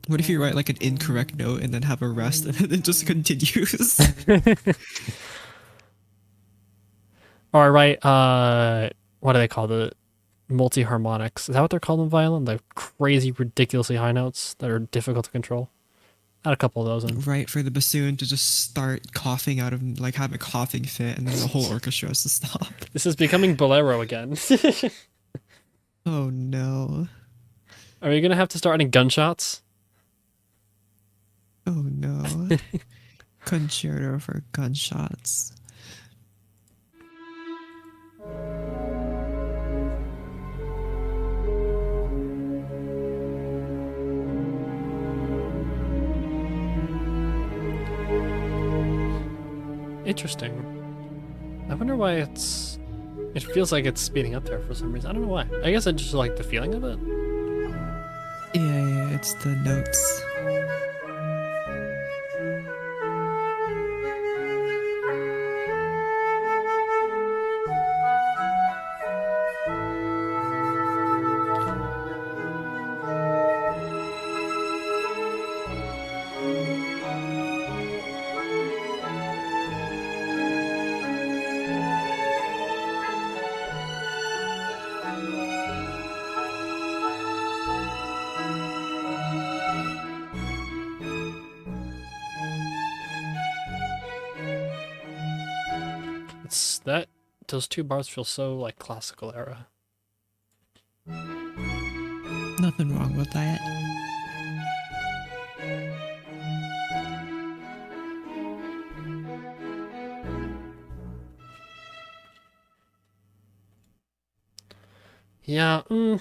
What if you write like an incorrect note and then have a rest and then it just continues? Or I write what do they call the multi-harmonics? Is that what they're called in violin? The crazy, ridiculously high notes that are difficult to control. Add a couple of those in. Right, for the bassoon to just start coughing out of, like, have a coughing fit, and then the whole orchestra has to stop. This is becoming bolero again. Oh no. Are you gonna have to start adding gunshots? Oh no. Concerto for gunshots. Interesting. I wonder why it feels like it's speeding up there for some reason. I don't know why. I guess I just like the feeling of it. Yeah, it's the notes. Those 2 bars feel so like classical era. Nothing wrong with that. Yeah, have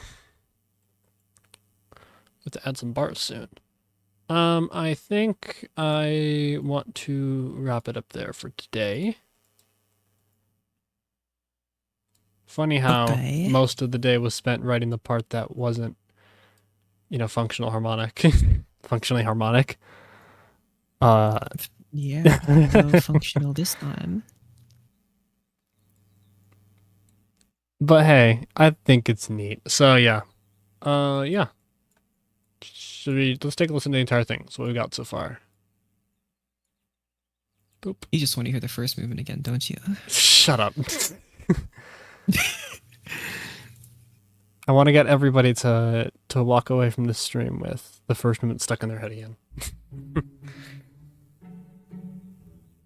to add some bars soon. I think I want to wrap it up there for today. Funny how most of the day was spent writing the part that wasn't, functional harmonic. Functionally harmonic. Yeah, no functional this time. But hey, I think it's neat. So yeah. Yeah. Let's take a listen to the entire thing. So what we got so far. Boop. You just want to hear the first movement again, don't you? Shut up. I want to get everybody to walk away from this stream with the first movement stuck in their head again.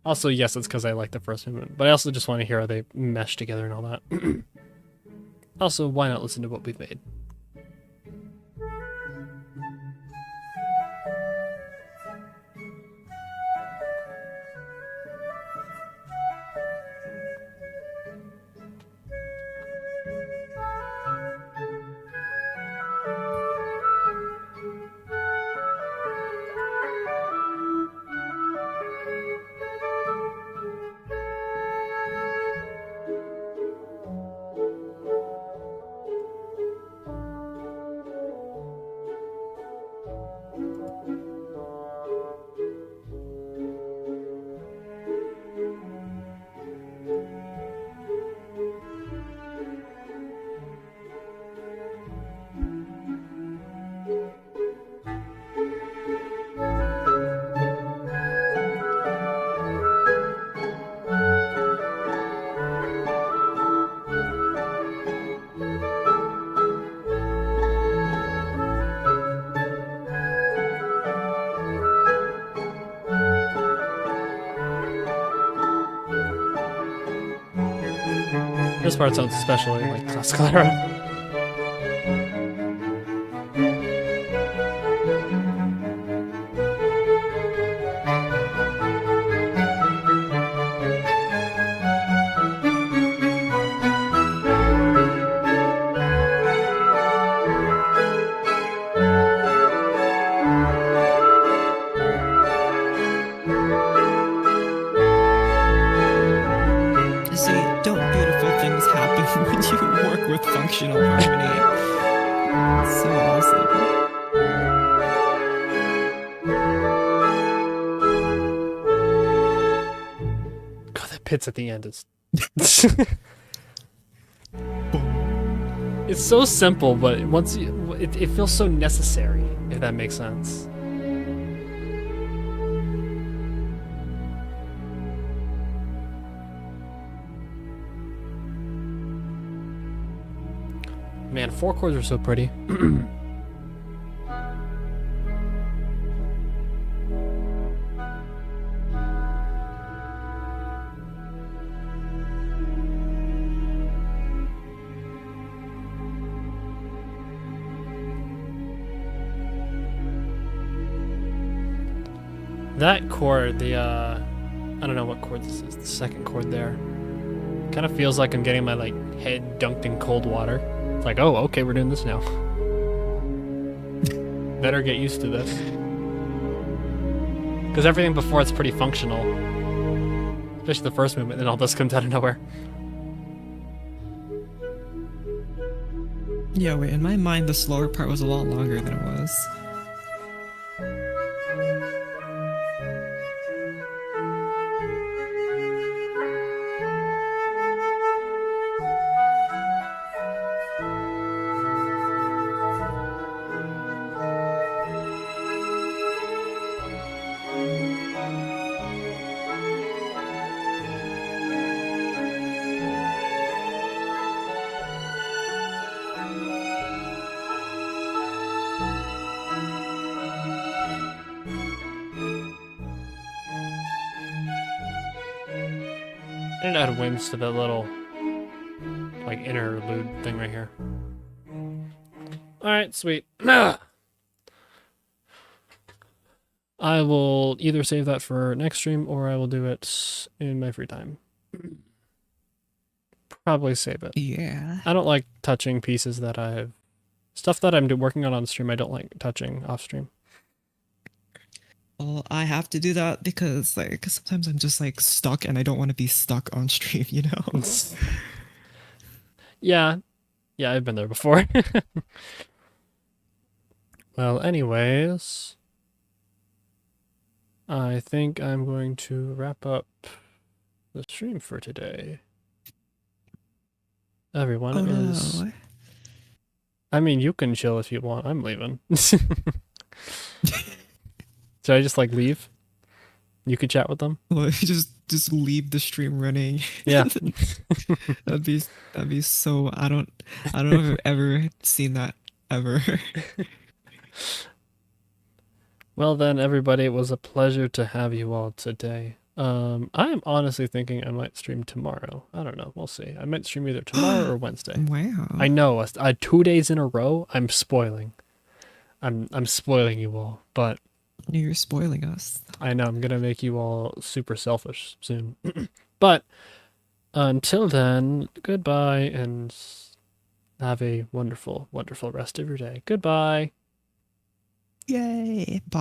Also, yes, it's because I like the first movement, but I also just want to hear how they mesh together and all that. Also, why not listen to what we've made? This part sounds especially like classical era. When you work with functional harmony. It's so awesome. God, that pits at the end is... It's so simple, but once you... It feels so necessary, if that makes sense. Man, 4 chords are so pretty. That chord, I don't know what chord this is, the second chord there. Kind of feels like I'm getting my head dunked in cold water. It's like, oh, okay, we're doing this now. Better get used to this. Because everything before it's pretty functional. Especially the first movement, then all this comes out of nowhere. Yeah, wait, in my mind, the slower part was a lot longer than it was. I didn't add wings to that little, interlude thing right here. Alright, sweet. I will either save that for next stream, or I will do it in my free time. Probably save it. Yeah. I don't like touching pieces that I've... Stuff that I'm working on stream, I don't like touching off stream. Well, I have to do that because sometimes I'm just stuck and I don't want to be stuck on stream, you know? Yeah, I've been there before. Well, anyways, I think I'm going to wrap up the stream for today. Everyone is... No. I mean, you can chill if you want. I'm leaving. Should I just leave? You could chat with them? Well, just leave the stream running. Yeah. that'd be so... I don't know if I've ever seen that ever. Well then, everybody, it was a pleasure to have you all today. I'm honestly thinking I might stream tomorrow. I don't know. We'll see. I might stream either tomorrow or Wednesday. Wow. I know. 2 days in a row. I'm spoiling. I'm spoiling you all, but You're spoiling us. I know I'm gonna make you all super selfish soon. But until then, goodbye and have a wonderful, wonderful rest of your day. Goodbye. Yay. Bye.